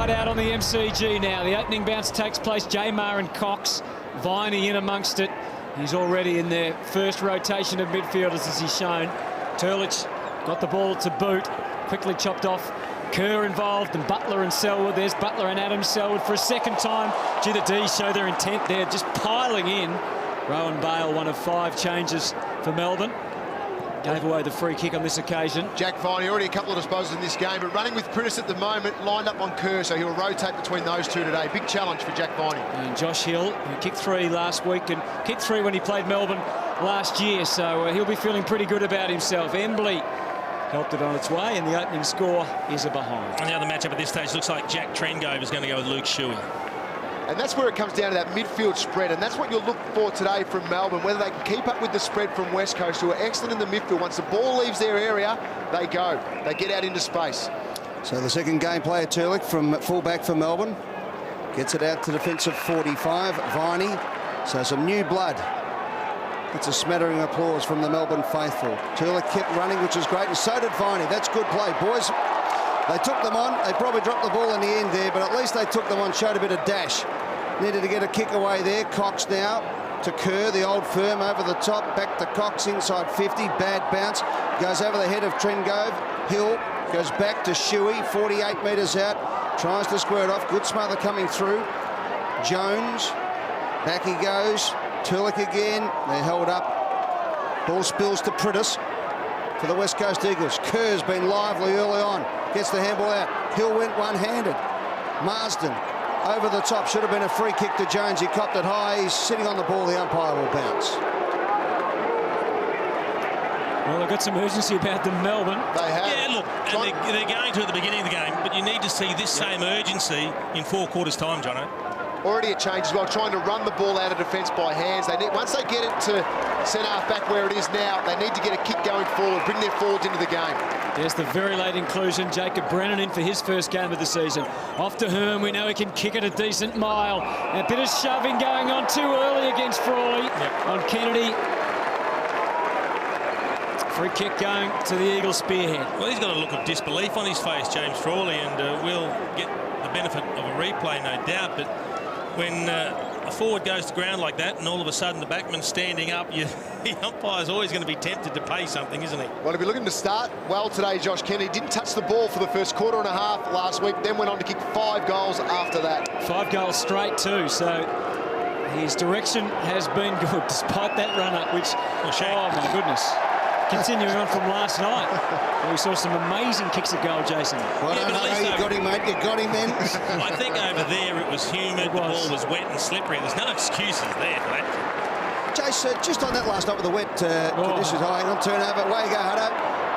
right out on the MCG now. The opening bounce takes place. Jamar and Cox. Viney in amongst it. He's already in their first rotation of midfielders, as he's shown. Turlich got the ball to boot. Quickly chopped off. Kerr involved, and Butler and Selwood. There's Butler and Adam Selwood for a second time. Gee, the D's show their intent there, just piling in. Rowan Bale, one of 5 changes for Melbourne. Gave away the free kick on this occasion. Jack Viney, already a couple of disposals in this game, but running with Pritis at the moment, lined up on Kerr, so he'll rotate between those two today. Big challenge for Jack Viney. And Josh Hill, who kicked 3 last week and kicked 3 when he played Melbourne last year, so he'll be feeling pretty good about himself. Embley helped it on its way, and the opening score is a behind. And the other matchup at this stage looks like Jack Trengove is going to go with Luke Shuey. And that's where it comes down to that midfield spread, and that's what you'll look for today from Melbourne, whether they can keep up with the spread from West Coast, who are excellent in the midfield. Once the ball leaves their area, they go. They get out into space. So the second game player, Turlich, from fullback for Melbourne. Gets it out to defensive 45, Viney. So some new blood. It's a smattering of applause from the Melbourne faithful. Turlich kept running, which is great, and so did Viney. That's good play, boys. They took them on. They probably dropped the ball in the end there, but at least they took them on, showed a bit of dash. Needed to get a kick away there. Cox now to Kerr, the old firm, over the top. Back to Cox, inside 50. Bad bounce. Goes over the head of Trengove. Hill goes back to Shuey, 48 metres out. Tries to square it off. Good smother coming through. Jones. Back he goes. Turlich again. They're held up. Ball spills to Pritis for the West Coast Eagles. Kerr's been lively early on. Gets the handball out. Hill went one-handed. Marsden over the top. Should have been a free kick to Jones. He copped it high. He's sitting on the ball. The umpire will bounce. Well, they've got some urgency about them, Melbourne. They have. Yeah, look, and they're going to at the beginning of the game, but you need to see this same urgency in 4 quarters' time, Jono. Already a change as well, trying to run the ball out of defence by hands. They need, once they get it to centre-half back where it is now, they need to get a kick going forward, bring their forwards into the game. There's the very late inclusion. Jacob Brennan in for his first game of the season. Off to Herm. We know he can kick it a decent mile. A bit of shoving going on too early against Frawley on Kennedy. Free kick going to the Eagles spearhead. Well, he's got a look of disbelief on his face, James Frawley, and we'll get the benefit of a replay, no doubt, but when a forward goes to ground like that and all of a sudden the backman's standing up, the umpire's always going to be tempted to pay something, isn't he? Well, if you're looking to start well today, Josh Kennedy didn't touch the ball for the first quarter and a half last week, then went on to kick 5 goals after that. 5 goals straight too, so his direction has been good despite that run-up, which, oh my goodness. Continuing on from last night, we saw some amazing kicks at goal, Jason. Well, yeah, but at least you got him, mate. You got him then. I think over there it was humid, the ball was wet and slippery. There's no excuses there for that. Jason, just on that last night with the wet conditions, hang on, turnover. Away you go, Hutto.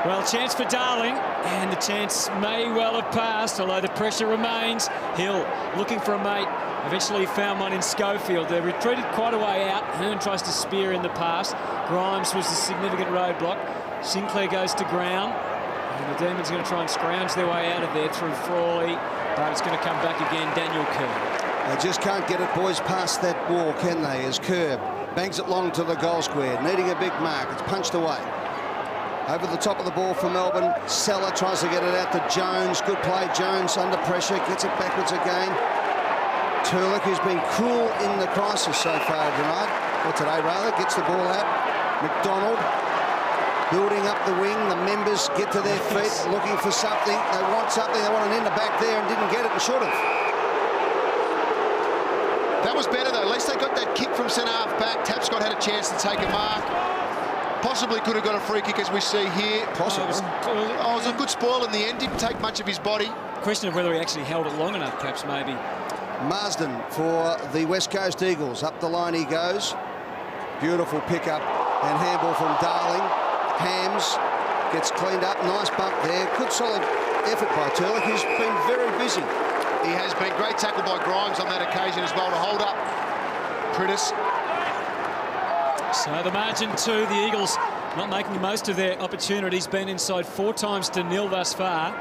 Well, chance for Darling, and the chance may well have passed, although the pressure remains. Hill looking for a mate. Eventually found one in Schofield. They retreated quite a way out. Hearn tries to spear in the pass. Grimes was a significant roadblock. Sinclair goes to ground. And the Demons are going to try and scrounge their way out of there through Frawley. But it's going to come back again, Daniel Kerr. They just can't get it, boys, past that wall, can they? As Kerr bangs it long to the goal square, needing a big mark. It's punched away. Over the top of the ball for Melbourne. Seller tries to get it out to Jones. Good play, Jones under pressure. Gets it backwards again. Turlich, who's been cool in the crisis so far tonight, or today rather, gets the ball out. McDonald building up the wing. The members get to their feet, looking for something. They want something. They want an ender back there and didn't get it and should have. That was better though. At least they got that kick from centre-half back. Tapscott had a chance to take a mark. Possibly could have got a free kick as we see here. Possibly. It was a good spoil in the end. Didn't take much of his body. Question of whether he actually held it long enough, perhaps, maybe. Marsden for the West Coast Eagles. Up the line he goes. Beautiful pickup and handball from Darling. Hams gets cleaned up. Nice bump there. Good solid effort by Turlich, who's been very busy. He has been. Great tackle by Grimes on that occasion as well to hold up Pritis. So the margin to the Eagles not making the most of their opportunities. Been inside 4 times to nil thus far.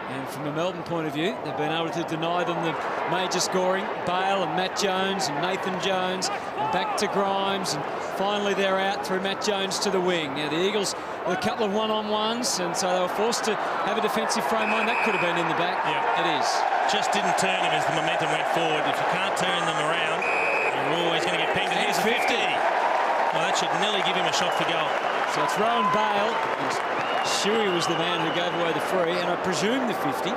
And from a Melbourne point of view, they've been able to deny them the major scoring. Bale and Matt Jones and Nathan Jones, and back to Grimes, and finally they're out through Matt Jones to the wing. Now the Eagles with a couple of one-on-ones, and so they were forced to have a defensive frame line. That could have been in the back. Yeah. It is. just didn't turn him as the momentum went forward. If you can't turn them around, you're always going to get pinged. And here's a 50. Well, that should nearly give him a shot for goal. So it's Rowan Bale. Shuey was the man who gave away the free, and I presume the 50.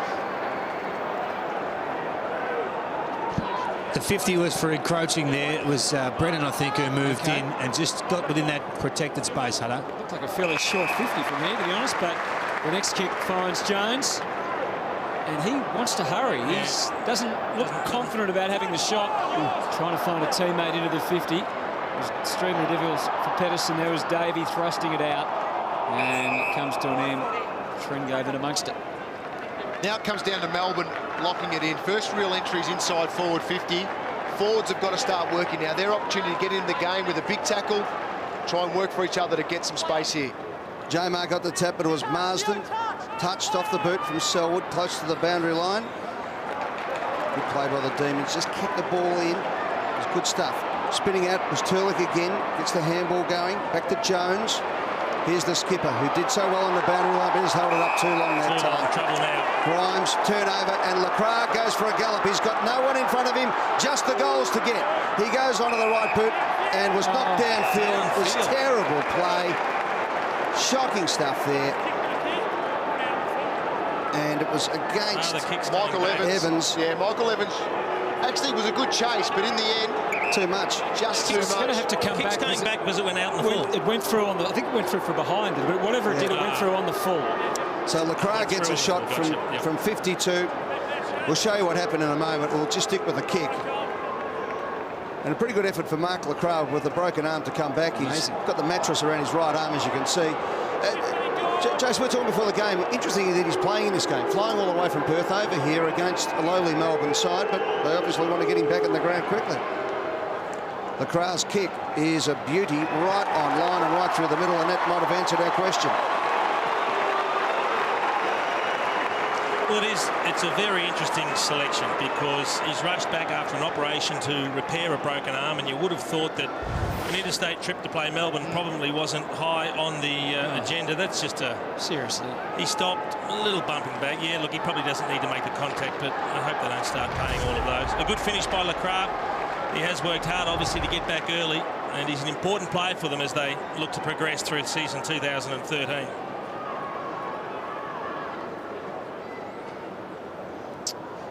The 50 was for encroaching there. It was Brennan, I think, who moved in and just got within that protected space, Hunter. Looked like a fairly short 50 from here, to be honest, but the next kick finds Jones, and he wants to hurry. He doesn't look confident about having the shot. Trying to find a teammate into the 50. It was extremely difficult for Pedersen. There was Davey thrusting it out, and it comes to an end. Trent gave in amongst it. Now it comes down to Melbourne locking it in. First real entries inside forward 50. Forwards have got to start working now. Their opportunity to get in the game with a big tackle. Try and work for each other to get some space here. J-Mar got the tap, but it was Marsden. Touched off the boot from Selwood, close to the boundary line. Good play by the Demons. Just kept the ball in. It was good stuff. Spinning out was Turlick again. Gets the handball going. Back to Jones. Here's the skipper, who did so well on the boundary line, but he's held it up too long that time. Trouble now. Grimes, turnover, and Lacroix goes for a gallop. He's got no one in front of him, just the goals to get. He goes onto the right boot and was knocked downfield. It was terrible play. Shocking stuff there. And it was against Michael Evans. Yeah, Michael Evans actually was a good chase, but in the end, too much. Just too much. It's going to have to come back. Going back because it went out in the full. It went through on the. I think it went through from behind it, but whatever it did, it went through on the full. So Lacroix gets a shot from 52. We'll show you what happened in a moment. We'll just stick with the kick. And a pretty good effort for Mark Lacroix with the broken arm to come back. He's got the mattress around his right arm, as you can see. Jason, we were talking before the game. Interesting that he's playing in this game, flying all the way from Perth over here against a lowly Melbourne side, but they obviously want to get him back in the ground quickly. Lacroix's kick is a beauty, right on line and right through the middle, and that might have answered our question. Well, it's a very interesting selection because he's rushed back after an operation to repair a broken arm, and you would have thought that an interstate trip to play Melbourne probably wasn't high on the agenda. That's just a... Seriously. He stopped, a little bump in the back. Yeah, look, he probably doesn't need to make the contact, but I hope they don't start paying all of those. A good finish by Lacroix. He has worked hard, obviously, to get back early, and he's an important player for them as they look to progress through season 2013.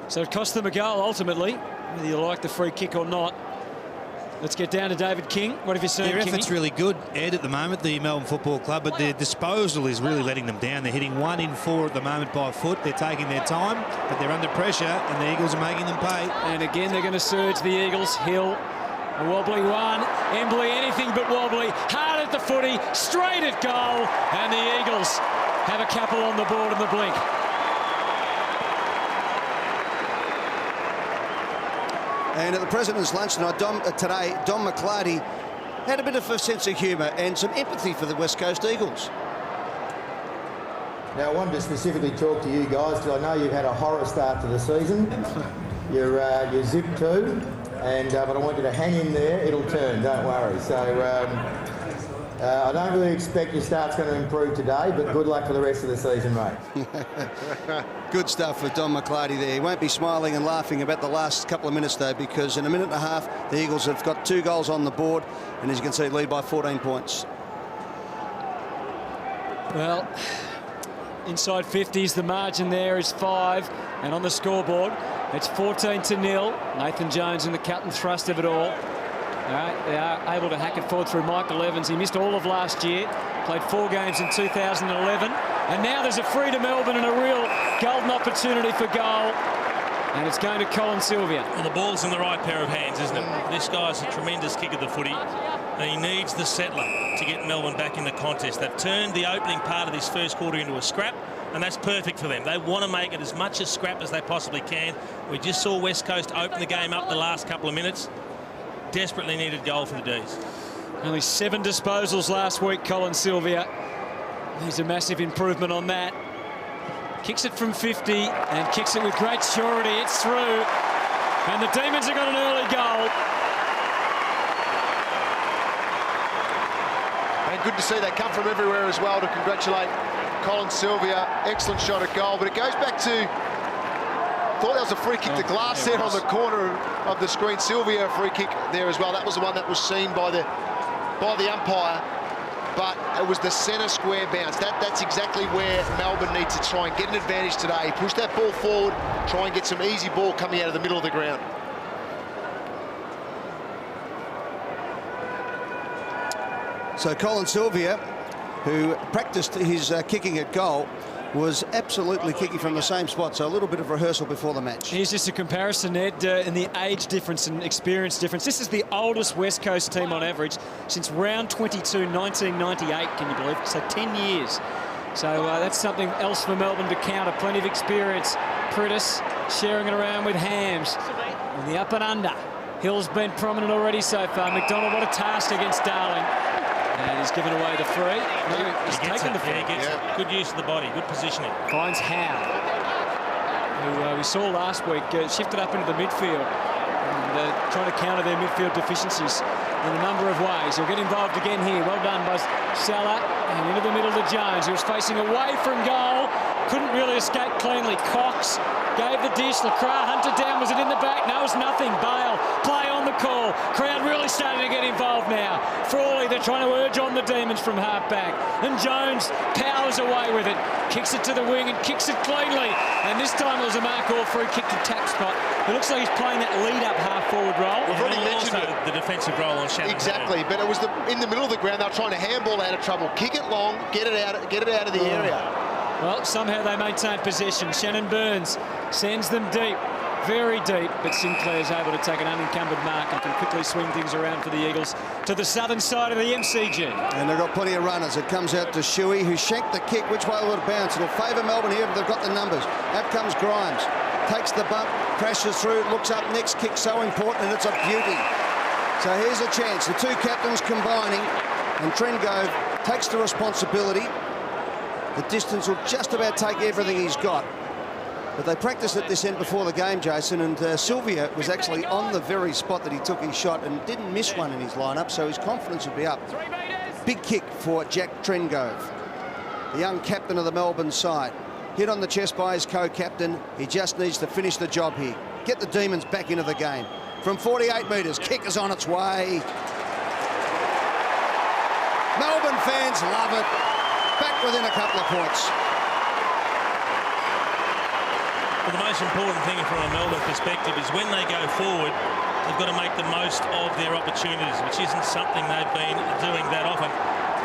So it cost them a goal, ultimately, whether you like the free kick or not. Let's get down to David King. What have you seen, Their Kingy? effort's really good, Ed, at the moment, the Melbourne Football Club, but their disposal is really letting them down. They're hitting 1 in 4 at the moment by foot. They're taking their time, but they're under pressure, and the Eagles are making them pay. And again, they're going to surge the Eagles. Hill, a wobbly one. Embley, anything but wobbly. Hard at the footy, straight at goal. And the Eagles have a couple on the board in the blink. And at the President's Lunch tonight, today, Dom McClarty had a bit of a sense of humour and some empathy for the West Coast Eagles. Now, I wanted to specifically talk to you guys because I know you've had a horror start to the season. You're zip too, and but I want you to hang in there. It'll turn, don't worry. So I don't really expect your start's going to improve today, but good luck for the rest of the season, mate. Good stuff for Dom McClarty there. He won't be smiling and laughing about the last couple of minutes, though, because in a minute and a half, the Eagles have got 2 goals on the board, and as you can see, lead by 14 points. Well, inside 50s, the margin there is 5, and on the scoreboard, it's 14-0. Nathan Jones in the cut and thrust of it all. They are able to hack it forward through Michael Evans. He missed all of last year, played 4 games in 2011, and now there's a free to Melbourne and a real golden opportunity for goal, and it's going to Colin Sylvia. Well, the ball's in the right pair of hands, isn't it? This guy's a tremendous kick of the footy, and he needs the settler to get Melbourne back in the contest. They've turned the opening part of this first quarter into a scrap, and that's perfect for them. They want to make it as much a scrap as they possibly can. We just saw West Coast open the game up the last couple of minutes. Desperately needed goal for the D's. Only 7 disposals last week, Colin Sylvia. He's a massive improvement on that. Kicks it from 50 and kicks it with great surety. It's through. And the Demons have got an early goal. And good to see they come from everywhere as well to congratulate Colin Sylvia. Excellent shot at goal, but it goes back to Thought that was a free kick to Glass there on the corner of the screen. Sylvia, a free kick there as well. That was the one that was seen by the umpire. But it was the centre square bounce. That's exactly where Melbourne needs to try and get an advantage today. Push that ball forward, try and get some easy ball coming out of the middle of the ground. So Colin Sylvia, who practiced his kicking at goal, was absolutely kicking from the same spot, so a little bit of rehearsal before the match. Here's just a comparison, Ed, in the age difference and experience difference. This is the oldest West Coast team on average since round 22, 1998, can you believe? So 10 years. So that's something else for Melbourne to counter. Plenty of experience. Prittis sharing it around with Hams. And the up and under. Hill's been prominent already so far. McDonald, what a task against Darling. And he's given away the free. No, he's taken the free. Yeah, he gets it. Good use of the body, good positioning. Finds Howe, who we saw last week, shifted up into the midfield and trying to counter their midfield deficiencies in a number of ways. He'll get involved again here. Well done by Salah. And into the middle to Jones, who was facing away from goal. Couldn't really escape cleanly. Cox gave the dish. Lacroix hunted down. Was it in the back? No, it was nothing. Bale, play on the call. Crowd really starting to get involved now. Frawley, they're trying to urge on the Demons from half back. And Jones powers away with it. Kicks it to the wing and kicks it cleanly. And this time it was a mark or free kick to tap spot. It looks like he's playing that lead-up half-forward role. We've already mentioned also the defensive role on Shannon. Exactly, but it was in the middle of the ground. They were trying to handball out of trouble. Kick it long, get it out of the area. Well, somehow they maintain possession. Shannon Burns sends them deep, very deep, but Sinclair's able to take an unencumbered mark and can quickly swing things around for the Eagles to the southern side of the MCG. And they've got plenty of runners. It comes out to Shuey, who shanked the kick. Which way will it bounce? It'll favour Melbourne here, but they've got the numbers. Out comes Grimes. Takes the bump, crashes through, looks up. Next kick so important, and it's a beauty. So here's a chance. The two captains combining, and Trengove takes the responsibility. The distance will just about take everything he's got. But they practiced at this end before the game, Jason, and Sylvia was actually on the very spot that he took his shot and didn't miss one in his lineup, so his confidence would be up. Big kick for Jack Trengove, the young captain of the Melbourne side. Hit on the chest by his co-captain. He just needs to finish the job here. Get the Demons back into the game. From 48 metres, kick is on its way. Melbourne fans love it. Back within a couple of points. Well, the most important thing from a Melbourne perspective is when they go forward, they've got to make the most of their opportunities, which isn't something they've been doing that often.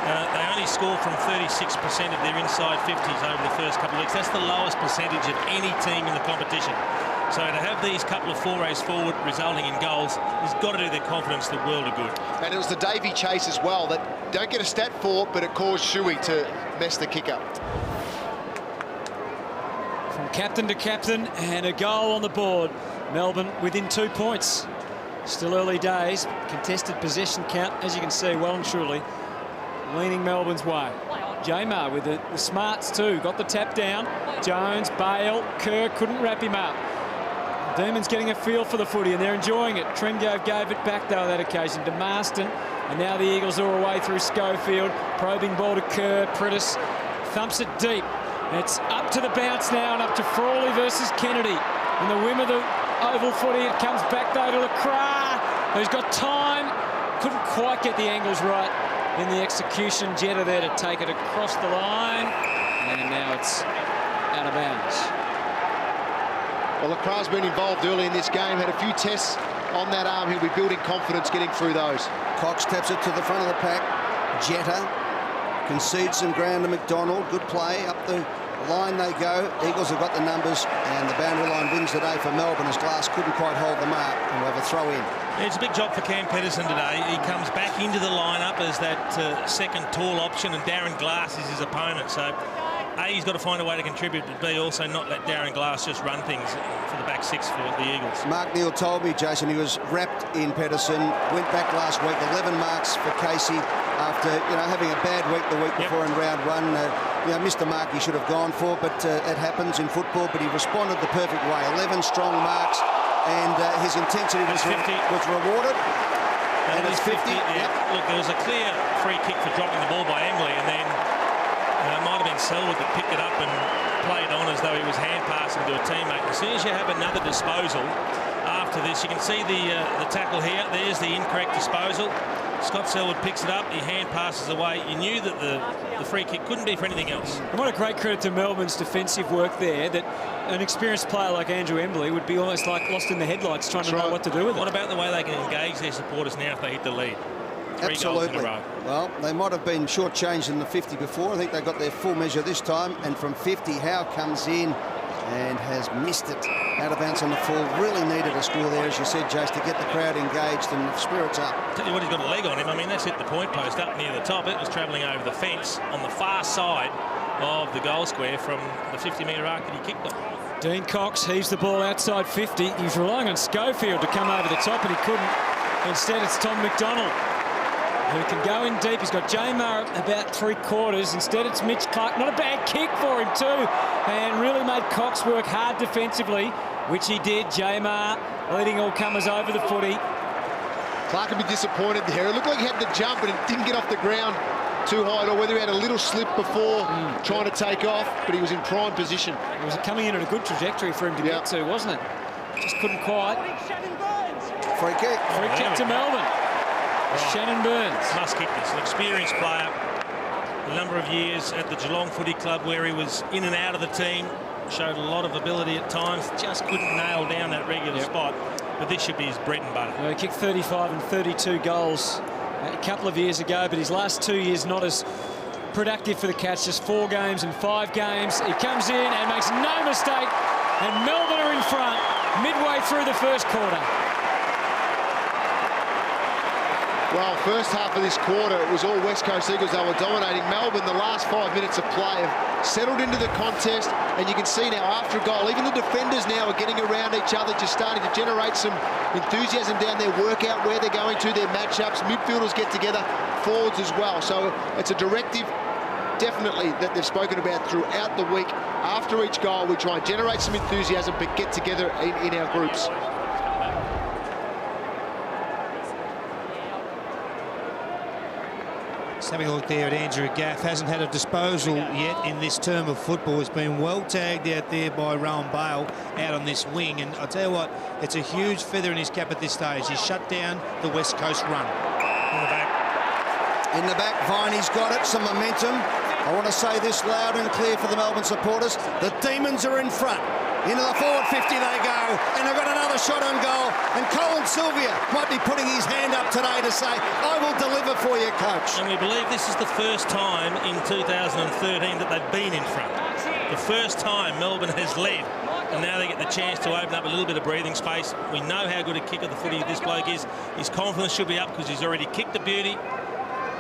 They only score from 36% of their inside 50s over the first couple of weeks. That's the lowest percentage of any team in the competition. So to have these couple of forays forward resulting in goals has got to do their confidence the world of good. And it was the Davey chase as well that don't get a stat for, but it caused Shuey to mess the kick up. From captain to captain, and a goal on the board. Melbourne within 2 points. Still early days. Contested possession count, as you can see, well and truly leaning Melbourne's way. Jamar with the smarts too. Got the tap down. Jones, Bale, Kerr couldn't wrap him up. Demons getting a feel for the footy and they're enjoying it. Trengove gave it back though that occasion to Marston. And now the Eagles are away through Schofield. Probing ball to Kerr. Prittis thumps it deep. It's up to the bounce now and up to Frawley versus Kennedy. In the whim of the oval footy, it comes back though to Lacroix, who's got time. Couldn't quite get the angles right in the execution. Jetta there to take it across the line. And now it's out of bounds. Well, Lacroix's been involved early in this game, had a few tests on that arm. He'll be building confidence getting through those. Cox taps it to the front of the pack. Jetta concedes some ground to McDonald. Good play. Up the line they go. Eagles have got the numbers, and the boundary line wins today for Melbourne as Glass couldn't quite hold the mark, and we'll have a throw in. Yeah, it's a big job for Cam Pedersen today. He comes back into the lineup as that second tall option, and Darren Glass is his opponent. So A, he's got to find a way to contribute, but B, also not let Darren Glass just run things for the back six for the Eagles. Mark Neal told me, Jason, he was wrapped in Pedersen. Went back last week, 11 marks for Casey after having a bad week the week before in round one. Missed the mark he should have gone for, but it happens in football. But he responded the perfect way. 11 strong marks, and his intensity was rewarded. And it's 50. Yeah. Look, there was a clear free kick for dropping the ball by Embley, and then It might have been Selwood that picked it up and played on as though he was hand passing to a teammate. As soon as you have another disposal after this, you can see the tackle here. There's the incorrect disposal. Scott Selwood picks it up, he hand passes away. You knew that the free kick couldn't be for anything else. And what a great credit to Melbourne's defensive work there, that an experienced player like Andrew Embley would be almost like lost in the headlights trying to know what to do with it. What about the way they can engage their supporters now if they hit the lead? 3 goals in a row. Well, they might have been shortchanged in the 50 before. I think they got their full measure this time. And from 50, Howe comes in and has missed it. Out of bounds on the full. Really needed a score there, as you said, Jace, to get the crowd engaged and the spirits up. Tell you what, he's got a leg on him. I mean, that's hit the point post up near the top. It was travelling over the fence on the far side of the goal square from the 50-metre arc that he kicked on. Dean Cox heaves the ball outside 50. He's relying on Schofield to come over the top, and he couldn't. Instead, it's Tom McDonald who can go in deep. He's got Jamar about 3/4. Instead, it's Mitch Clark. Not a bad kick for him too, and really made Cox work hard defensively, which he did. Jamar leading all comers over the footy. Clark would be disappointed there. It looked like he had to jump and it didn't get off the ground too high, or whether he had a little slip before trying to take off, but he was in prime position. It was coming in at a good trajectory for him to get to, wasn't it? Just couldn't quite. Free kick. Free kick to Melbourne. Shannon Burns. Must kick this. An experienced player. A number of years at the Geelong Footy Club where he was in and out of the team. Showed a lot of ability at times. Just couldn't nail down that regular spot. But this should be his bread and butter. He kicked 35 and 32 goals a couple of years ago, but his last 2 years not as productive for the Cats. Just 4 games and 5 games. He comes in and makes no mistake. And Melbourne are in front midway through the first quarter. Well, first half of this quarter, it was all West Coast Eagles. They were dominating. Melbourne, the last 5 minutes of play, have settled into the contest. And you can see now, after a goal, even the defenders now are getting around each other, just starting to generate some enthusiasm down their workout, where they're going to, their matchups. Midfielders get together, forwards as well. So it's a directive, definitely, that they've spoken about throughout the week. After each goal, we try and generate some enthusiasm, but get together in our groups. Having a look there at Andrew Gaff, hasn't had a disposal yet in this term of football. It's been well tagged out there by Rowan Bale out on this wing, and I'll tell you what, it's a huge feather in his cap at this stage. He's shut down the West Coast run. In the back, Viney's got it, some momentum. I want to say this loud and clear for the Melbourne supporters. The Demons are in front. Into the forward 50 they go, and they've got another shot on goal. And Colin Sylvia might be putting his hand up today to say, I will deliver for you, coach. And we believe this is the first time in 2013 that they've been in front. The first time Melbourne has led, and now they get the chance to open up a little bit of breathing space. We know how good a kicker the footy this bloke is. His confidence should be up because he's already kicked a beauty.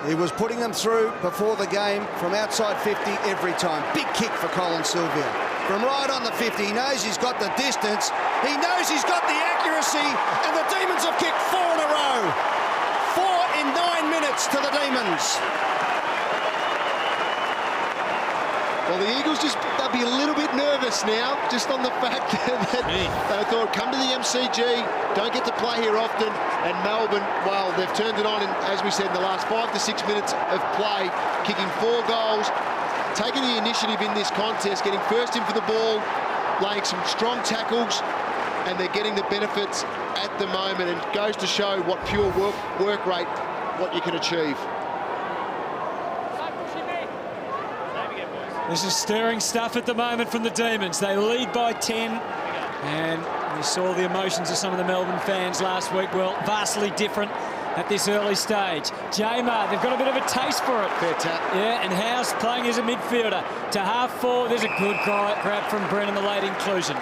He was putting them through before the game from outside 50 every time. Big kick for Colin Sylvia. From right on the 50, he knows he's got the distance. He knows he's got the accuracy, and the Demons have kicked 4 in a row. 4 in 9 minutes to the Demons. Well, the Eagles they'll be a little bit nervous now, just on the fact that they thought, come to the MCG, don't get to play here often. And Melbourne, well, they've turned it on, and as we said, in the last 5 to 6 minutes of play, kicking 4 goals, taking the initiative in this contest, getting first in for the ball, laying some strong tackles, and they're getting the benefits at the moment. And it goes to show what pure work rate, what you can achieve. This is stirring stuff at the moment from the Demons. They lead by 10, and we saw the emotions of some of the Melbourne fans last week. Well, vastly different at this early stage. Jamar, they've got a bit of a taste for it. Fair tap. Yeah, and Howe's playing as a midfielder. To half forward, there's a good grab from Brennan, the late inclusion.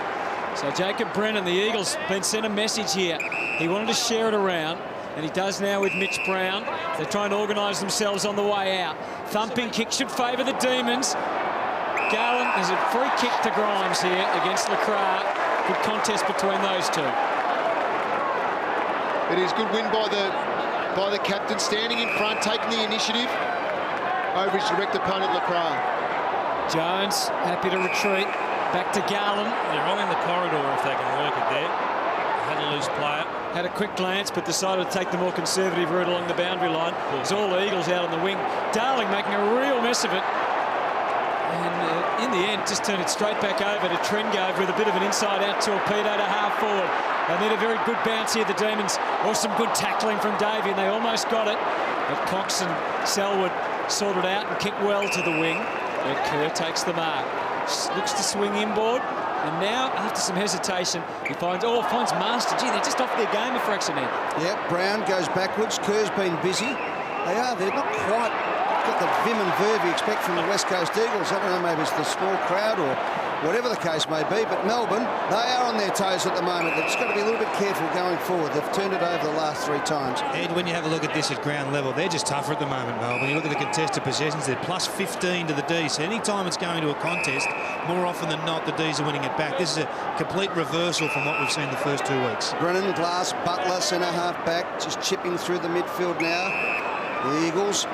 So Jacob Brennan, the Eagles, been sent a message here. He wanted to share it around, and he does now with Mitch Brown. They're trying to organise themselves on the way out. Thumping kick should favour the Demons. Garland, there's a free kick to Grimes here against LeCras. Good contest between those two. It is good win by the captain, standing in front, taking the initiative over his direct opponent, LeCras. Jones happy to retreat. Back to Garland. They're on in the corridor if they can work it there. Had a loose player. Had a quick glance, but decided to take the more conservative route along the boundary line. It's all Eagles out on the wing. Darling making a real mess of it. in the end, just turned it straight back over to Trengove with a bit of an inside-out torpedo to half-forward. They need a very good bounce here, the Demons, or some good tackling from Davey, and they almost got it. But Cox and Selwood sorted out and kicked well to the wing. And Kerr takes the mark. Looks to swing inboard. And now, after some hesitation, he finds Master. Gee, they're just off their game a fraction there. Yeah, Brown goes backwards. Kerr's been busy. They're not quite got the vim and verve you expect from the West Coast Eagles. I don't know, maybe it's the small crowd or whatever the case may be, but Melbourne, they are on their toes at the moment. They've just got to be a little bit careful going forward. They've turned it over the last 3 times. Ed, when you have a look at this at ground level, they're just tougher at the moment, Melbourne. You look at the contested possessions, they're plus 15 to the D's. So any time it's going to a contest, more often than not, the D's are winning it back. This is a complete reversal from what we've seen the first 2 weeks. Brennan, Glass, Butler, centre-half back, just chipping through the midfield now. The Eagles,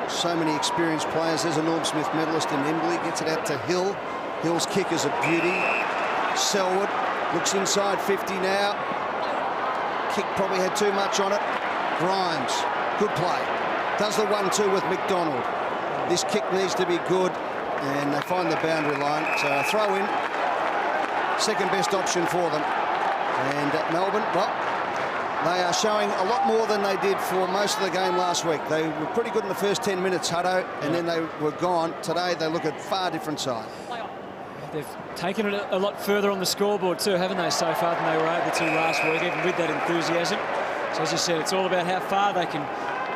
so many experienced players. There's a Norm Smith medalist in Embley, gets it out to Hill. Hill's kick is a beauty. Selwood looks inside 50 now. Kick probably had too much on it. Grimes, good play. Does the 1-2 with McDonald. This kick needs to be good, and they find the boundary line. So a throw in, second best option for them. And Melbourne, well, they are showing a lot more than they did for most of the game last week. They were pretty good in the first 10 minutes, Hutto, and then they were gone. Today, they look at far different side. They've taken it a lot further on the scoreboard too, haven't they, so far than they were able to last week, even with that enthusiasm. So as you said, it's all about how far they can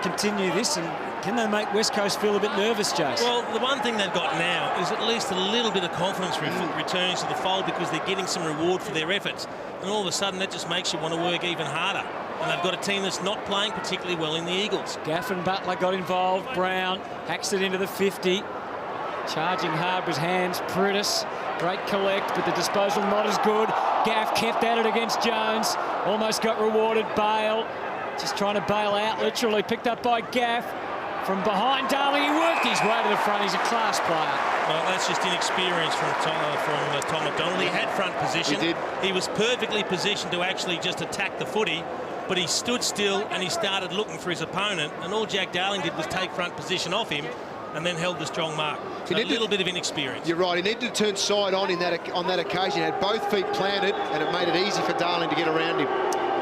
continue this, and can they make West Coast feel a bit nervous, Jace? Well, the one thing they've got now is at least a little bit of confidence returns to the fold, because they're getting some reward for their efforts. And all of a sudden, that just makes you want to work even harder. And they've got a team that's not playing particularly well in the Eagles. Gaff and Butler got involved. Brown hacks it into the 50. Charging hard with hands. Pritis, great collect, but the disposal not as good. Gaff kept at it against Jones. Almost got rewarded. Bale just trying to bail out, literally. Picked up by Gaff. From behind, Darling, he worked his way to the front. He's a class player. Well, that's just inexperience from Tom McDonald. He had front position. He did. He was perfectly positioned to actually just attack the footy, but he stood still and he started looking for his opponent, and all Jack Darling did was take front position off him and then held the strong mark. So a little bit of inexperience. You're right. He needed to turn side on on that occasion. He had both feet planted, and it made it easy for Darling to get around him.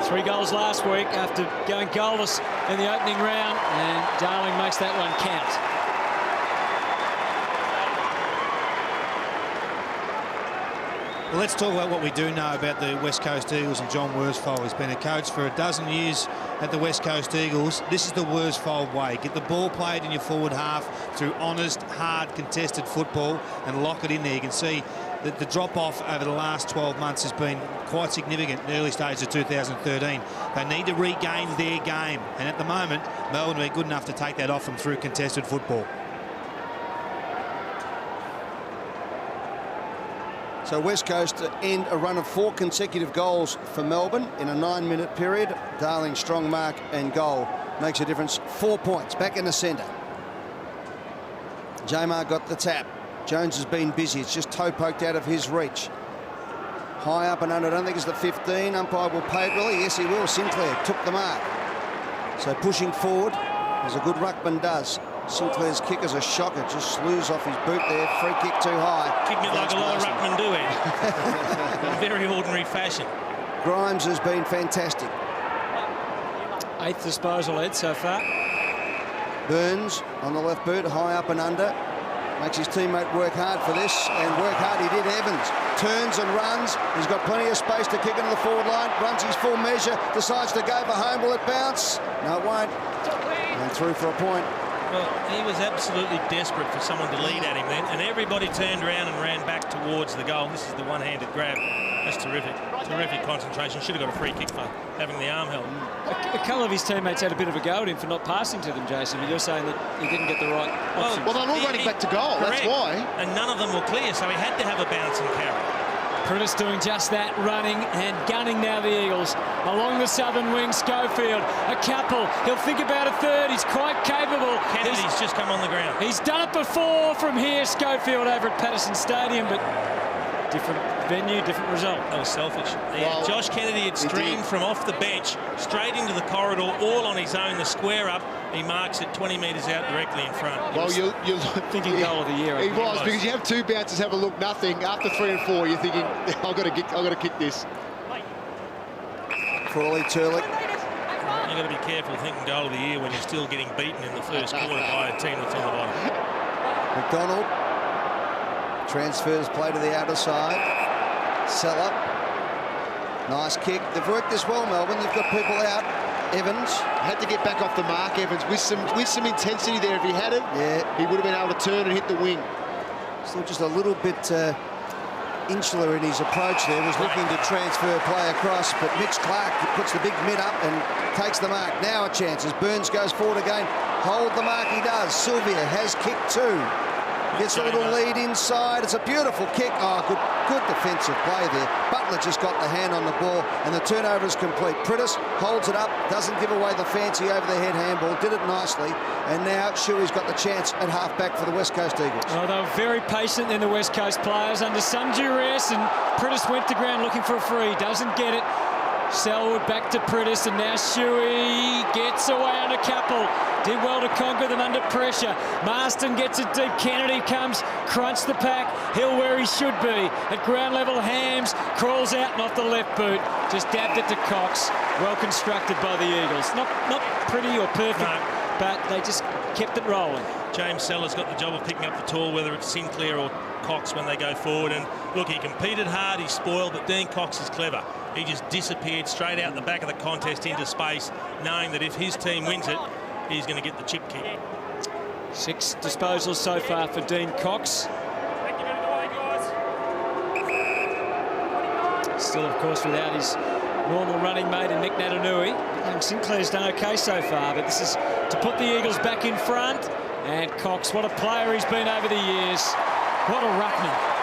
3 goals last week after going goalless in the opening round, and Darling makes that one count. Well, let's talk about what we do know about the West Coast Eagles and John Worsfold. He's been a coach for a dozen years at the West Coast Eagles. This is the Worsfold way. Get the ball played in your forward half through honest, hard, contested football and lock it in there. You can see that the drop-off over the last 12 months has been quite significant in the early stages of 2013. They need to regain their game, and at the moment, Melbourne will be good enough to take that off them through contested football. So West Coast end a run of 4 consecutive goals for Melbourne in a 9-minute period. Darling, strong mark and goal makes a difference. 4 points back in the centre. Jamar got the tap. Jones has been busy. It's just toe poked out of his reach. High up and under. I don't think it's the 15. Umpire will pay it, really. Yes, he will. Sinclair took the mark. So pushing forward, as a good ruckman does. Sinclair's kick is a shocker. Just slews off his boot there. Free kick too high. Kicking it like a lot of ruckmen do it. In very ordinary fashion. Grimes has been fantastic. 8th disposal, Ed, so far. Burns on the left boot, high up and under. Makes his teammate work hard for this, and work hard he did. Evans turns and runs. He's got plenty of space to kick into the forward line. Runs his full measure. Decides to go for home. Will it bounce? No, it won't. And through for a point. Well, he was absolutely desperate for someone to lead at him then, and everybody turned around and ran back towards the goal. This is the one-handed grab. That's terrific. Terrific concentration. Should have got a free kick for having the arm held. A couple of his teammates had a bit of a go at him for not passing to them, Jason, but you're saying that he didn't get the right options. Well, they're all running back to goal. Correct. That's why. And none of them were clear, so he had to have a bounce and carry. Pritis doing just that, running and gunning now the Eagles. Along the southern wing, Schofield, a couple. He'll think about a third. He's quite capable. Kennedy's just come on the ground. He's done it before from here, Schofield, over at Patterson Stadium, but different venue, different result. That was selfish. Yeah, Josh Kennedy had streamed from off the bench straight into the corridor, all on his own, the square up. He marks it 20 metres out directly in front. Well, you're thinking goal of the year. He was, because you have two bounces, have a look, nothing. After 3 and 4, you're thinking, I've got to kick this. Crawley, Turlick. You've got to be careful thinking goal of the year when you're still getting beaten in the first quarter by a team that's on the bottom. McDonald transfers play to the outer side. Seller. Nice kick. They've worked this well, Melbourne. They've got people out. Evans. Had to get back off the mark, Evans, with some intensity there. If he had it, yeah, he would have been able to turn and hit the wing. Still just a little bit insular in his approach there. Was looking to transfer play across, but Mitch Clark puts the big mid up and takes the mark. Now a chance as Burns goes forward again. Hold the mark, he does. Sylvia has kicked 2. Gets a little lead inside. It's a beautiful kick. Oh, good defensive play there. Butler just got the hand on the ball, and the turnover is complete. Prittis holds it up, doesn't give away the fancy over-the-head handball, did it nicely, and now Shuey's got the chance at half-back for the West Coast Eagles. Oh, they were very patient in the West Coast players under some duress, and Prittis went to ground looking for a free, doesn't get it. Selwood back to Prittis, and now Shuey gets away under Capel. Did well to conquer them under pressure. Marston gets it deep. Kennedy comes, crunch the pack. Hill where he should be. At ground level, Hams crawls out and off the left boot. Just dabbed it to Cox. Well constructed by the Eagles. Not pretty or perfect, no, but they just kept it rolling. James Sellers got the job of picking up the tall, whether it's Sinclair or Cox when they go forward. And look, he competed hard, he spoiled, but Dean Cox is clever. He just disappeared straight out the back of the contest into space, knowing that if his team wins it, he's going to get the chip kick. 6 disposals so far for Dean Cox. Still, of course, without his normal running mate and Nick Natanui. Young Sinclair's done okay so far, but this is to put the Eagles back in front. And Cox, what a player he's been over the years. What a ruckman.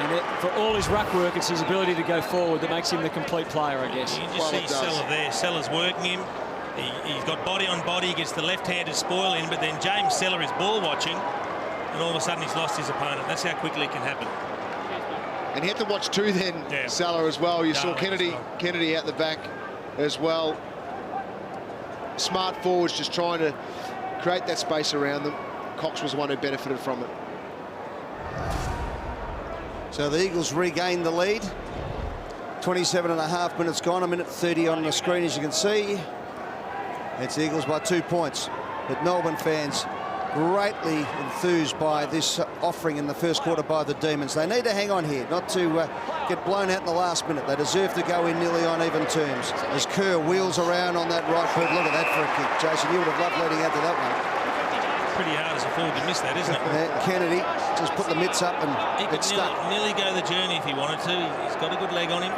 And for all his ruck work, it's his ability to go forward that makes him the complete player, I guess. You just see Seller there. Seller's working him. He's got body on body. He gets the left-handed spoil in, but then James Seller is ball watching, and all of a sudden he's lost his opponent. That's how quickly it can happen. And he had to watch 2 then, Seller as well. You saw Kennedy out the back as well. Smart forwards just trying to create that space around them. Cox was the one who benefited from it. So the Eagles regain the lead. 27.5 minutes gone, 1:30 on the screen, as you can see. It's the Eagles by 2 points. But Melbourne fans greatly enthused by this offering in the first quarter by the Demons. They need to hang on here, not to get blown out in the last minute. They deserve to go in nearly on even terms. As Kerr wheels around on that right foot, look at that for a kick. Jason, you would have loved leading out to that one. Pretty hard as a forward to miss that, isn't it? Kennedy just put the mitts up and he could nearly go the journey if he wanted to. He's got a good leg on him.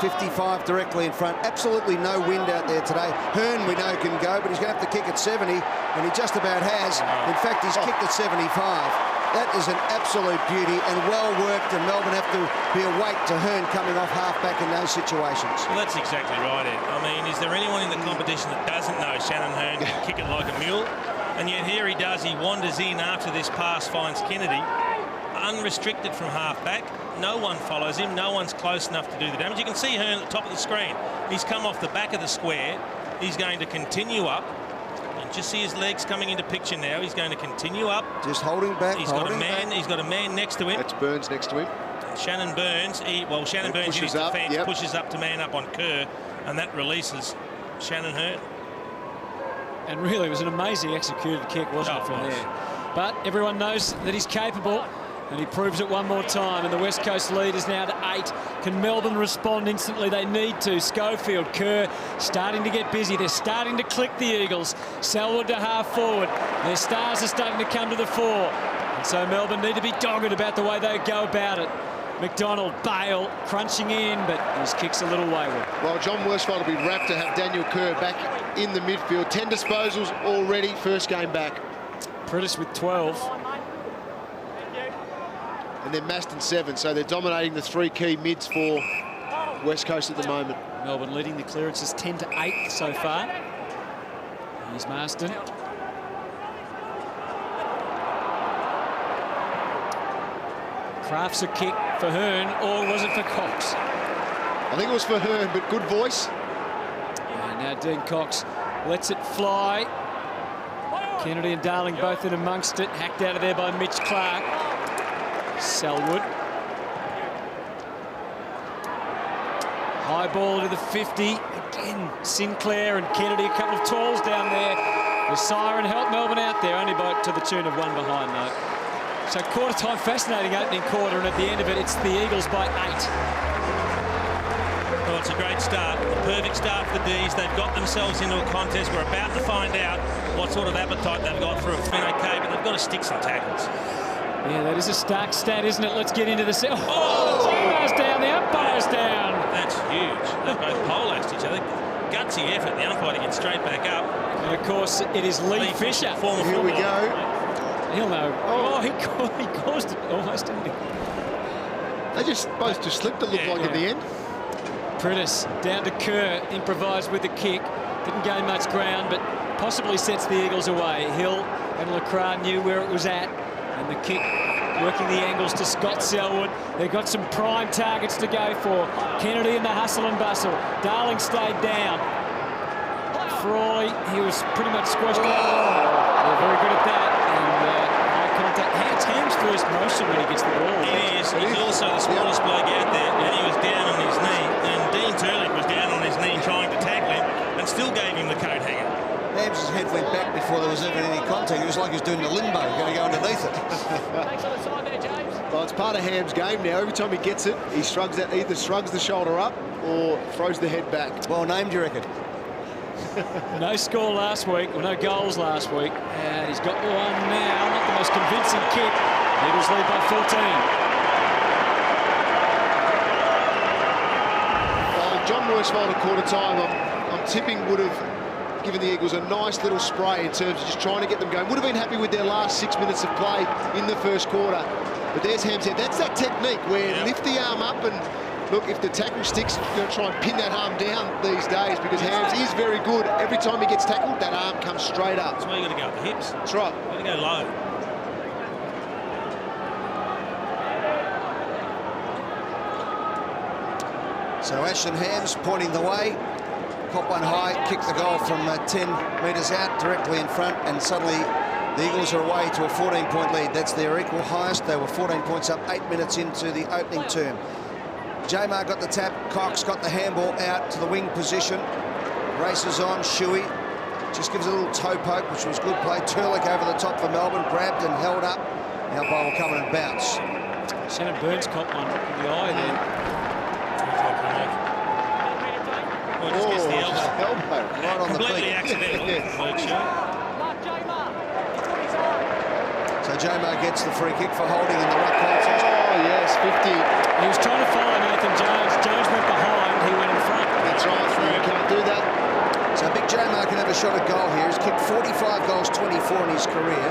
55 directly in front. Absolutely no wind out there today. Hearn, we know, can go, but he's going to have to kick at 70, and he just about has. In fact, he's kicked at 75. That is an absolute beauty and well worked, and Melbourne have to be awake to Hearn coming off half-back in those situations. Well, that's exactly right, Ed. I mean, is there anyone in the competition that doesn't know Shannon Hearn can kick it like a mule? And yet here he does. He wanders in after this pass, finds Kennedy, unrestricted from half-back. No one follows him. No one's close enough to do the damage. You can see Hearn at the top of the screen. He's come off the back of the square. He's going to continue up. And just see his legs coming into picture now. He's going to continue up. Just holding back. He's got a man. He's got a man next to him. That's Burns next to him. Shannon Burns. Shannon Burns in his defence pushes up to man up on Kerr, and that releases Shannon Hearn. And really, it was an amazing executed kick, wasn't it, from there? But everyone knows that he's capable, and he proves it one more time. And the West Coast lead is now to 8. Can Melbourne respond instantly? They need to. Schofield, Kerr starting to get busy. They're starting to click the Eagles. Selwood to half forward. Their stars are starting to come to the fore. And so Melbourne need to be dogged about the way they go about it. McDonald, Bale, crunching in, but his kick's a little wayward. Well, John Worsfold will be rapt to have Daniel Kerr back in the midfield. 10 disposals already, first game back. Prittis with 12. And then Maston 7, so they're dominating the 3 key mids for West Coast at the moment. Melbourne leading the clearances 10-8 so far. Here's Marston. Crafts a kick for Hearn, or was it for Cox? I think it was for Hearn, but good voice. And now Dean Cox lets it fly. Kennedy and Darling both in amongst it. Hacked out of there by Mitch Clark. Selwood. High ball to the 50. Again, Sinclair and Kennedy, a couple of tools down there. The siren helped Melbourne out there, only by to the tune of 1 behind, though. So quarter time, fascinating opening quarter, and at the end of it, it's the Eagles by 8. Well, it's a great start, a perfect start for the D's. They've got themselves into a contest. We're about to find out what sort of appetite they've got for a fin okay, but they've got to stick some tackles. Yeah, that is a stark stat, isn't it? Let's get into the... Oh! J-Mar's down, the umpire's down. That's huge. They both poleaxed each other. Gutsy effort, the umpire to get straight back up. And, of course, it is Lee Fisher. Here we go. He'll know. Oh, he caused it almost, didn't he? They just both just slipped, it looked like at the end. Prittis down to Kerr, improvised with the kick. Didn't gain much ground, but possibly sets the Eagles away. Hill and Lacroix knew where it was at. And the kick working the angles to Scott Selwood. They've got some prime targets to go for. Kennedy in the hustle and bustle. Darling stayed down. Frawley, he was pretty much squashed out. They're very good at that. And high contact. It's Ham's first motion when he gets the ball. He is. He's also the smallest bloke out there, and he was down on his knee. And Dean Turlick was down on his knee trying to tackle him and still gave him the coat hanger. Ham's head went back before there was even any contact. It was like he was doing the limbo, going to go underneath it. Well, it's part of Ham's game now. Every time he gets it, he shrugs that, either shrugs the shoulder up or throws the head back. Well named, you reckon? No score last week, or no goals last week. And he's got one now. Not the most convincing kick. Eagles lead by 14. Well, John Worsfold at quarter time, I'm tipping would have given the Eagles a nice little spray in terms of just trying to get them going. Would have been happy with their last 6 minutes of play in the first quarter. But there's Ham's head. That's that technique where lift the arm up and look, if the tackle sticks, you're going to try and pin that arm down these days because Hams is very good. Every time he gets tackled, that arm comes straight up. That's why you got to go at the hips. That's right. You got to go low. So Ashton Hams pointing the way. Cop one high, kick the goal from 10 metres out, directly in front, and suddenly the Eagles are away to a 14-point lead. That's their equal highest. They were 14 points up 8 minutes into the opening term. J-Mar got the tap, Cox got the handball out to the wing position. Races on, Shuey just gives a little toe poke, which was good play. Turlick over the top for Melbourne, grabbed and held up. The umpire will come in and bounce. Shannon Burns caught one in the eye there. Well, just gets the elbow. Right on Completely the accidental. So J-Mar gets the free kick for holding in the ruck contest. Oh, yes, 50. He was trying to follow Nathan Jones. Jones went behind, he went in front. That's right, you can't do that. So Big J-Mar can have a shot at goal here. He's kicked 45 goals, 24 in his career.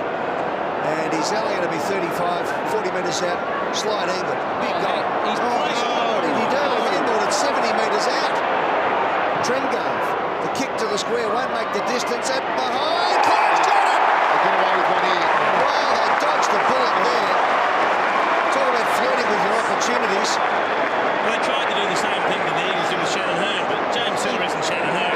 And he's only going to be 35, 40 metres out, slide angle. Big goal. He's what did he do? He handballed it 70 metres out. Trengove, the kick to the square won't make the distance at behind. Clark's got it! They get away with one here. Wow, they dodged the bullet there. Talk about flirting with your opportunities. Well, they tried to do the same thing that the Eagles did with Shannon Hearn, but James Silver isn't Shannon Hearn.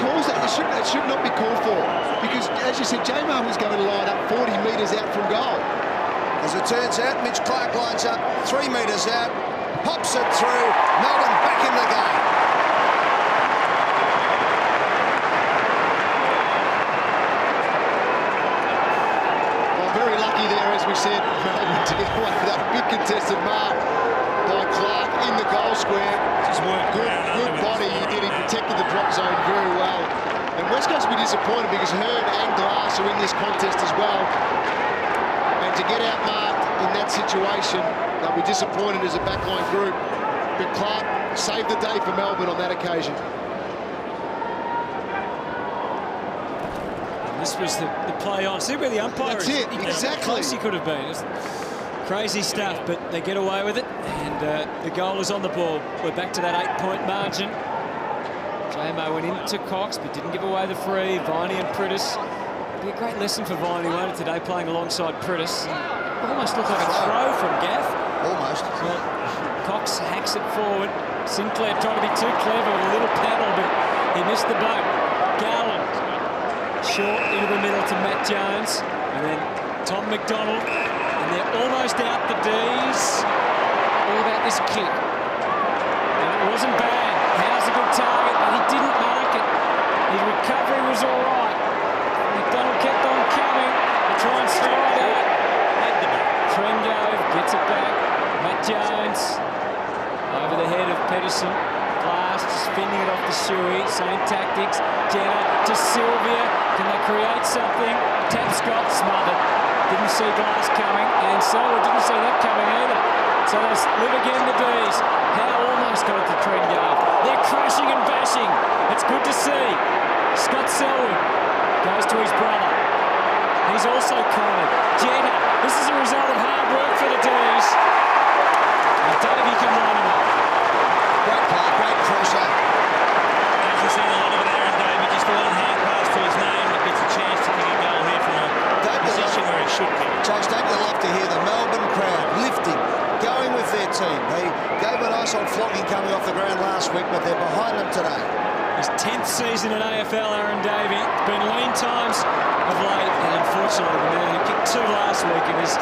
Calls that, it should not be called for. Because, as you said, J-Mar was going to line up 40 metres out from goal. As it turns out, Mitch Clark lines up 3 metres out, pops it through, Melbourne back in the game. Very lucky there, as we said, to get away with that big contested mark by Clark in the goal square. Just worked good body he did. He protected the drop zone very well. And West Coast will be disappointed because Hearn and Glass are in this contest as well. And to get outmarked in that situation, they'll be disappointed as a backline group. But Clark saved the day for Melbourne on that occasion. This was the play on. See where the umpire That's is. it, exactly. How close he could have been. It's crazy stuff, but they get away with it. And the goal is on the board. We're back to that 8-point margin. J-Mar went into Cox, but didn't give away the free. Viney and Prittis. Be a great lesson for Viney, won't it, today, playing alongside Prittis. almost looked like a throw from Gaff. Almost. So Cox hacks it forward. Sinclair trying to be too clever with a little paddle, but he missed the boat. Garland short into the middle to Matt Jones, and then Tom McDonald, and they're almost out the D's. All about this kick. And it wasn't bad. Howe's a good target, but he didn't mark it. His recovery was all right. McDonald kept on coming to try and slide out. Trengove gets it back. Matt Jones over the head of Pedersen. Glass just spinning it off the shoey. Same tactics. Jenner to Sylvia. Can they create something? Tapscott smothered. Didn't see Glass coming, and Selwood didn't see that coming either. So they live again, the D's. Howe almost got it to Trengove. They're crashing and bashing. It's good to see. Scott Selwood goes to his brother. He's also cornered. Jenner. This is a result of hard work for the D's. And Davey can line him up. Great play, great pressure. Hasn't seen a lot of it, Aaron Davey. Just the one hard pass to his name that gets a chance to kick a goal here from a position where he should kick. Josh, don't you love to hear the Melbourne crowd lifting, going with their team? They gave a nice old flogging coming off the ground last week, but they're behind them today. His 10th season in AFL, Aaron Davey. It's been lean times of late, and unfortunately, the man who kicked 2 last week and is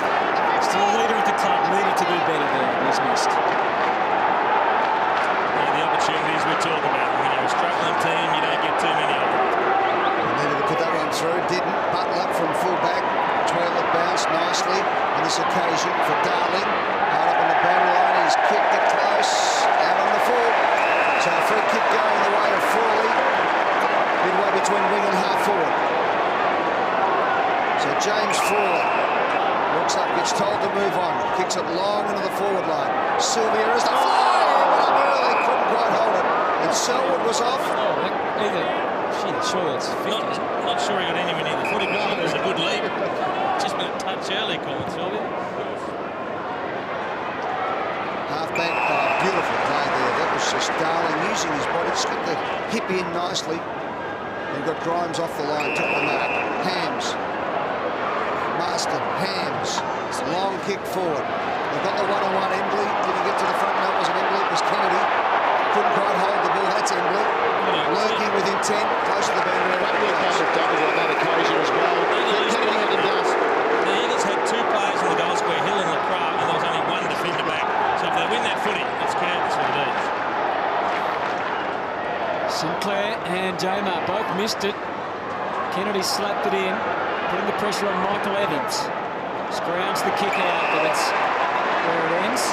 still a leader of the club, needed to do better there, and he's missed. The opportunities we're talking about. When you're a struggling team, you don't get too many of them. Needed to put that one through, didn't. Butler from full-back, toilet bounced nicely on this occasion for Darling. Out up on the boundary line, he's kicked it close, out on the full. So a free kick going the way of Frawley, midway between wing and half forward. So James Frawley looks up, gets told to move on, kicks it long into the forward line. Sylvia is the fly, went up early, couldn't quite hold it. And Selwood was off. Surely it's 50. Not sure he got anywhere near the footy, but it was a good lead. Just been a touch early, Colin Sylvia. Half-back, beautiful play there. That was just Darling using his body, just got the hip in nicely. You've got Grimes off the line, took the mark. Hams. Marston, Hams. It's a long kick forward. They've got the one-on-one. Embley. Did he get to the front? No, it wasn't Embley. It was Kennedy. Couldn't quite hold the ball. That's Embley. Lurking with intent, close to the boundary. Great work by McDonald on that occasion as well. Kennedy had the dust. The Eagles had 2 players in the goal square, Hill and LaCroix, and there was only 1 defender back. So if they win that footy, it's curtains for the D's. Sinclair and Jamar both missed it. Kennedy slapped it in, putting the pressure on Michael Evans. Scrounds the kick out, but that's where it ends.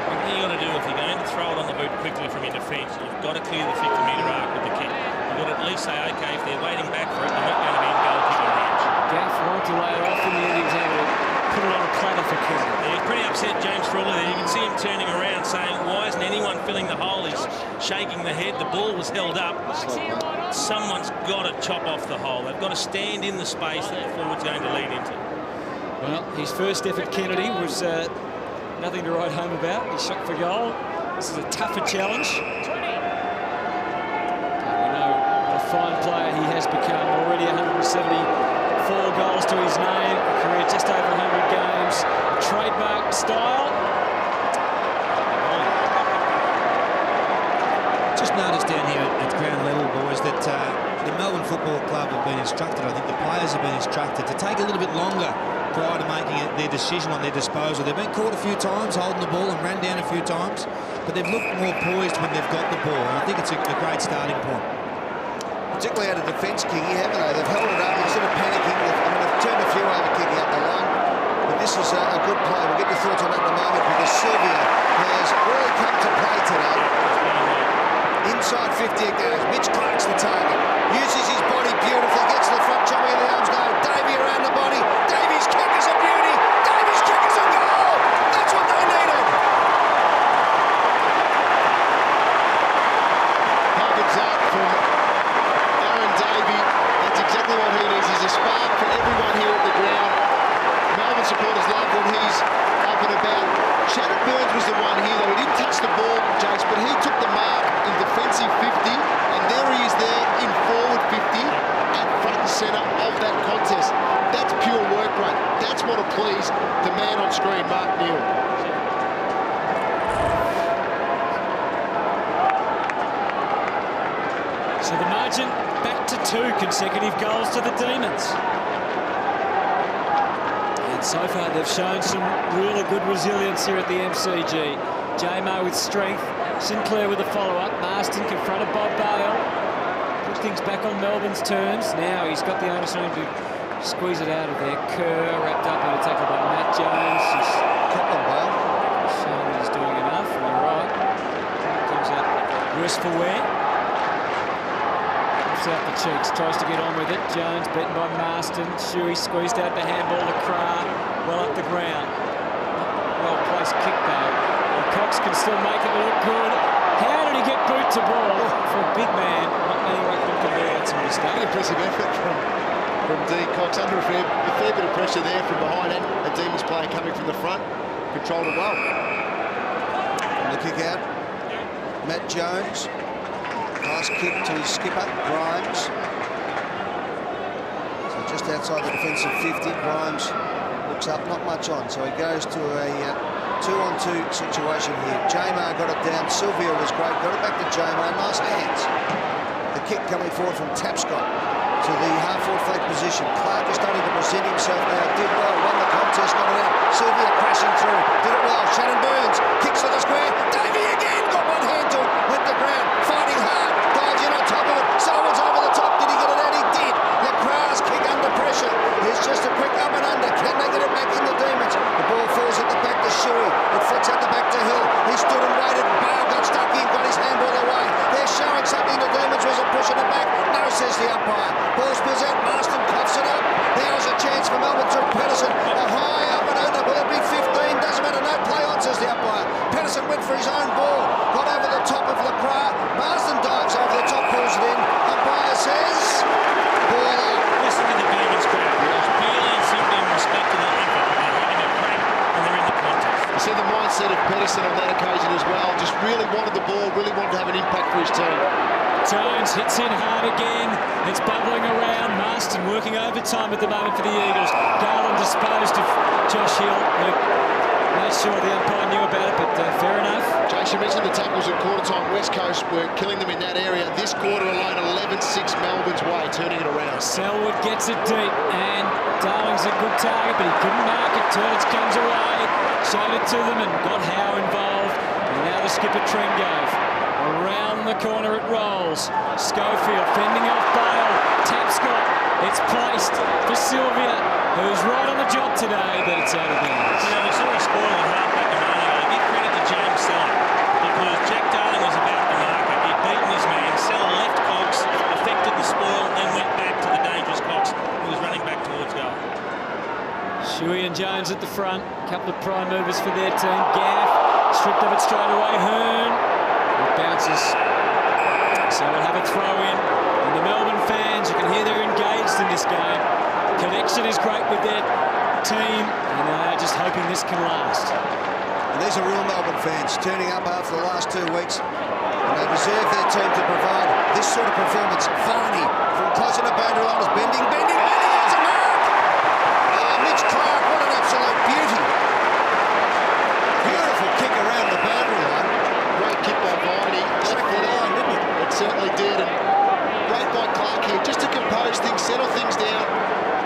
One thing you've got to do if you're going to throw it on the boot quickly from your defence, you've got to clear the 50-metre arc with the kick. You've got to at least say, OK, if they're waiting back for it, they're not going to be in goal-kicking range. Gaff wanted to lay it off in the end. He was able to put it on a platter for Kennedy. Yeah, he's pretty upset, James Frawley there. You can see him turning around saying, why isn't anyone filling the hole? He's shaking the head. The ball was held up. Someone's got to chop off the hole. They've got to stand in the space that the forward's going to lead into. Well, his first effort, Kennedy, was nothing to write home about. He shot for goal. This is a tougher challenge. But we know what a fine player he has become. Already 174 goals to his name. A career just over 100 games. A trademark style. Just noticed down here at ground level, boys, that the Melbourne Football Club have been instructed, I think the players have been instructed to take a little bit longer prior to making their decision on their disposal. They've been caught a few times holding the ball and ran down a few times, but they've looked more poised when they've got the ball, and I think it's a great starting point. Particularly out of defence, Kingy, haven't they? They've held it up instead of panicking. They've turned a few over kicking up the line. But this is a good play. We'll get your thoughts on that in a moment, because Sylvia has really come to play today. Inside 50 it goes. Mitch Clark's the target. Uses his body beautifully. Gets to the front, chopping in the arms. No, Davey around the body. Davey's kick is a beauty. Davey's kick is a goal. That's what they needed. Huggins out from Aaron Davey. That's exactly what he needs. He's a spark for everyone here at the ground. Melbourne supporters love when he's up and about. Shannon Burns was the one here, though. He didn't touch the ball, Jakes, but he took the mark in defensive 50, and there he is there in forward 50 at front and centre of that contest. That's pure work rate. That's what a play So the margin back to 2 consecutive goals to the Demons. And so far they've shown some really good resilience here at the MCG. J-Mo with strength, Sinclair with a follow-up, Marston confronted by Bale. Put things back on Melbourne's terms. Now he's got the onus on him to squeeze it out of there. Kerr wrapped up in a tackle by Matt Jones. He's Kept on Bale. showing that he's doing enough, and you're right. Comes out worse for wear. Comes out the cheeks, tries to get on with it. Jones beaten by Marston. Shuey squeezed out the handball to Krah. Well up the ground. Well placed kick though. Well, Cox can still make it look good. How did he get boot to ball? For a big man, not many ruckmen can do that sort of stuff. Impressive effort from Dean Cox, under a fair bit of pressure there from behind, and a Demons player coming from the front. Controlled it well. From the kick out, Matt Jones. Pass kick to his skipper, Grimes. So just outside the defensive 50, Grimes looks up, not much on. So he goes to a 2-on-2 situation here. J-Mo got it down. Sylvia was great. Got it back to J-Mo. Nice hands. The kick coming forward from Tapscott to the half-forward flank position. Clark is starting to present himself now. Did well. Won the contest. Got it out. Sylvia crashing through. Did it well. Shannon Burns kicks to the square. Davey again. Got one hand to it. Went the ground. Fighting hard. Dives in on top of it. Sullivan's over the top. Did he get it out? He did. The Krah's kick under pressure. Here's just a quick up and under. Can they get it back in the Demons? The ball falls at the back to Shuey. It flicks at the back to Hill. He stood and waited. Bale got stuck in. Got his handball away. They're showing something. The Demons was it pushing it back. No, says the umpire. Ball spills out. Marston coughs it up. Now's a chance for Melbourne through Pedersen. A high up and under. Will it be 15? Doesn't matter. No play on, says the umpire. Pedersen went for his own ball. Got over the top of the Krah. Marston dives over the top, pulls it in. Umpire says ball up. Listen to the Demons crowd. It's purely and simply in respect to the effort. They're having a crack and they're in the contest. You see the mindset of Pedersen on that occasion as well. Just really wanted the ball, really wanted to have an impact for his team. Jones hits in hard again. It's bubbling around. Marston working overtime at the moment for the Eagles. Garland disposed of Josh Hill, who made sure the umpire knew about it, but fair enough. Jace, you mentioned the tackles at quarter time. West Coast were killing them in that area. This quarter alone, 11-6 Melbourne's way, turning it around. Selwood gets it deep, and Darling's a good target, but he couldn't mark it. Turlitz comes away, showed it to them, and got Howe involved. And now the skipper Trengove. Around the corner it rolls. Schofield fending off Bale. Tapscott. It's placed for Sylvia, who's right on the job today, but it's out of bounds. You know, we saw a spoil in half-back a moment ago. Give credit to James Sell, because Jack Darling was about to mark it. He'd beaten his man. Sell left Cox, affected the spoil, then went back to the dangerous Cox, who was running back towards goal. Shuey and Jones at the front. A couple of prime movers for their team. Gaff stripped of it straight away. Hearn. It bounces. So we'll have a throw in. And the Melbourne fans, you can hear they're engaged in this game. Connection is great with their team, and they're just hoping this can last. And these are real Melbourne fans turning up after the last 2 weeks, and they deserve their team to provide this sort of performance. Varney from close to the boundary line is bending. It's a mark! Mitch Clark, what an absolute beauty. Beautiful kick around the boundary line. Great kick by Varney. Tracked the line, didn't it? It certainly did. And great by Clark here, just to compose things, settle things down,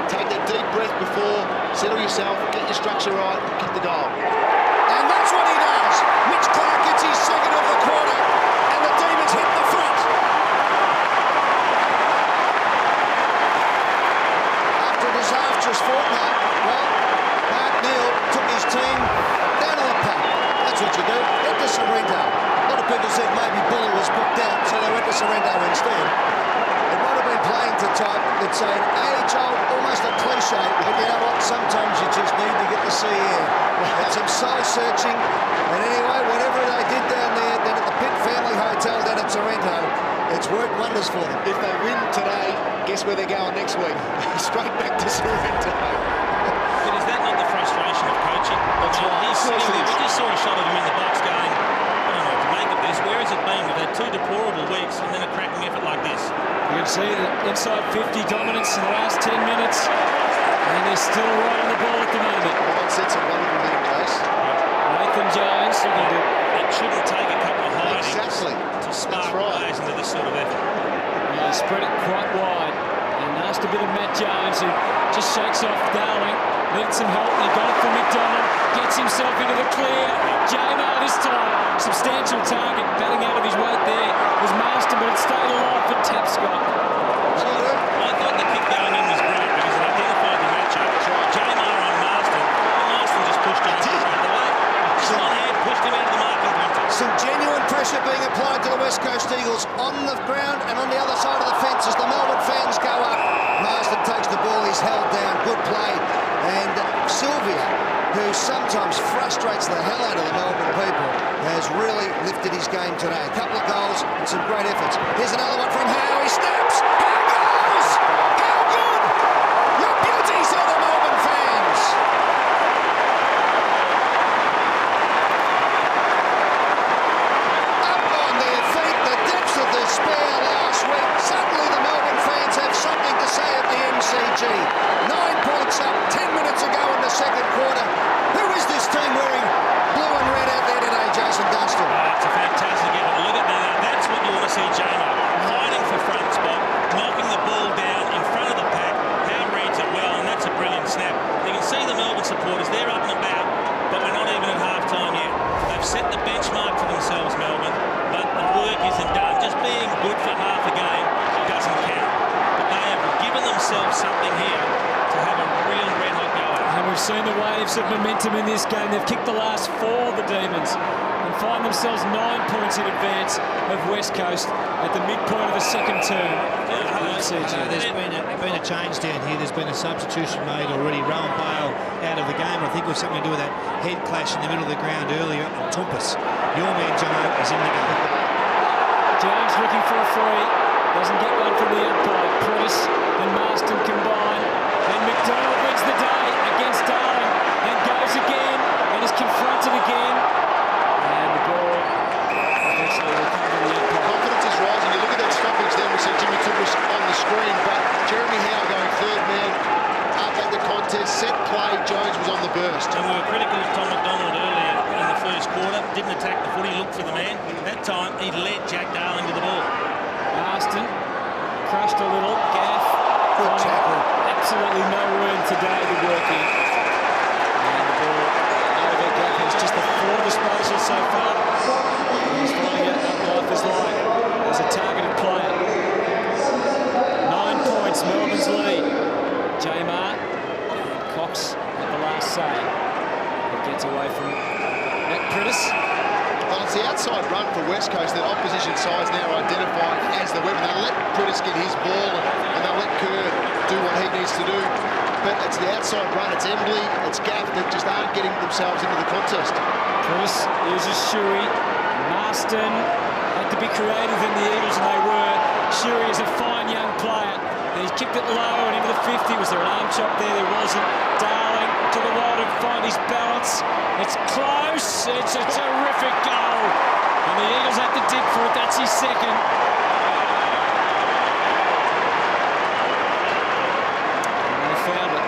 take that deep breath before, settle yourself, get your structure right, kick the goal. And that's what he does. Mitch Clark gets his second of the quarter, and the Demons hit the front. After a disastrous fortnight, well, Mark Neal took his team down to the pub. That's what you do. Went to Sorrento. A lot of people said maybe Buller was booked out, so they went to Sorrento instead. It might have been playing to type. It's an age-old, almost a cliche, but you know what? Sometimes you just need to get the sea air. And some soul-searching. And anyway, whatever they did down there, then at the Pitt Family Hotel down at Sorrento, it's worked wonders for them. If they win today, guess where they're going next week? Straight back to Sorrento. But is that not the frustration of coaching? That's right. He's sitting there. We just saw a shot of him in the box going, I don't know what to make of this. Where has it been? We've had 2 deplorable weeks and then a cracking effort like this. You can see the inside 50 dominance in the last 10 minutes, and they're still right on the ball at the moment. Mindset's a wonderful thing, Grace. Nathan Jones looking to... It shouldn't take a couple of hidings Exactly. to spark That's right. players into this sort of effort. He spread it quite wide and asked a bit of Matt Jones, who just shakes off Darling. Needed some help. He got it from McDonald. Gets himself into the clear. J-Mar this time. Substantial target. Batting out of his weight there was Marston, but it stayed alive for Tapscott. I thought the kick going in was brilliant because it identified the matchup. J-Mar on Marston, and Marston just pushed him out of the way. One hand pushed him into the marking contest. Some genuine pressure being applied to the West Coast Eagles on the ground and on the other side of the fence as the Melbourne fans go up. Marston takes the ball, he's held down, good play. And Sylvia, who sometimes frustrates the hell out of the Melbourne people, has really lifted his game today. A couple of goals and some great efforts. Here's another one from Howe, he snaps! How goes! How good! Your beauties are the Melbourne fans! Up on their feet, the depths of despair last week. Suddenly the Melbourne fans have something to say at the MCG. 9 points up, 10 minutes ago in the second quarter. Who is this team wearing blue and red out there today, Jason Dunstan? It's a fantastic effort. Look at that. That's what you want to see J-Mar. Fighting for front spot, knocking the ball down in front of the pack. Howe reads it well, and that's a brilliant snap. You can see the Melbourne supporters, they're up and about, but we're not even at half-time yet. They've set the benchmark for themselves, Melbourne, but the work isn't done. Just being good for half a game doesn't count. But they have given themselves something here to have a real red-hot go at. And we've seen the waves of momentum in this game. They've kicked the last 4, the Demons, and find themselves 9 points in advance of West Coast at the midpoint of the second term. There's been a change down here. There's been a substitution made already. Rowan Bale out of the game. I think it was something to do with that head clash in the middle of the ground earlier. And Tumpus, your man Jono, is in the game. Jones looking for a free. Doesn't get one from the umpire. Price and Marston combine. And McDonald wins the day against Darling and goes again and is confronted again. And the ball eventually will come to the umpire. Confidence is rising. You look at that stoppage there. We see Jimmy Tumpus on the screen, but Jeremy Howe going third man up at the contest. Set play. Jones was on the burst. And we were critical of Tom McDonald earlier in the first quarter. Didn't attack the footy, looked for the man. That time, he led Jack Darling to the ball. Marston crushed a little. Gaff. Good tackle. Absolutely no room today to work in. And the ball over Gaff has just the 4 disposals so far. He's finding out what life is like as a targeted player. 9 points, Melbourne's lead. J-Mar and Cox at the last say. It gets away from Matt Priddis. Well, it's the outside run for West Coast that opposition sides now identify as the weapon. They'll let Priddis get his ball and they'll let Kerr do what he needs to do. But it's the outside run, it's Embley, it's Gaff that just aren't getting themselves into the contest. Priddis uses Shuey. Marston had to be creative in the Eagles, and they were. Shuey is a fine young player. And he's kicked it low and into the 50. Was there an arm chop there? There wasn't. Darling to the wide and find his balance. It's close. It's a terrific goal. And the Eagles have to dig for it. That's his second. And they found it.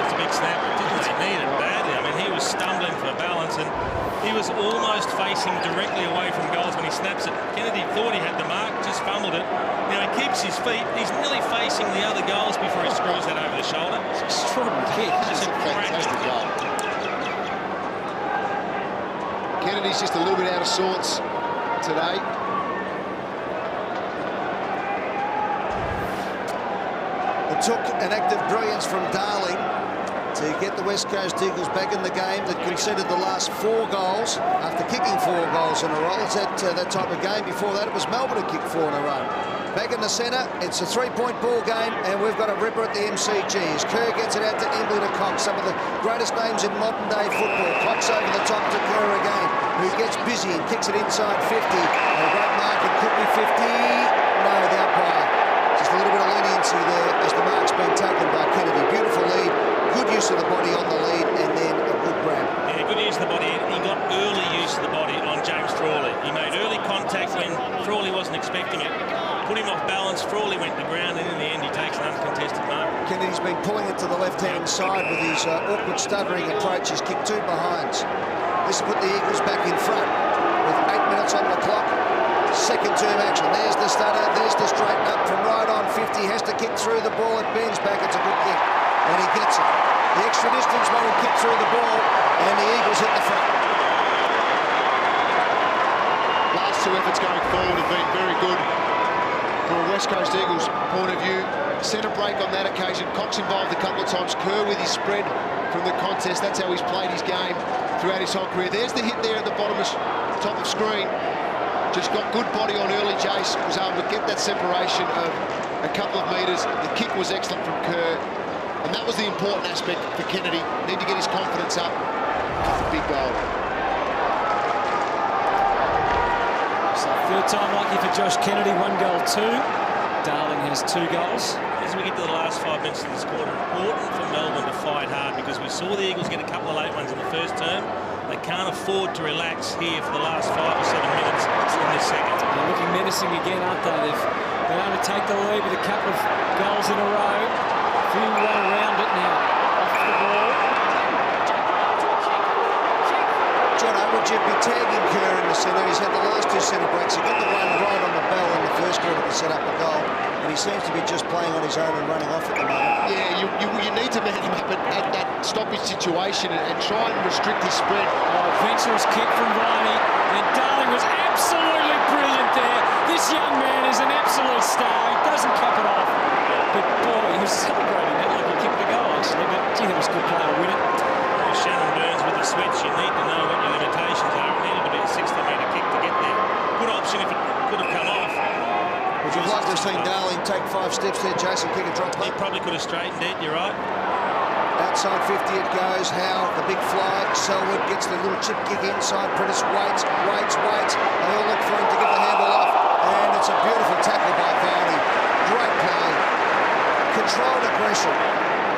It's a big snap. Didn't he need it badly? I mean, he was stumbling for balance and he was almost facing directly away from goals when he snaps it. Kennedy thought he had the mark, just fumbled it. Now he keeps his feet. He's nearly facing the other goals before he screws that over the shoulder. It's an extraordinary kick. It's a fantastic goal. Kennedy's just a little bit out of sorts today. It took an act of brilliance from Darling to get the West Coast Eagles back in the game that conceded the last 4 goals after kicking 4 goals in a row. It's that type of game. Before that, it was Melbourne who kicked 4 in a row. Back in the centre, it's a 3-point ball game, and we've got a ripper at the MCG. As Kerr gets it out to Embley to Cox, some of the greatest names in modern-day football. Cox over the top to Kerr again, who gets busy and kicks it inside 50. A great mark, it could be 50. No, the umpire. Just a little bit of leniency there as the mark's been taken by Kennedy. Beautiful lead, good use of the body on the lead, and then a good grab. Yeah, good use of the body. He got early use of the body on James Frawley. He made early contact when Frawley wasn't expecting it. Put him off balance, Frawley went to the ground, and in the end he takes an uncontested mark. Kennedy's been pulling it to the left-hand side with his awkward stuttering approach. He's kicked 2 behinds. This put the Eagles back in front with 8 minutes on the clock. Second term action. There's the stutter. There's the straighten up from right on 50. Has to kick through the ball. It bends back. It's a good kick. And he gets it. The extra distance made him kick through the ball. And the Eagles hit the front. Last two efforts going forward have been very good from a West Coast Eagles point of view. Centre break on that occasion. Cox involved a couple of times. Kerr with his spread from the contest. That's how he's played his game throughout his whole career. There's the hit there at the bottom of top of screen. Just got good body on early. Jace was able to get that separation of a couple of metres. The kick was excellent from Kerr. And that was the important aspect for Kennedy. Need to get his confidence up. That's a big goal. So third time lucky for Josh Kennedy, 1 goal, 2. Darling has 2 goals. As we get to the last 5 minutes of this quarter, important for Melbourne to fight hard, because we saw the Eagles get a couple of late ones in the first term. They can't afford to relax here for the last 5 or 7 minutes in this second. They're looking menacing again, aren't they? They've been able to take the lead with a couple of goals in a row. A few run around it now. Off the ball. Jono, would you be tagging Kerr in the centre? He's had the last 2 centre breaks. He got the one right on the bell in the first quarter to set up a goal. And he seems to be just playing on his own and running off at the moment. Yeah, you need to man him up at that stoppage situation and try and restrict his spread. Adventurous kick from Viney. And Darling was absolutely brilliant there. This young man is an absolute star. He doesn't cap it off. But boy, he was celebrating that like he kicked the goal, actually. But gee, that was a good play to win it. Shannon Burns with the switch. You need to know what your limitations are. It needed to be a 60-metre kick to get there. Good option if it could have come off. Would you like to have seen Darling take 5 steps there, Jason, kick a drop He punt? probably could have straightened it, you're right. Outside 50 it goes. Howe, the big fly. Selwood gets the little chip kick inside. Prentice waits. They all look for him to get the handle off. And it's a beautiful tackle by Varney. Great play. Controlled aggression.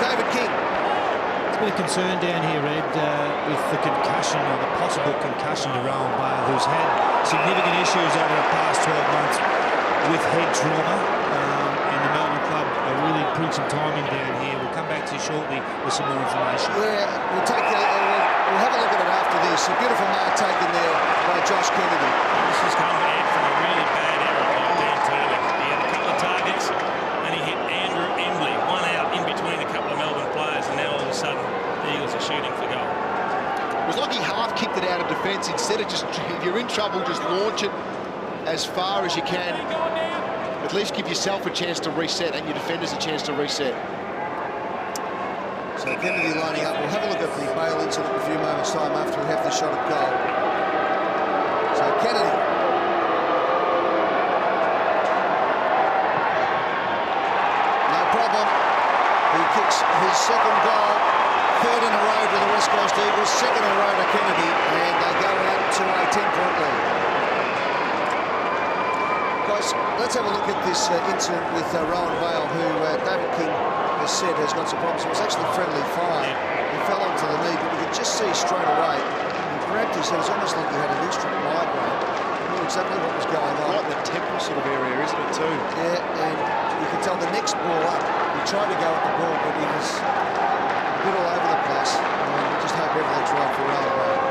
David King. A bit of concern down here, Ed, with the concussion or the possible concussion to Rowan Bale, who's had significant issues over the past 12 months with head trauma. And the Melbourne club are really putting some time in down here. We'll come back to you shortly with some more information. Yeah, we'll have a look at it after this. A beautiful mark taken there by Josh Kennedy. This has come back from a really bad error by Dan Turley. He had a couple of targets and he hit Andrew Embley, one out in between a couple of Melbourne players, and now all of a sudden the Eagles are shooting for goal. It was like he half kicked it out of defence. Instead of just, if you're in trouble, just launch it as far as you can. At least give yourself a chance to reset and your defenders a chance to reset. So Kennedy lining up. We'll have a look at the Bale incident in a few moments' time after we have the shot at goal. So Kennedy. No problem. He kicks his second goal. Third in a row to the West Coast Eagles. Second in a row to Kennedy. And they go out to a 10-point lead. Guys, let's have a look at this incident with Rowan Bale, who David King has said has got some problems. It was actually friendly fire. He fell onto the knee, but you could just see straight away. He grabbed his head. It was almost like he had an instant migraine. He knew exactly what was going on. Right in the temple sort of area, isn't it, too? Yeah, and you could tell the next ball up, he tried to go at the ball, but he was a bit all over the place. And we just hope everything's right for Rowan Bale.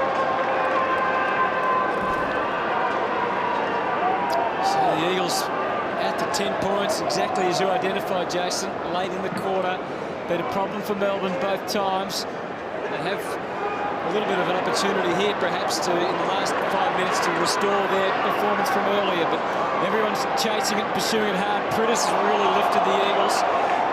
So the Eagles out to 10 points, exactly as you identified, Jason. Late in the quarter, been a problem for Melbourne both times. They have a little bit of an opportunity here, perhaps, to in the last 5 minutes to restore their performance from earlier, but everyone's chasing it, pursuing it hard. Prentice has really lifted the Eagles.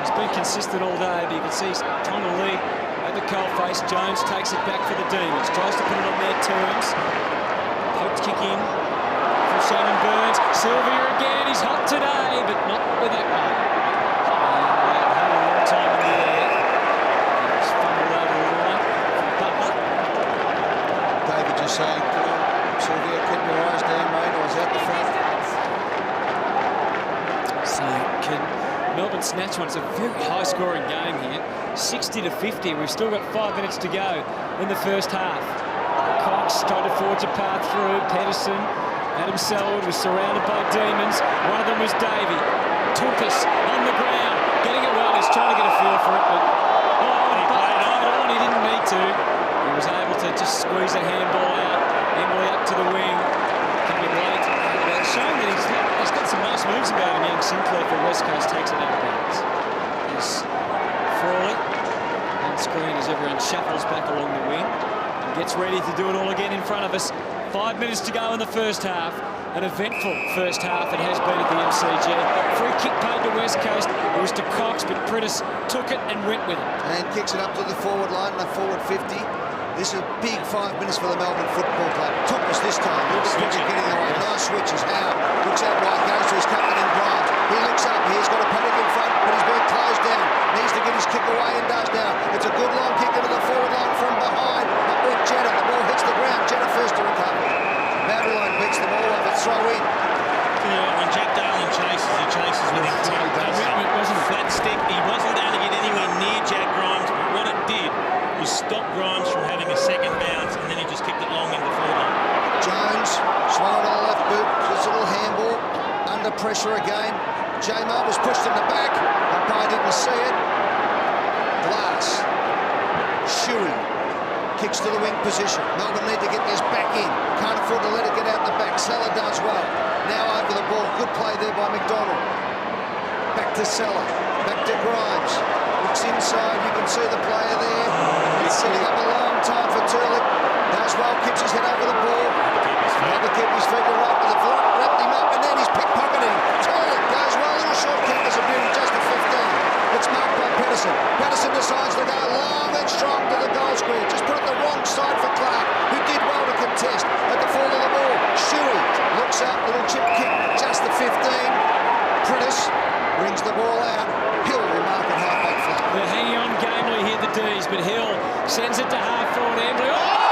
He's been consistent all day, but you can see he's trying to lead at the coalface. Jones takes it back for the Demons, tries to put it on their terms. Poked kick in. Shannon Burns, Sylvia again, he's hot today, but not with that one. And had a long time in the air. He's fumbled over the line from Butler. David just saying, Sylvia, keep your eyes down, mate. I was out the front. So can Melbourne snatch one? It's a very high-scoring game here. 60-50. We've still got 5 minutes to go in the first half. Cox tried to forge a path through. Pedersen. Adam Selwood was surrounded by Demons. One of them was Davey. Tompis on the ground, getting it well. He's trying to get a feel for it, but he played on. He didn't need to. He was able to just squeeze a handball out. Embley up to the wing. Can be late. But showing that Sinclair for West Coast takes it out of bounds. There's Frawley on screen as everyone shuffles back along the wing and gets ready to do it all again in front of us. 5 minutes to go in the first half. An eventful first half it has been at the MCG. Free kick paid to West Coast. It was to Cox, but Prittis took it and went with it. And kicks it up to the forward line, the forward 50. This is a big 5 minutes for the Melbourne Football Club. Took us this time. Look at Prittis getting away. Nice switches. Howe looks out wide, goes to his captain in Grimes. He looks up. He's got a panic in front, but he's being closed down. Needs to get his kick away and does now. It's a good long kick into the forward line from behind. Up with Jetta. The ball hits the ground. Jetta first to recover. Boundary line beats them all over. Throw in. You know, when Jack Darling chases, he chases with intent. It wasn't A flat stick. He wasn't going to get anywhere near Jack Grimes, but what it did was stop Grimes from having a second bounce, and then he just kicked it long into the forward line. Jones swung on the left boot. Just a little handball. Under pressure again. Jamar was pushed in the back. Umpire didn't see it. Glass. Shuey. Kicks to the wing position. Melbourne need to get this back in. Can't afford to let it get out the back. Seller does well. Now over the ball. Good play there by McDonald. Back to Seller. Back to Grimes. Looks inside. You can see the player there. It's setting up a long time for Turlick. Does well. Keeps his head over the ball. Had to keep his feet right to the foot. Wrapped him up and then he's pickpocketing. Turlick goes well. Little short kick. There's a beauty just a 15. It's marked by Pedersen. Pedersen decides to go long and strong to the goal square. Just put it the wrong side for Clark, who did well to contest at the fall of the ball. Shuey looks up, little chip kick, just the 15. Prittis brings the ball out. Hill will mark it half-back flat. They're hanging on gamely here, the D's, but Hill sends it to half-forward Embley. Oh!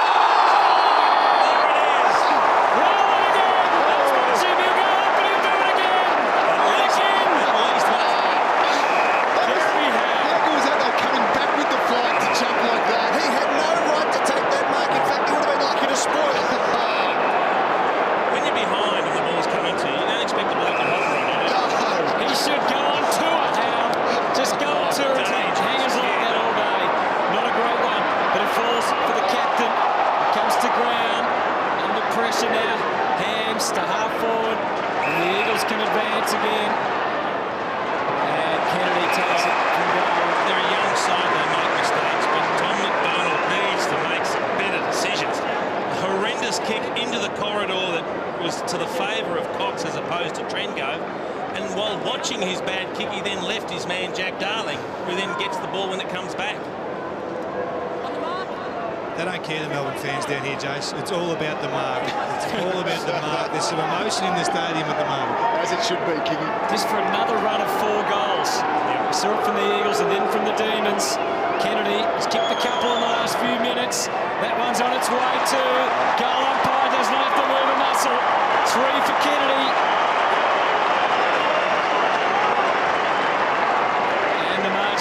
Now, Hams to half forward, and the Eagles can advance again. And Kennedy takes it from goal. They're a young side, they make mistakes, but Tom McDonald needs to make some better decisions. A horrendous kick into the corridor that was to the favour of Cox as opposed to Trengove. And while watching his bad kick, he then left his man Jack Darling, who then gets the ball when it comes back. They don't care, the Melbourne fans down here, Jace. It's all about the mark. It's all about the mark. There's some emotion in the stadium at the moment. As it should be, Kiggy. Just for another run of 4 goals. We saw it from the Eagles and then from the Demons. Kennedy has kicked a couple in the last few minutes. That one's on its way to goal. Umpire does not have to move a muscle. 3 for Kennedy.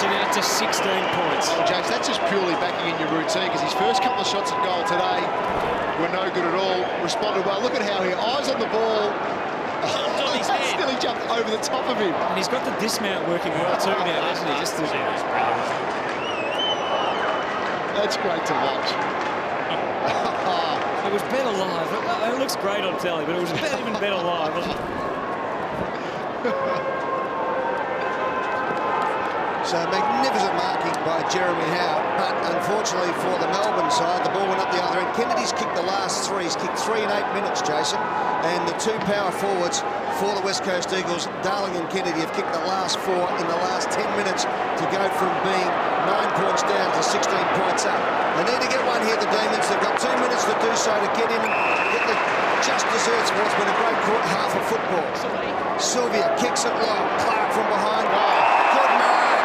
Out to 16 points. Oh, James, that's just purely backing in your routine, because his first couple of shots at goal today were no good at all. Responded well. Look at how he eyes on the ball. On his head. Still he jumped over the top of him. And he's got the dismount working well too now, hasn't he? Just That's great to watch. It was better live. It looks great on telly, but it was even better live, wasn't it? So magnificent marking by Jeremy Howe, but unfortunately for the Melbourne side, the ball went up the other end. Kennedy's kicked the last 3. He's kicked 3 in 8 minutes, Jason. And the 2 power forwards for the West Coast Eagles, Darling and Kennedy, have kicked the last 4 in the last 10 minutes to go from being 9 points down to 16 points up. They need to get one here, the Demons. They've got 2 minutes to do so to get in and get the just desserts for what's been a great half of football. Sylvia kicks it long. Clark from behind. Good mark.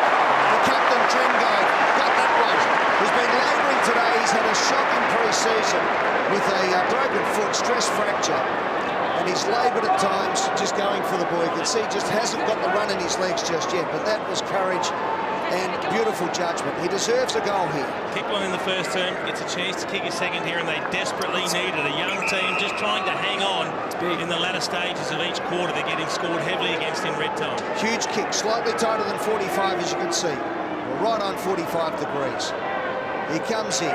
Captain Trengove got that one. He's been labouring today. He's had a shocking pre-season with a broken foot, stress fracture. And he's laboured at times, just going for the ball. You can see he just hasn't got the run in his legs just yet. But that was courage and beautiful judgment. He deserves a goal here. Kicked one in the first term, gets a chance to kick a second here, and they desperately needed a young team just trying to hang on in the latter stages of each quarter. They're getting scored heavily against in red time. Huge kick, slightly tighter than 45, as you can see. Right on 45 degrees. He comes in.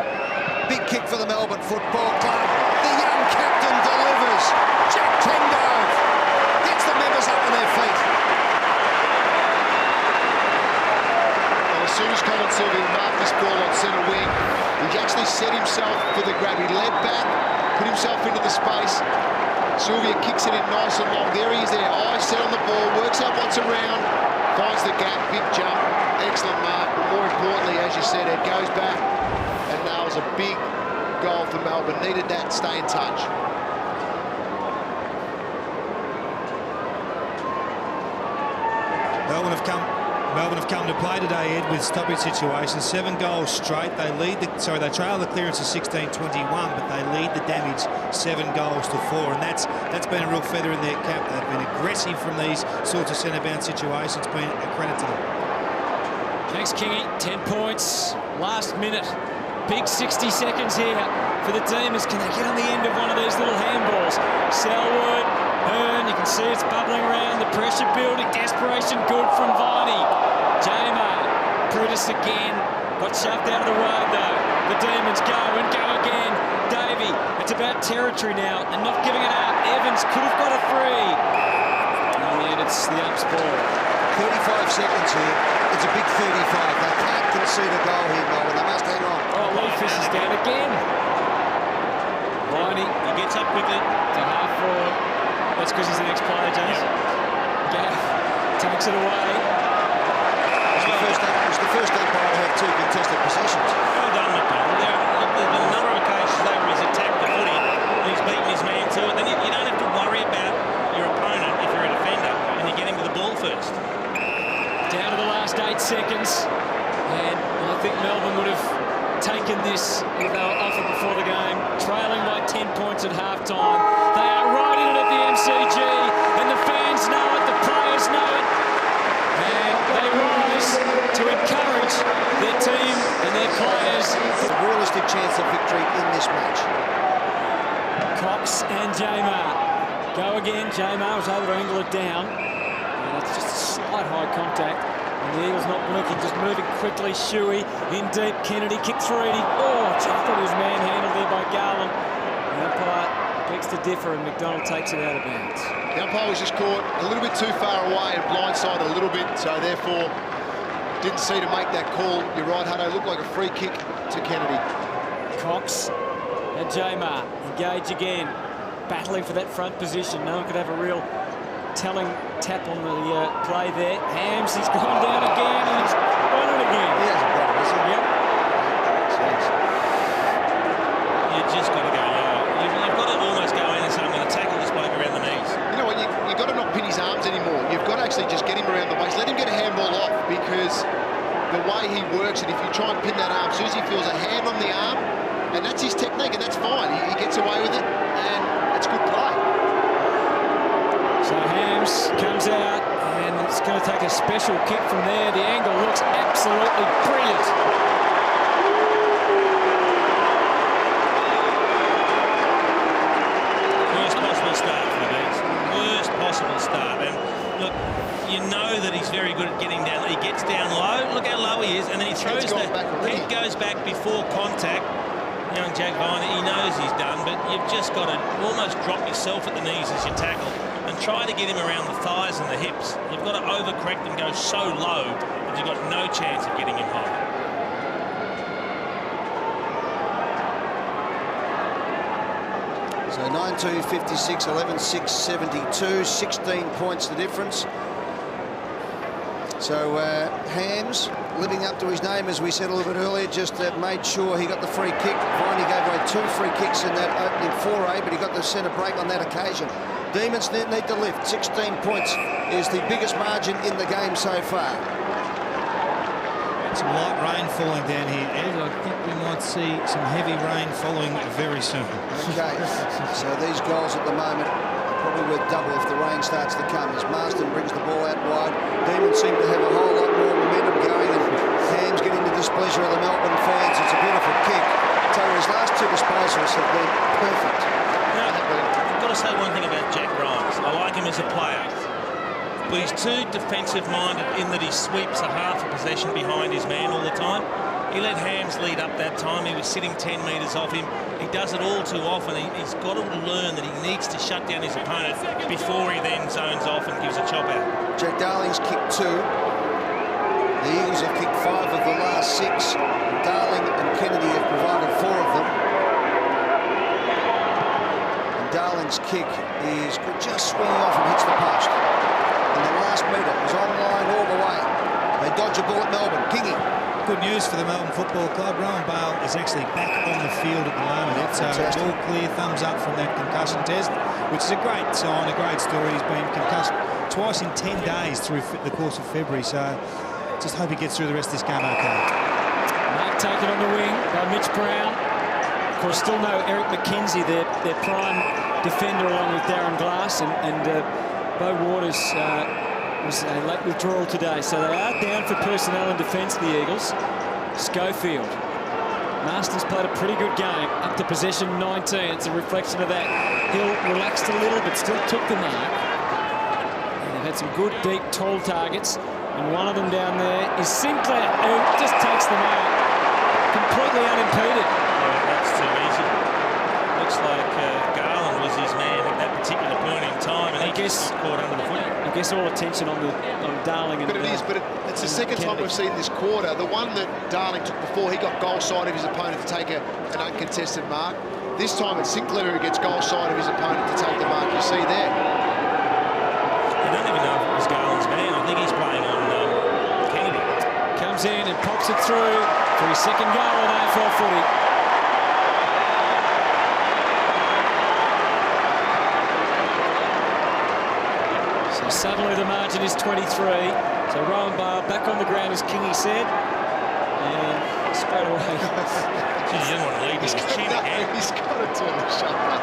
Big kick for the Melbourne Football Club. The young captain delivers. Jack Trengove gets the members up on their feet. Sylvia kicks it in nice and long. There he is there. Eyes set on the ball. Works out what's around. Finds the gap. Big jump. Excellent mark. But more importantly, as you said, it goes back and nails a big goal for Melbourne. Needed that. Stay in touch. Melbourne have come to play today, Ed, with stoppage situations. 7 goals straight. They trail the clearance to 16-21, but they lead the damage 7 goals to 4, and that's been a real feather in their cap. They've been aggressive from these sorts of centre-bound situations. Been a credit to them. Thanks, Kingy. 10 points. Last minute. Big 60 seconds here for the Demons. Can they get on the end of one of these little handballs? Selwood, Hearn, you can see it's bubbling around. The pressure building. Desperation good from Viney. Jamar, Brutus again. Got shoved out of the way, though. The Demons go and go again. Davey, it's about territory now. They're not giving it up. Evans could have got a free. And it's the ups ball. 35 seconds here. It's a big 35. They can't concede a goal here, Melbourne. They must hang on. Oh, Leafus is down again. Viney, He gets up quickly. to half forward. That's because he's the next player, James. Gaff takes it away. It's the first umpire to have 2 contested possessions. Well done, McDonald. There's been a number of occasions there where he's attacked the footy and he's beaten his man to it. Then you don't have to worry about your opponent if you're a defender and you get him to the ball first. Down to the last 8 seconds. And I think Melbourne would have taken this if they were offered before the game. Trailing by 10 points at half-time. They are right in it at the MCG. And the fans know it, the players know it. And they rise to encourage their team and their players. A realistic chance of victory in this match. Cox and Jamar go again. Jamar was able to angle it down. And it's just a slight high contact. And the Eagles not blinking, just moving quickly. Shuey in deep. Kennedy kicked through it. Oh, I thought he was manhandled there by Garland. The umpire begs to differ and McDonald takes it out of bounds. The umpire was just caught a little bit too far away and blindsided a little bit, so therefore didn't see to make that call. You're right, Hutto. Looked like a free kick to Kennedy. Cox and Jamar engage again, battling for that front position. No one could have a real telling tap on the play there. Hams, he's gone down again and he's won it again. He hasn't got it, has he? Yep. You just got to go low. You've got to almost go in and say, I'm going to tackle this bloke around the knees. You know what, you've got to not pin his arms anymore. You've got to actually just get him around the waist. Let him get a handball off, because the way he works, and if you try and pin that arm, as soon as he feels a hand on the arm, and that's his technique, and that's fine. He gets away with it, and it's good play. So Hams comes out and it's going to take a special kick from there. The angle looks absolutely brilliant. Worst possible start for the Bees. Worst possible start. And look, you know that he's very good at getting down. He gets down low. Look how low he is. And then he throws the head goes back before contact. Young Jack Viney, he knows he's done, but you've just got to almost drop yourself at the knees as you tackle and try to get him around the thighs and the hips. You've got to overcorrect and go so low that you've got no chance of getting him high. So 9-2, 56, 11-6, 72, 16 points the difference. So Hams, living up to his name, as we said a little bit earlier, just made sure he got the free kick. Viney gave away 2 free kicks in that opening foray, but he got the centre break on that occasion. Demons need to lift. 16 points is the biggest margin in the game so far. Some light rain falling down here, Ed. I think we might see some heavy rain following very soon. Okay, so these goals at the moment are probably worth double if the rain starts to come. As Marston brings the ball out wide, Demons seem to have a whole lot more momentum going, and Hams get into displeasure of the Melbourne fans. It's a beautiful kick. So his last 2 disposals have been perfect. Now, I've got to say one thing about Jack Grimes. I like him as a player, but he's too defensive-minded in that he sweeps a half a possession behind his man all the time. He let Hams lead up that time. He was sitting 10 metres off him. He does it all too often. He's got to learn that he needs to shut down his opponent before he then zones off and gives a chop out. Jack Darling's kicked 2. The Eagles have kicked 5 of the last 6. Darling and Kennedy have provided 4 of them. And Darling's kick is good, just swinging off and hits the post. And the last metre was online all the way. They dodge a ball at Melbourne. Kingy. Good news for the Melbourne Football Club. Rowan Bale is actually back on the field at the moment. It's all clear, thumbs up from that concussion test, which is a great sign, a great story. He's been concussed twice in 10 days through the course of February, so just hope he gets through the rest of this game okay. Mark taken on the wing by Mitch Brown. Of course, still no Eric McKenzie, their prime defender, along with Darren Glass, and Bo Waters was a late withdrawal today, so they are down for personnel in defence, the Eagles. Schofield. Masters played a pretty good game, up to possession 19. It's a reflection of that. Hill relaxed a little, but still took the mark. And they've had some good, deep, tall targets, and one of them down there is Sinclair, who just takes the mark, completely unimpeded. Yeah, that's too easy. Looks like Garland was his man at that particular point in time, and he gets caught under the footy. I guess all attention on Darling. But it's the second time we've seen this quarter. The one that Darling took before, he got goal side of his opponent to take an uncontested mark. This time it's Sinclair who gets goal side of his opponent to take the mark. You see there. I don't even know if it was Garland's man. I think he's playing on Kennedy. Comes in and pops it through for his second goal on AFL footy. Suddenly the margin is 23. So Rowan Bale back on the ground, as Kingy said. And straight away. Geez, you don't want to lead this chin again. He's got to turn the shot up.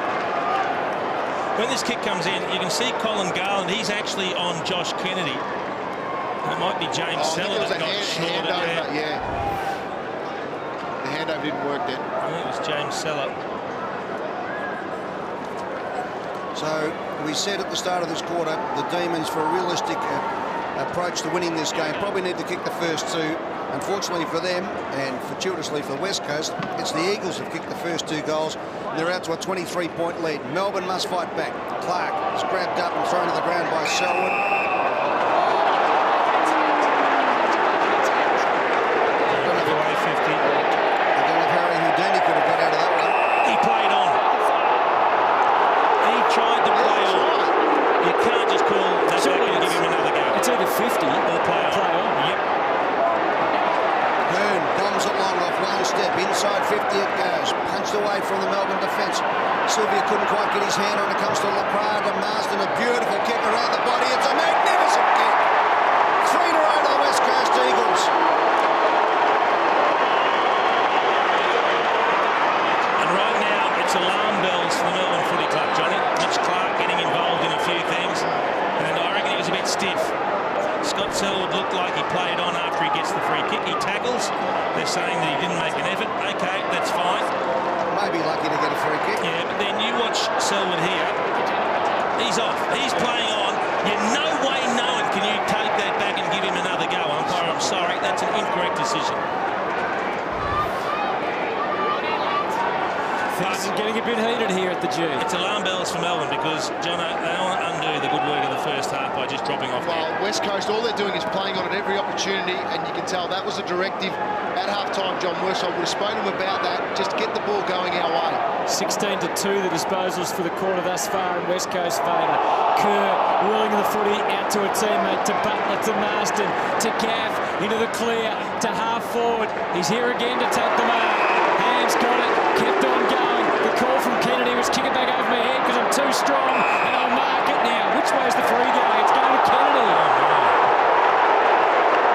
When this kick comes in, you can see Colin Garland. He's actually on Josh Kennedy. And it might be James Seller that got snorted there. Yeah. The handover didn't work then. I think it was James Seller. So we said at the start of this quarter, the Demons, for a realistic approach to winning this game, probably need to kick the first two. Unfortunately for them, and fortuitously for West Coast, it's the Eagles who've kicked the first two goals. And they're out to a 23-point lead. Melbourne must fight back. Clark is grabbed up and thrown to the ground by Selwood. I don't know if Harry Houdini could have got out of that one. He played on. He tried to play on. You can't just call that back and give him another go. It's either 50 or play on. Yep. Hearn bombs it long off one step. Inside 50 it goes. Punched away from the Melbourne defence. Sylvia couldn't quite get his hand on it. Comes to LaPrade to Marsden. A beautiful kick around the body. It's a magnificent kick. 3 to 0 to the West Coast Eagles. And right now, it's alarm bells for the Melbourne Footy Club, Johnny. Mitch Clark getting involved in a few things. And I reckon he was a bit stiff. Scott Selwood looked like he played on after he gets the free kick. He tackles. They're saying that he didn't make an effort. OK, that's fine. Maybe lucky to get a free kick. Yeah, but then you watch Selwood here. He's off. He's playing on. You're no way knowing can you take that back and give him another go, umpire. I'm sorry, that's an incorrect decision. Things are getting a bit heated here at the G. It's alarm bells for Melbourne because, Jono, they don't want to undo the good work of the first half by just dropping off. Well, West Coast, all they're doing is playing on at every opportunity, and you can tell that was a directive at half-time. John Worsfold would have spoken to him about that. Just get the ball going our way. 16 to 2, the disposals for the quarter thus far in West Coast favour. Kerr whirling the footy out to a teammate, to Butler, to Marsden, to Gaff, into the clear, to half forward. He's here again to take the mark. Hands got it, kept on going. The call from Kennedy was kick it back over my head because I'm too strong, and I'll mark it now. Which way's the free going? It's going to Kennedy.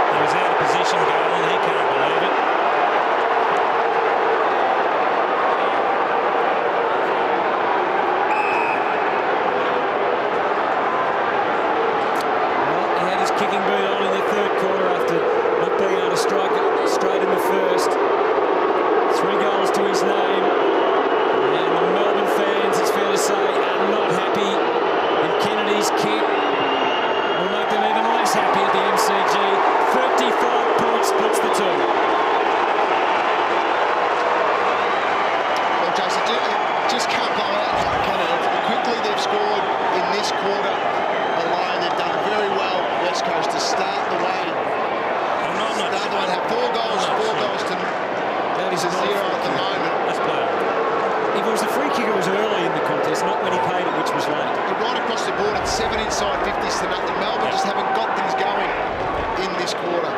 He was out of position, Garland. He can't believe it. Well, he had his kicking boot on in the third quarter after not being able to strike it straight in the first. 3 goals to his name. And the Melbourne fans, it's fair to say, are not happy which was late. But right across the board, it's 7 inside 50s to nothing. Melbourne just haven't got things going in this quarter.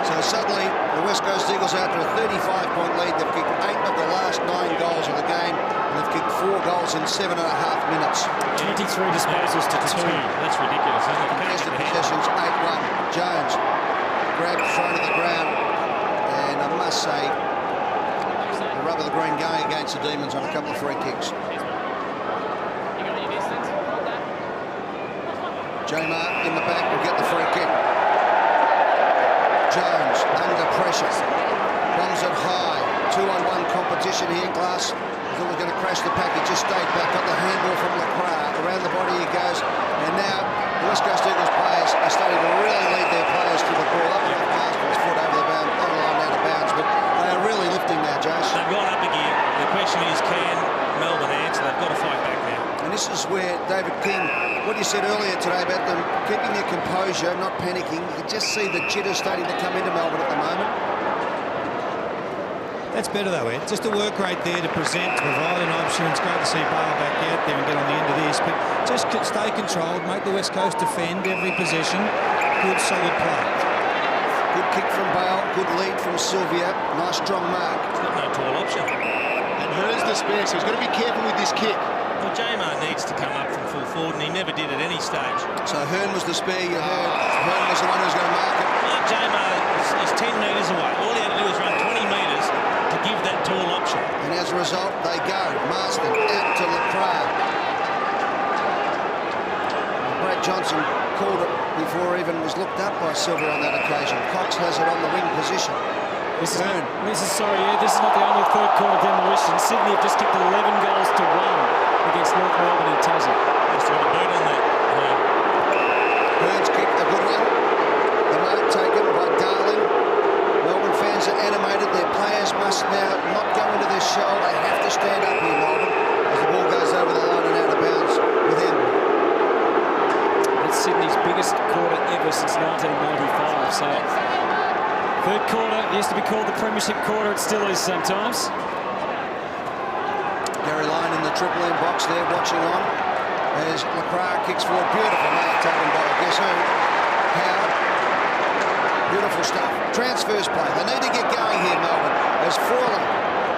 So suddenly, the West Coast Eagles out to a 35-point lead. They've kicked 8 of the last 9 goals of the game, and they've kicked 4 goals in 7.5 minutes. 23 disposals to 2. That's ridiculous, isn't it? Contested possessions, 8-1. Jones grabbed, thrown to the ground, and I must say, the rub of the green going against the Demons on a couple of free kicks. Jamar in the back will get the free kick. Jones under pressure, bombs it high. 2-on-1 competition here, Glass. I thought we were going to crash the pack. He just stayed back, got the handball from Lacroix. Around the body he goes, and now the West Coast Eagles players are starting to really lead their players to the ball. Up with the pass his foot over the bound, over the line out of bounds, but they are really lifting now, Josh. They've gone up a gear. The question is, can Melbourne answer? They've got to fight back now. And this is where David King, what you said earlier today about them keeping their composure, not panicking, you can just see the jitters starting to come into Melbourne at the moment. That's better though, Ed. Just a work rate there to present, to provide an option. It's great to see Bale back out there and get on the end of this, but just stay controlled, make the West Coast defend every possession. Good, solid play. Good kick from Bale, good lead from Sylvia. Nice strong mark. He's got no tall option. And Hearn's the spare, so he's got to be careful with this kick. Well, Jamar needs to come up from full forward, and he never did at any stage. So Hearn was the spare, you heard. Hearn was the one who was going to mark it. Well, Jamar is 10 metres away. All he had to do was run 20 metres to give that tall option. And as a result, they go. Marsden out to Lacroix. Brad Johnson called it before even was looked up by Silver on that occasion. Cox has it on the wing position. This is not the only third quarter demolition. Sydney have just kicked 11 goals to 1 against North Melbourne and Tassie. Just got a boot on that. Hearn's kick, a good one. The mark taken by Darling. Melbourne fans are animated. Their players must now not go into this show. They have to stand up here, Melbourne, as the ball goes over the line and out of bounds with him. It's Sydney's biggest quarter ever since 1995. So third quarter used to be called the Premiership quarter. It still is sometimes. Gary Lyon in the triple M box there, watching on as Lacroix kicks forward. Beautiful mark taken by guess who? Howard. Beautiful stuff. Transfers play. They need to get going here, Melbourne. As Frawley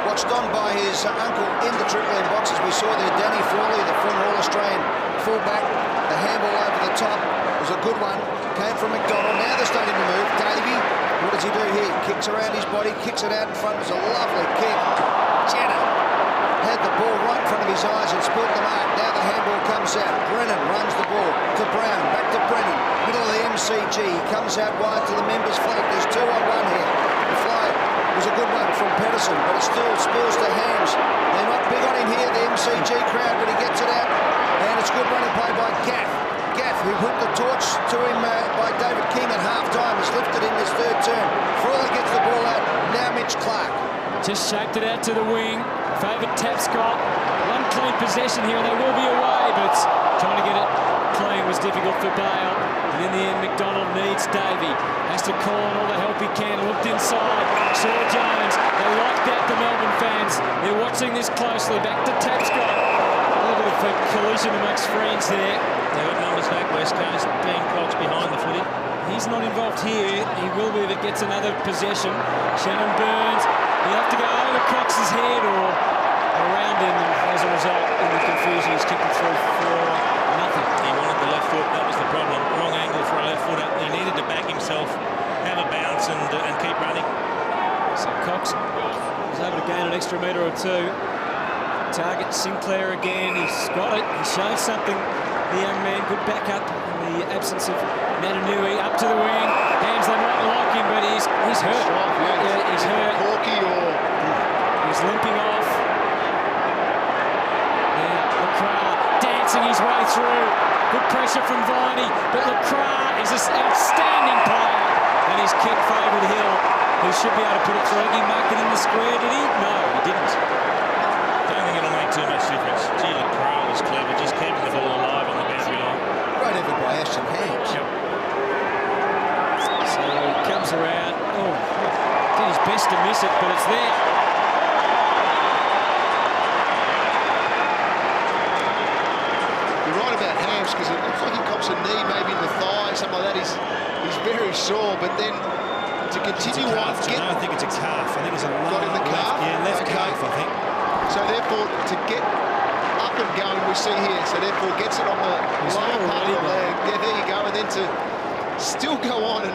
watched on by his uncle in the triple M box, as we saw there, Danny Frawley, the former All-Australian fullback. The handball over the top was a good one. Came from McDonald. Now they're starting to move. Davey, what does he do here? Kicks around his body, kicks it out in front. It was a lovely kick. Jenner had the ball right in front of his eyes and spilled the mark. Now the handball comes out. Brennan runs the ball to Brown. Back to Brennan. Middle of the MCG. He comes out wide to the members' flank. There's 2 on 1 here. The fly was a good one from Pedersen, but it still spills to Hams. They're not big on him here, the MCG crowd, but he gets it out. And it's good running play by Gaff. Gaff, who put the torch to him by David King at half-time, has lifted in this third term. Frawley gets the ball out. Now Mitch Clark. Just shaped it out to the wing. Favoured Tapscott. One clean possession here, and they will be away, but trying to get it clean was difficult for Bale. And in the end, McDonald needs Davey. Has to call on all the help he can. Looked inside. Saw Jones. They like that, the Melbourne fans. They're watching this closely. Back to Tapscott. A little bit of a collision amongst friends there. They've got numbers back, West Coast. Dean Cox behind the footy. He's not involved here. He will be if it gets another possession. Shannon Burns. He'll have to go over Cox's head or around him, and as a result, in the confusion, he's kicked it through for nothing. He wanted the left foot. That was the problem. Wrong angle for a left footer. He needed to back himself, have a bounce, and keep running. So Cox was able to gain an extra metre or two. Target Sinclair again. He's got it. He showed something. The young man, good backup in the absence of Natanui. Up to the wing. Hams, they might like him, but he's hurt. Yeah, he's hurt. Corky or... He's limping off. Now Lacroix dancing his way through. Good pressure from Viney, but Lacroix is an outstanding player. And his kick favoured Hill, who should be able to put it through. He marked it in the square, did he? No, he didn't. Don't think it'll make too much difference. Gee, Lacroix was clever, just keeping the ball alive on the boundary line. Great effort by Ashton Hams. Yep. So he comes around. Oh, did his best to miss it, but it's there. saw, but then to continue on. I think it's a calf. I think it's a Got in the calf? left calf, I think. So therefore, to get up and going, we see here, so therefore gets it on the lower part of the leg. Yeah, there you go. And then to still go on and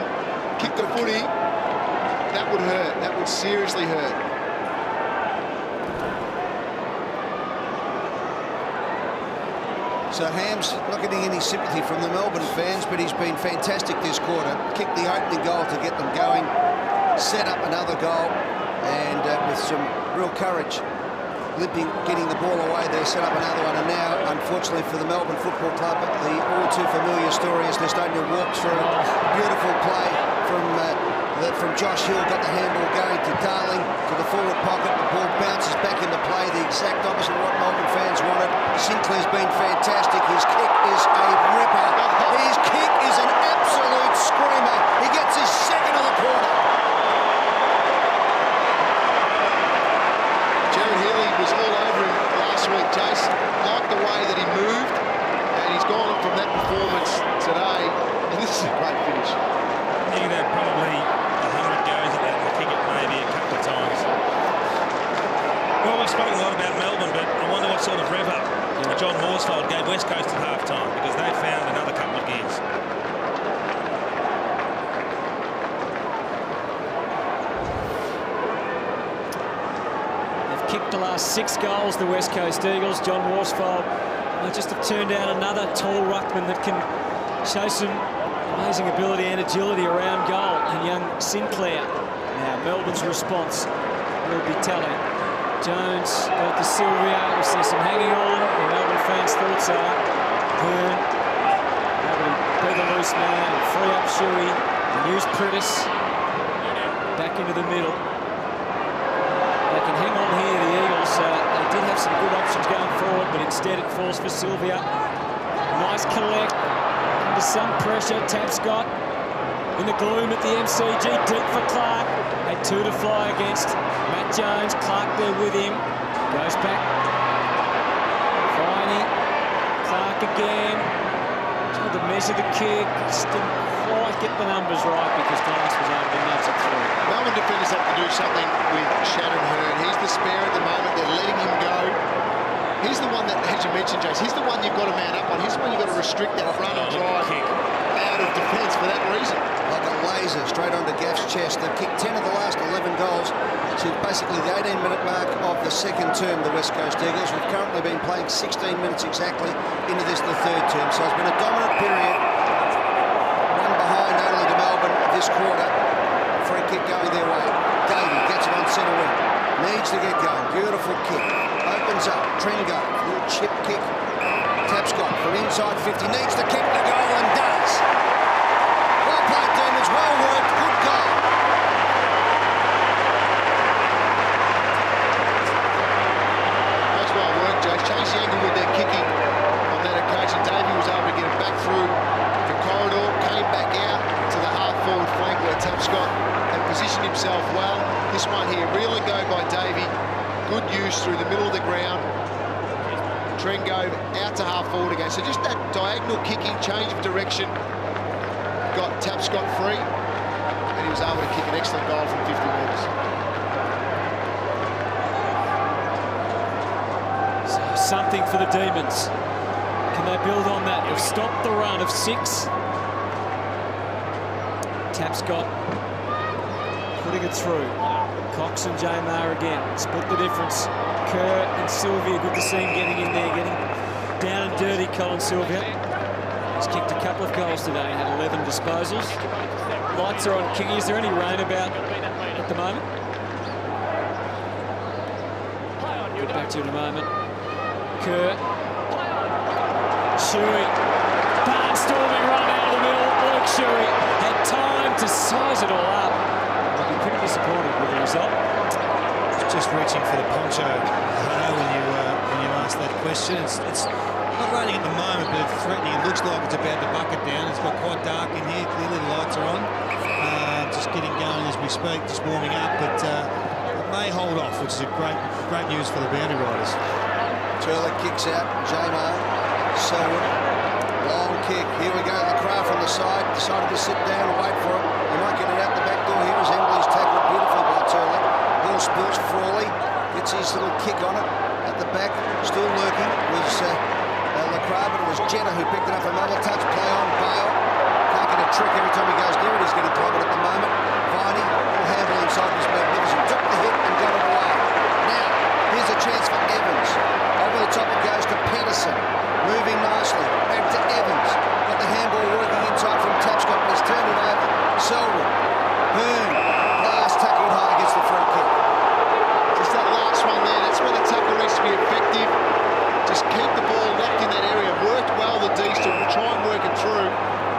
kick the footy, that would hurt. That would seriously hurt. So Ham's not getting any sympathy from the Melbourne fans, but he's been fantastic this quarter. Kicked the opening goal to get them going, set up another goal, and with some real courage, limping, getting the ball away there, set up another one. And now, unfortunately for the Melbourne Football Club, the all too familiar story as they're starting to walk through. Beautiful play from Josh Hill, got the handball going to Darling, to the forward pocket. The ball bounces back into play, the exact opposite of what Melbourne fans wanted. Sinclair's been fantastic. His kick is a ripper. His kick is an absolute screamer. He gets his second of the quarter. Jared Healy was all over him last week, Jace. Liked the way that he moved, and he's gone on from that performance today. And this is a great finish. He could have probably 100 goes at that and kick it maybe a couple of times. Well, we've spoken a lot about Melbourne, but I wonder what sort of rev up John Horsfeld gave West Coast at half-time, because they found another couple of gears. They've kicked the last 6 goals, the West Coast Eagles. John Horsfeld just have turned out another tall ruckman that can show some amazing ability and agility around goal. And young Sinclair. Now Melbourne's response will be telling. Jones got to Sylvia. We see some hanging on. The Melbourne fans' thoughts are Hearn able to be the loose man and free up Shuey and use Pritis back into the middle. They can hang on here, the Eagles. They did have some good options going forward, but instead it falls for Sylvia. Nice collect. Under some pressure, Tapscott in the gloom at the MCG, deep for Clark. Had 2 to fly against Matt Jones. Clark there with him. Goes back. Viney. Clark again. Tried to measure the kick. Just didn't quite get the numbers right because Glass was able to nudge it through. Melbourne defenders have to do something with Shannon Hearn. He's the spare at the moment. They're letting him go. He's the one that, as you mentioned, Jace, he's the one you've got to man up on. He's the one you've got to restrict that front and drive out of defence for that reason. Like a laser straight onto Gaff's chest. They've kicked 10 of the last 11 goals since basically the 18-minute mark of the second term, the West Coast Eagles. We've currently been playing 16 minutes exactly into this, the third term. So it's been a dominant period. One behind only to Melbourne this quarter. Free kick going their way. Davey gets it on centre wing. Needs to get going. Beautiful kick. Opens up. Tringo. Little chip kick. Tapscott from inside 50. Needs to kick the goal and does. Well played, Demons. Well worked. Good goal. That's well worked, Jace. Chase Englewood there kicking on that occasion. Davey was able to get it back through the corridor. Came back out to the half-forward flank where Tapscott had positioned himself well. This one here, reel and go by Davey. Good use through the middle of the ground. Trengo out to half forward again. So just that diagonal kicking, change of direction, got Tapscott free, and he was able to kick an excellent goal from 50 metres. So something for the Demons. Can they build on that? They've stopped the run of 6. Tapscott putting it through. Cox and Jamar again. Split the difference. Kerr and Sylvia, good to see him getting in there, getting down and dirty, Colin Sylvia. He's kicked a couple of goals today, had 11 disposals. Lights are on Kingy. Is there any rain about at the moment? Get back to you in a moment. Kerr. Shuey. Barnstorming run out of the middle. Luke Shuey had time to size it all up. I'd be pretty disappointed with the result. Just reaching for the poncho, when you ask that question. It's not raining at the moment, but it's threatening. It looks like it's about to bucket down. It's got quite dark in here. Clearly the lights are on. Just getting going as we speak, just warming up, but it may hold off, which is a great news for the boundary riders. Turler kicks out. Jamar. Selwyn. Long kick. Here we go. Lacroix from the side. Decided to sit down and wait for it. He might get it out the back door here as Emily's tackled beautifully by Turley. Ball spills. Frawley gets his little kick on it at the back. Still lurking was Lacroix, but it was Jenner who picked it up. Another touch. Play on Bale. Can't get a trick every time he goes near it. He's getting clobbered at the moment. Viney will handle inside this magnificent. Took the hit and got it away. Now, here's a chance for Evans. Over the top it goes to Pedersen. Moving nicely. Back to Evans. Got the handball working inside from Tapscott, but he's turned it over. Selwood. Hearn. Last tackled high, gets the free kick. Just that last one there, that's when the tackle needs to be effective. Just keep the ball locked in that area. Worked well, the D's to try and work it through.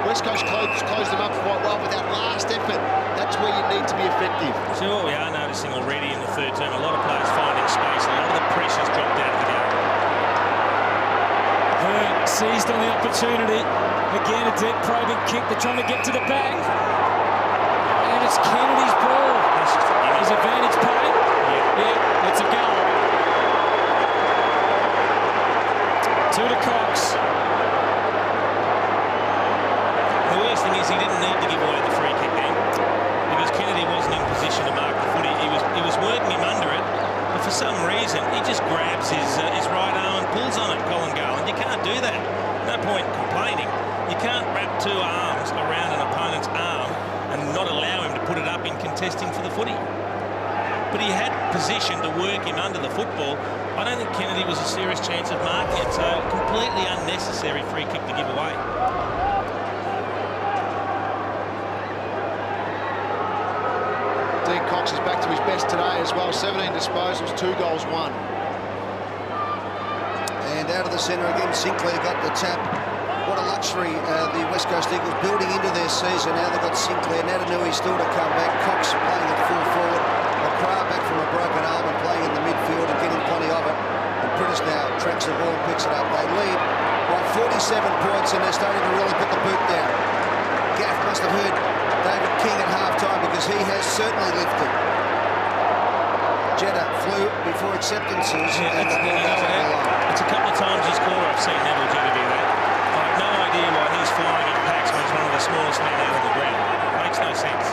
West Coast closed them up quite well, but that last effort, that's where you need to be effective. So what we are noticing already in the third term, a lot of players finding space, a lot of the pressure's dropped out of the game. Hearn seized on the opportunity. Again, a deep probing kick. They're trying to get to the back. And it's Kennedy's ball. Is advantage paid? Yeah, it's a goal. 2 to Cox. The worst thing is he didn't need to give away the free kick then, because Kennedy wasn't in position to mark the footy. He was working him under it, but for some reason he just grabs his right arm and pulls on it, Colin Garland. You can't do that. No point complaining. You can't wrap 2 arms around an opponent's arm and not allow him to put it up in contesting for the footy. But he had position to work him under the football. I don't think Kennedy was a serious chance of marking it, so completely unnecessary free kick to give away. Dean Cox is back to his best today as well. 17 disposals, 2 goals, 1. And out of the centre again, Sinclair got the tap. What a luxury the West Coast Eagles building into their season. Now they've got Sinclair. Natanui still to come back. Cox playing at full forward. Lacroix back from a broken arm and playing in the midfield and getting plenty of it. And Prentice now tracks the ball and picks it up. They lead by 47 points and they're starting to really put the boot down. Gaff must have heard David King at half-time because he has certainly lifted. Jeddah flew before acceptances. Yeah, it's a couple of times his career I've seen Neville Jeddah do that. I have no idea why he's flying in packs when he's one of the smallest men out on the ground. It makes no sense.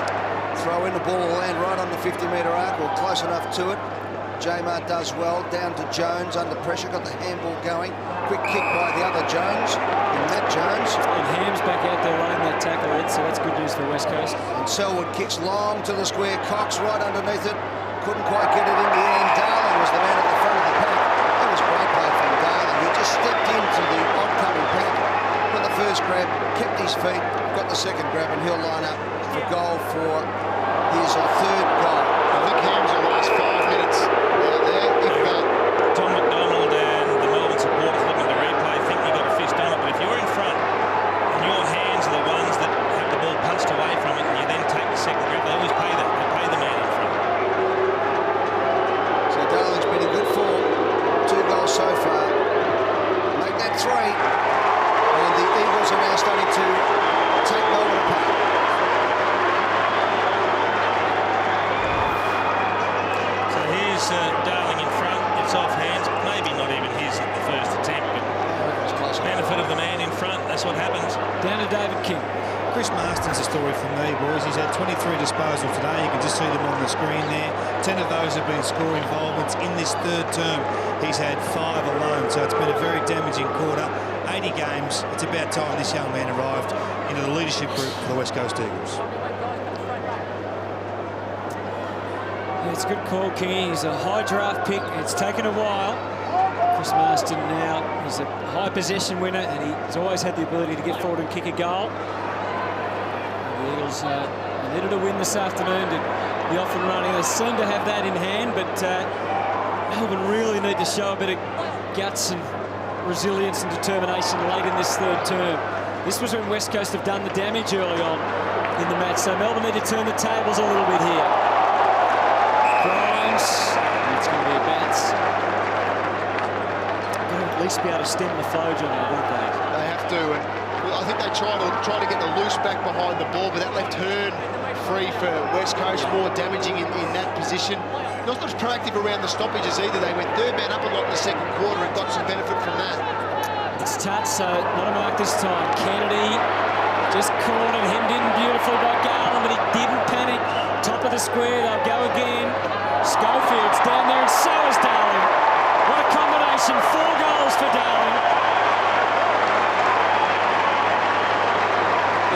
Throw in, the ball will land right on the 50-metre arc or close enough to it. Jamar does well. Down to Jones under pressure. Got the handball going. Quick kick by the other Jones. And Matt Jones. And Ham's back out there laying that tackle in, so that's good news for West Coast. And Selwood kicks long to the square. Cox right underneath it. Couldn't quite get it in the end. Darling was the man at the front of the pack. That was great play from Darling. He just stepped into the oncoming pack. Got the first grab, kept his feet, got the second grab, and he'll line up for goal for his third goal. I think Ham's the last 5 minutes out there. Tom McDonald and the Melbourne supporters looking at the replay think you got a fist on it, but if you're in front and your hands are the ones that have the ball punched away from it and you then take the second grab, they always pay that. They pay the man in front. So Darling's been in good form. 2 goals so far. Make that 3. And the Eagles are now starting to take Melbourne apart. So here's Darling in front. It's off hands. Maybe not even his at the first attempt, but benefit of the man in front. That's what happens. Down to David King. Chris Marston's a story for me, boys. He's had 23 disposals today. You can just see them on the screen there. 10 of those have been score involvements in this third term. He's had 5 alone, so it's been a very damaging quarter. 80 games. It's about time this young man arrived into the leadership group for the West Coast Eagles. Yeah, it's a good call, Kingy. He's a high draft pick. It's taken a while. Chris Marston now, he's a high possession winner and he's always had the ability to get forward and kick a goal. The Eagles needed a win this afternoon to be off and running. They seem to have that in hand, but Melbourne really need to show a bit of guts and resilience and determination late in this third term. This was when West Coast have done the damage early on in the match, so Melbourne need to turn the tables a little bit here. Grimes, it's going to be a bounce. Got to at least be able to stem the flow, Johnny, don't they? They have to, and I think they try to get the loose back behind the ball, but that left Hearn free for West Coast, more damaging in that position. Not as proactive around the stoppages either. They went third man up a lot in the second quarter and got some benefit from that. It's touch, so not a mark this time. Kennedy just cornered, hemmed in beautifully by Garland, but he didn't panic. Top of the square, they'll go again. Schofield's down there, and so is Darling. What a combination, 4 goals for Darling.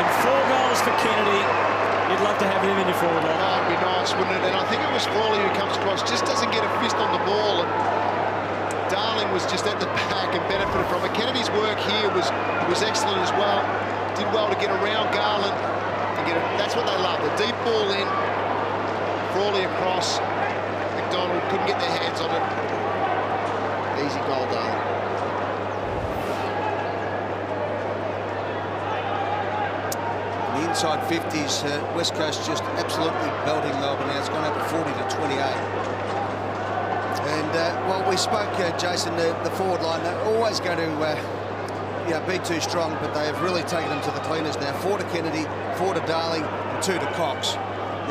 And 4 goals for Kennedy. You'd love to have him in your forward line. Oh, it'd be nice, wouldn't it? And I think it was Frawley who comes across, just doesn't get a fist on the ball. And Darling was just at the back and benefited from it. Kennedy's work here was excellent as well. Did well to get around Garland and get it. That's what they love. The deep ball in, Frawley across. McDonald couldn't get their hands on it. Easy goal, Darling. The inside 50s, West Coast just absolutely belting Melbourne now. It's gone up to 40 to 28. And, well, we spoke, Jason, the forward line, they're always going to be too strong, but they have really taken them to the cleaners now. 4 to Kennedy, 4 to Darling, and 2 to Cox.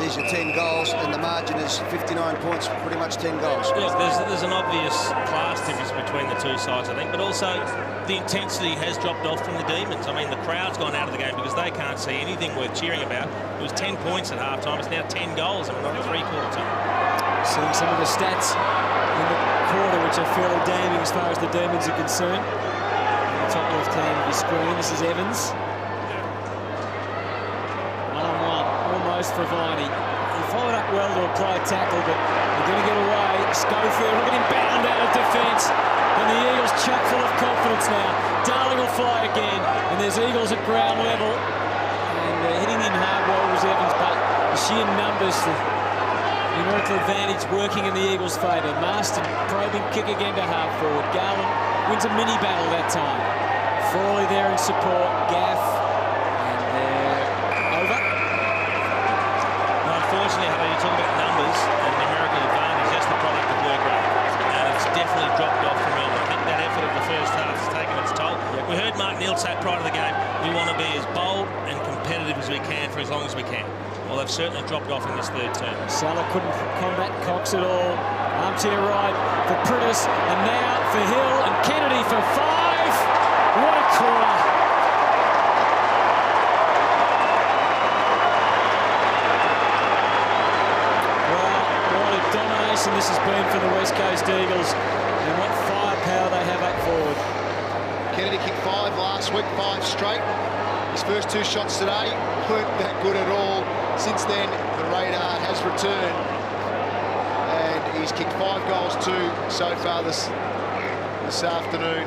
There's your 10 goals, and the margin is 59 points, pretty much 10 goals. Look, there's an obvious class difference between the two sides, I think, but also the intensity has dropped off from the Demons. I mean, the crowd's gone out of the game because they can't see anything worth cheering about. It was 10 points at half-time. It's now 10 goals, and we're not at three-quarter time. Seeing some of the stats in the quarter, which are fairly damning as far as the Demons are concerned. In the top left-hand of your screen, this is Evans. For Viney. He followed up well to a play tackle, but they're going to get away. Schofield, look at him bound out of defence. And the Eagles chock full of confidence now. Darling will fly again, and there's Eagles at ground level. And hitting in hard well was Evans, but the sheer numbers, the numerical advantage working in the Eagles' favour. Marston probing kick again to half forward. Garland wins a mini battle that time. Frawley there in support. Gaff. And they're over. Unfortunately, you talk about numbers and numerical advantage, that's the product of work rate. And it's definitely dropped off from Melbourne. I think that effort of the first half has taken its toll. Yep. We heard Mark Neal say prior to the game, we want to be as bold and competitive as we can for as long as we can. Well, they've certainly dropped off in this third term. Salah couldn't combat Cox at all. Armchair right for Prittis, and now for Hill and Kennedy for 5. What a quarter. This has been for the West Coast Eagles, and what firepower they have up forward. Kennedy kicked 5 last week, 5 straight. His first 2 shots today weren't that good at all. Since then, the radar has returned, and he's kicked 5 goals too so far this afternoon.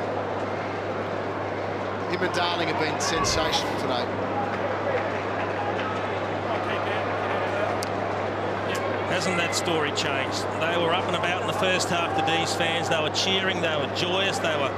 Him and Darling have been sensational today. Hasn't that story changed? They were up and about in the first half, the D's fans. They were cheering, they were joyous, they were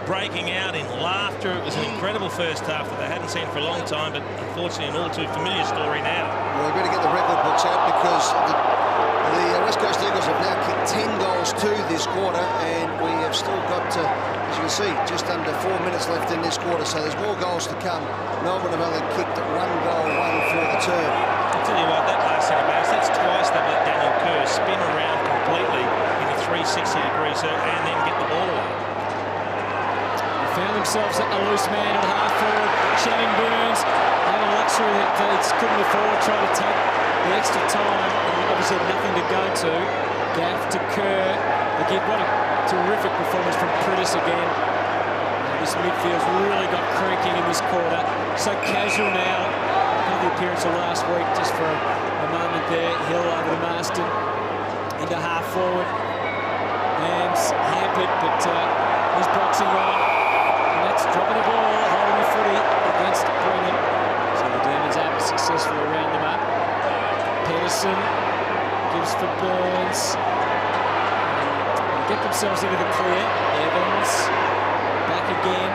breaking out in laughter. It was an incredible first half that they hadn't seen for a long time, but unfortunately an all too familiar story now. Well, we better get the record books out because the West Coast Eagles have now kicked 10 goals to this quarter, and we have still got, as you can see, just under 4 minutes left in this quarter, so there's more goals to come. Melbourne have only kicked 1 goal, 1 for the term. I'll tell you what, that last centre bounce, that's twice they've let Daniel Kerr spin around completely in a 360-degree circle and then get the ball away. They found themselves a loose man at half forward. Shannon Burns had a luxury that they couldn't afford, trying to take the extra time, and obviously had nothing to go to. Gaff to Kerr. Again, what a terrific performance from Prittis again. This midfield's really got cranking in this quarter. So casual now. The appearance of last week, just for a moment there. Hill over to Marston into half forward. Hams hampered, but he's boxing on, and that's dropping the ball, holding the footy against Brennan. So the Demons able to successfully round them up. Pedersen gives for Burns. And get themselves into the clear. Evans back again.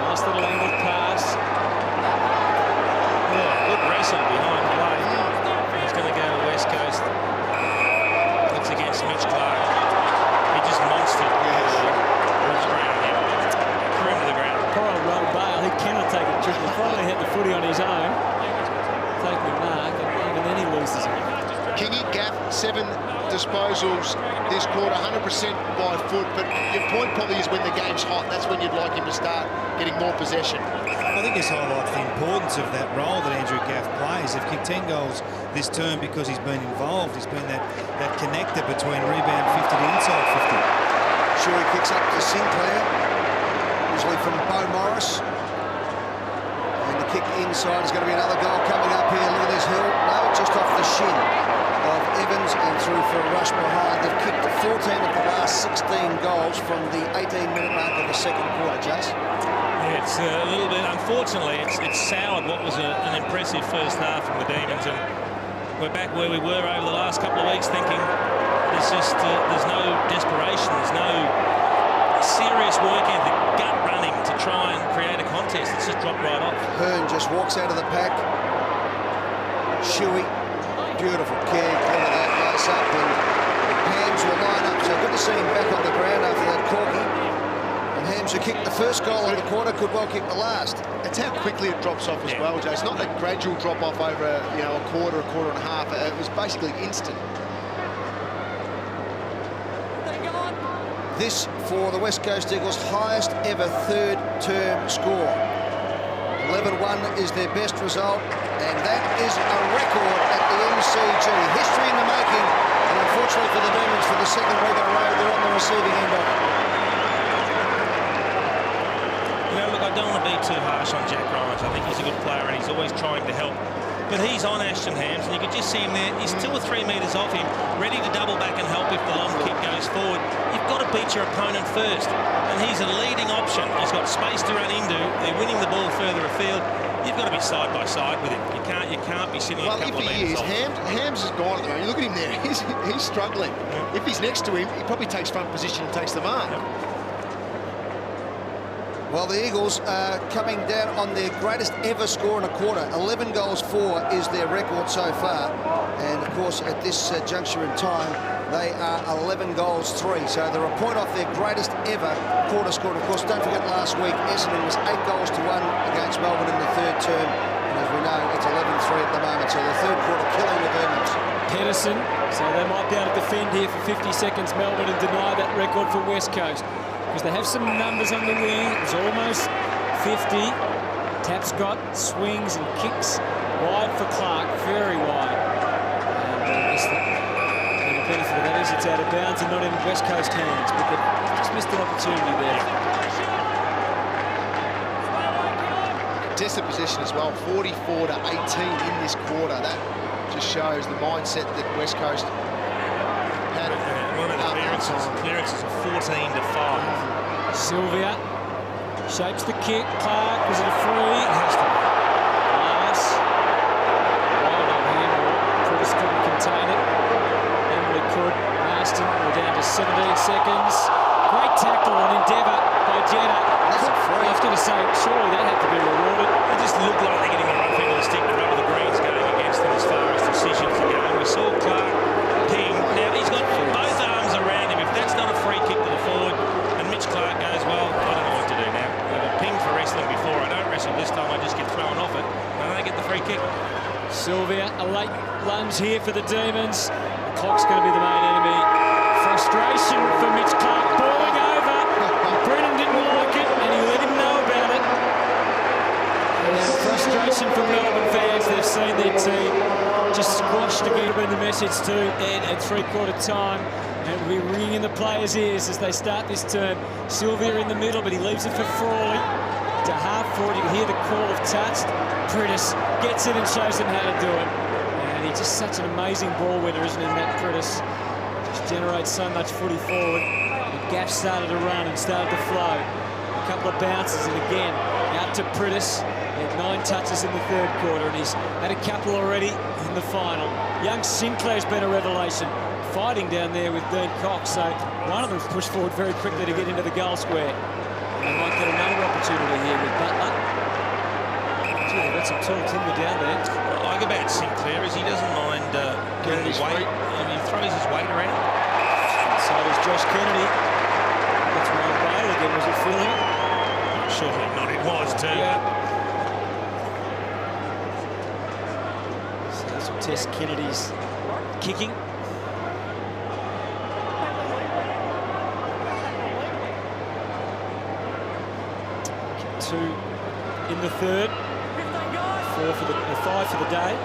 Nice little angled pass. Good wrestle behind play. He's going to go to West Coast. Looks against Mitch Clark. He just monstered the ground here. Cream to the ground. Poor old Ron Bale, he cannot take a trick. He finally hit the footy on his own. Taking a mark, and even then he loses it. Kingy, Gaff, 7 disposals this quarter, 100% by foot, but your point probably is when the game's hot. That's when you'd like him to start getting more possession. I think this highlights the importance of that role that Andrew Gaff plays. They've kicked 10 goals this term because he's been involved. He's been that connector between rebound 50 to inside 50. Shuey kicks up to Sinclair, usually from Bo Morris. And the kick inside is going to be another goal coming up here. Look at this hill. No, just off the shin of Evans and through for a rush behind. They've kicked 14 of the last 16 goals from the 18-minute mark of the second quarter, Jace. Yeah, it's a little bit, unfortunately, it's soured what was an impressive first half from the Demons, and we're back where we were over the last couple of weeks thinking there's no desperation, there's no serious work ethic, gut running to try and create a contest. It's just dropped right off. Hearn just walks out of the pack. Shuey, beautiful kick, look at that, lace up, and Hams will line up. So good to see him back on the ground after that corky. And Hams, who kicked the first goal of the quarter, could well kick the last. It's how quickly it drops off as well, Joe. It's not a gradual drop off over a quarter and a half. It was basically instant. This for the West Coast Eagles' highest ever third term score. 11-1 is their best result, and that is a record at the MCG. History in the making, and unfortunately for the Demons, for the second week in a row, they're on the receiving end of it. Look, I don't want to be too harsh on Jack Ryan. I think he's a good player and he's always trying to help. But he's on Ashton Hams, and you can just see him there. He's 2 or 3 metres off him, ready to double back and help if the long kick goes forward. You've got to beat your opponent first, and he's a leading option. He's got space to run into. They're winning the ball further afield. You've got to be side by side with him. You can't be sitting a couple of metres off. Hams is gone at the moment. You look at him there. He's struggling. Yeah. If he's next to him, he probably takes front position and takes the mark. Well, the Eagles are coming down on their greatest ever score in a quarter. 11 goals 4 is their record so far. And, of course, at this juncture in time, they are 11 goals 3. So they're a point off their greatest ever quarter score. And, of course, don't forget last week, Essendon was 8 goals to 1 against Melbourne in the third term. And as we know, it's 11-3 at the moment. So the third quarter killing the Demons. Pedersen, so they might be able to defend here for 50 seconds, Melbourne, and deny that record for West Coast. Because they have some numbers on the wing. It was almost 50. Tapscott swings and kicks wide for Clark, very wide. And I guess the benefit of that is it's out of bounds and not in West Coast hands, but they've just missed an opportunity there. Contested possession as well, 44 to 18 in this quarter. That just shows the mindset that West Coast had. What about the clearances of 14 to 5. Sylvia shapes the kick. Clark, was it a free? It has to be. Nice. Wild on him. Prentice couldn't contain it. Emily could. Marston, we're down to 17 seconds. Great tackle on Endeavour by Jenna. That's a free. I was going to say, surely that had to be rewarded. They just look like they're getting the rough end of the stick. The rubber the greens going against them as far as decisions are going. We saw Clark ping. Now he's got both arms around him. If that's not a free kick to the forward, and Mitch Clark goes, well, I don't know what to do now. I've pinged for wrestling before. I don't wrestle this time. I just get thrown off it, and I get the free kick. Sylvia, a late lunge here for the Demons. The clock's going to be the main enemy. Frustration for Mitch Clark, balling over. Brennan didn't like it, and he let him know about it. And frustration from Melbourne fans. They've seen their team just squashed again. The message to Ed at three-quarter time. And we'll be ringing the players' ears as they start this term. Sylvia in the middle, but he leaves it for Frawley. To half forward, you can hear the call of touched. Prentice gets it and shows them how to do it. And he's just such an amazing ball winner, isn't he, Matt Prentice? Just generates so much footy forward. And Gaff started to run and started to flow. A couple of bounces, and again, out to Prentice. He had 9 touches in the third quarter, and he's had a couple already in the final. Young Sinclair's been a revelation, fighting down there with Dean Cox. So one of them's pushed forward very quickly to get into the goal square. And they might get another opportunity here with Butler. Gee, they've got some tall timber down there. What I like about Sinclair is he doesn't mind getting his weight. I mean, he throws his weight around. So does Josh Kennedy. That's Ryan Bale again, was it feeling it? Surely not, it was too. Yeah. So this will test Kennedy's kicking. 2 in the third. 5 for the day.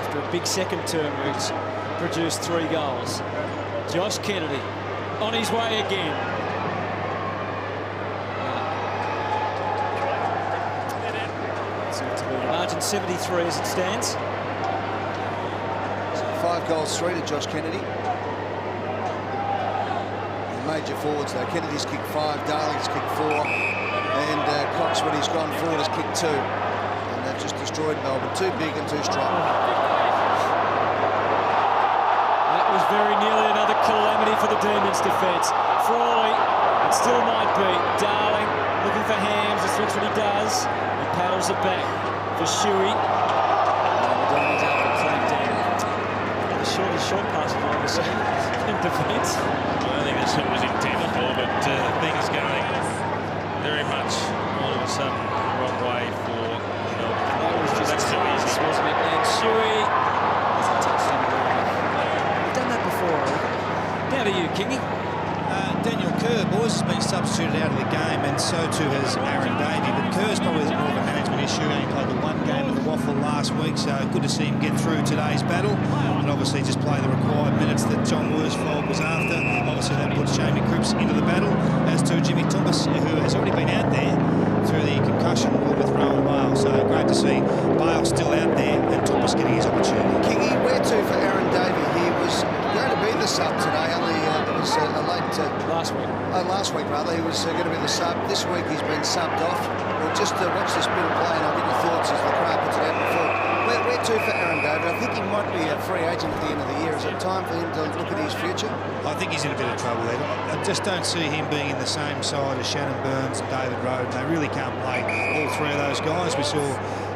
After a big second term where he's produced 3 goals. Josh Kennedy on his way again. Margin 73 as it stands. 5 goals, 3 to Josh Kennedy. The major forwards though, Kennedy's kicked 5, Darling's kicked 4, and Cox, when he's gone forward, has kicked 2. And they've just destroyed Melbourne. Too big and too strong. That was very nearly another calamity for the Demons' defence. Frawley, it still might be. Darling looking for Hams, that's what he does. He paddles it back for Shuey. And the Demons able to clamp down. The shortest short pass I've ever seen in defence. I think that's what it was intended for, but things going very much all of a sudden the wrong way for Melbourne. That was just too easy, wasn't it? And Shuey has a touchdown. We've done that before. Now to you, Kingy. Daniel Kerr, boys, has been substituted out of the game, and so too has Aaron Davey. But Kerr's probably more of a management issue. He played the 1 game at the Waffle last week, so good to see him get through today's battle. And obviously just play the required minutes that John Worsfold was after. Obviously that puts Jamie Cripps into the battle, as to Jimmy Tumbas, who has already been out there through the concussion with Rowan Bale. So great to see Bale still out there and Tumbas getting his opportunity. Kingy, where to for Aaron Davey? He was going to be the sub today, only it was a late... last week rather, he was going to be the sub. This week he's been subbed off. We'll just watch this bit of play and I'll get your thoughts as the crowd puts it out before. Where to for Aaron David? I think he might be a free agent at the end of the year. Is it time for him to look at his future? I think he's in a bit of trouble there. I just don't see him being in the same side as Shannon Burns and David Rhodes. They really can't play all 3 of those guys. We saw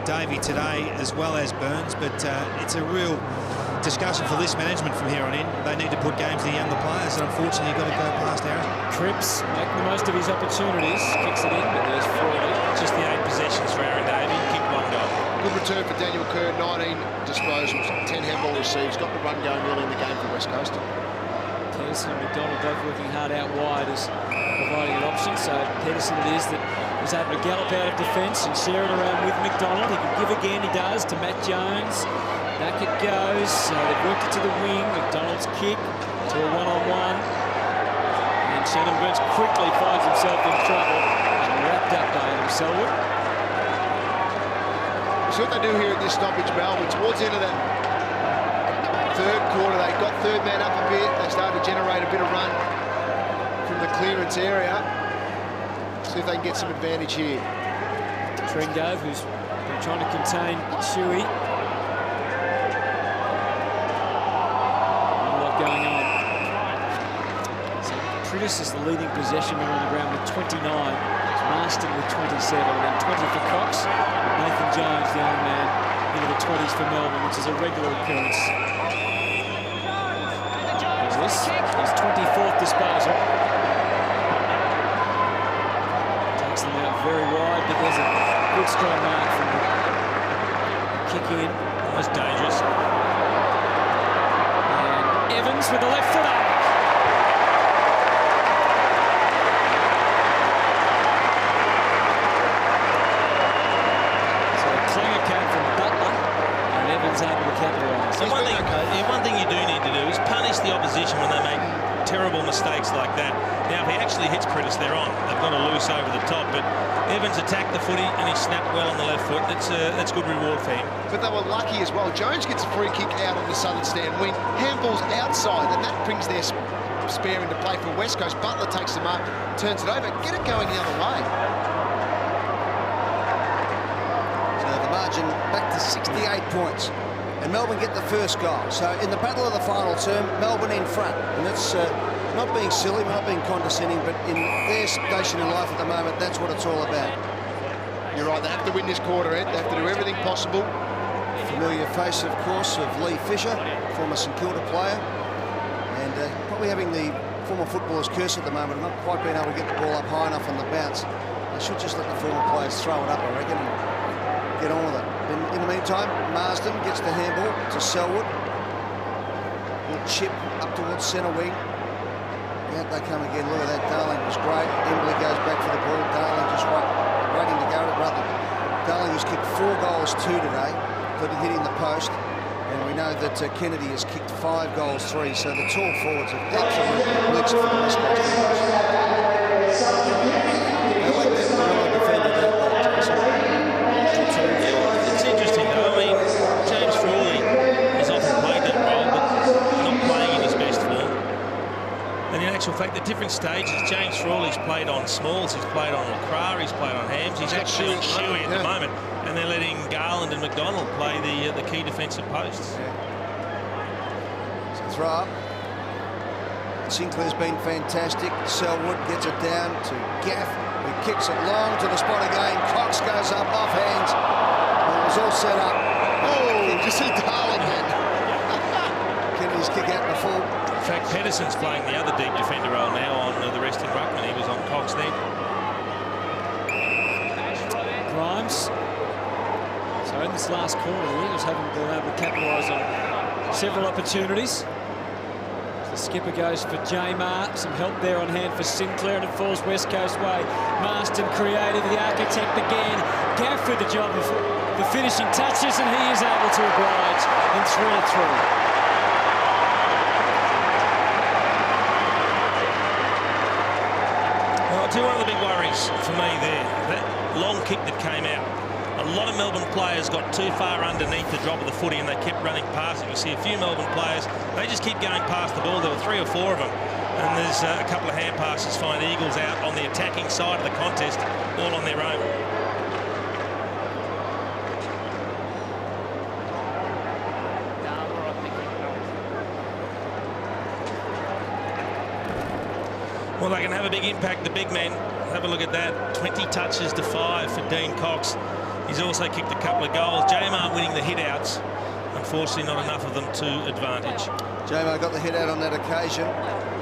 Davey today as well as Burns, but it's a real discussion for this management from here on in. They need to put games to the younger players, and unfortunately you've got to go past Aaron. Cripps making the most of his opportunities, kicks it in, but there's Frawley. Just the 8 possessions for Aaron Davey, kicked 1 goal. Good return for Daniel Kerr, 19 disposals, 10 handball receives. Got the run going early in the game for West Coast. Pedersen and McDonald both working hard out wide as providing an option. So Pedersen it is that was able to gallop out of defence and share it around with McDonald. He can give again, he does, to Matt Jones. Back it goes, so they've worked it to the wing. McDonald's kick to a 1-on-1. And Shannon Burns quickly finds himself in trouble and wrapped up by Adam Selwood. See what they do here at this stoppage, Melbourne. Towards the end of that third quarter, they got third man up a bit. They started to generate a bit of run from the clearance area. See if they can get some advantage here. Trengove, who's been trying to contain Shuey. Going on. So Pritis is the leading possessioner on the ground with 29. It's Marston with 27, and then 20 for Cox. Nathan Jones, the young man, into the 20s for Melbourne, which is a regular occurrence. There's this, his 24th disposal. Takes them out very wide, but there's a good strong mark from the kick in. That's dangerous. Evans with the left footer. So a clanger came from Butler, and Evans able to capitalise. So one thing you do need to do is punish the opposition when they make terrible mistakes like that. Now, if he actually hits Pritis, they're on. They've got a loose over the top, but Evans attacked the footy and he snapped well on the left foot. That's good reward for him. But they were lucky as well. Jones gets a free kick out on the southern stand wing. Handball's outside, and that brings their spare into play for West Coast. Butler takes them up, turns it over, get it going the other way. So the margin back to 68 points. And Melbourne get the first goal. So in the battle of the final term, Melbourne in front. And that's not being silly, we're not being condescending, but in their station in life at the moment, that's what it's all about. You're right, they have to win this quarter, Ed. They have to do everything possible. Familiar face, of course, of Lee Fisher, former St Kilda player. And probably having the former footballer's curse at the moment, not quite being able to get the ball up high enough on the bounce. They should just let the former players throw it up, I reckon, and get on with it. In the meantime, Marsden gets the handball to Selwood. Little chip up towards centre wing. Out they come again. Look at that. Darling was great. Embley goes back for the ball. Darling just right goals 2 today, including hitting the post. And we know that Kennedy has kicked 5 goals 3, so the tall forwards have absolutely blitzed for the West Coast Eagles. They like that Marilla defender, don't they, Jason? It's interesting though. I mean, James Frawley has often played that role, but not playing in his best form. And in actual fact, at different stages, James Frawley's played on smalls, he's played on Lacra, he's played on Hams, he's actually on Shuey at the moment. And they're letting Garland and McDonald play the key defensive posts. Yeah. So throw up. Sinclair's been fantastic. Selwood gets it down to Gaff, who kicks it long to the spot again. Cox goes up off hands. It was all set up. Oh, just see Darling then. Kennedy's kick out the full. In fact, Pedersen's playing the other deep defender role now on the resting ruckman. He was on Cox then. Grimes. So in this last quarter, the Eagles haven't been able to capitalise on several opportunities. The skipper goes for Jamar. Some help there on hand for Sinclair, and it falls West Coast way. Marston creative, the architect again. Gaff with the job of the finishing touches, and he is able to oblige in 3-3. One of the big worries for me there, that long kick that came out. A lot of Melbourne players got too far underneath the drop of the footy and they kept running past it. You see a few Melbourne players, they just keep going past the ball. There were 3 or 4 of them. And there's a couple of hand passes find Eagles out on the attacking side of the contest, all on their own. Well, they can have a big impact, the big men. Have a look at that. 20 touches to 5 for Dean Cox. He's also kicked a couple of goals. Jamar winning the hit-outs. Unfortunately, not enough of them to advantage. Jamar got the hit out on that occasion.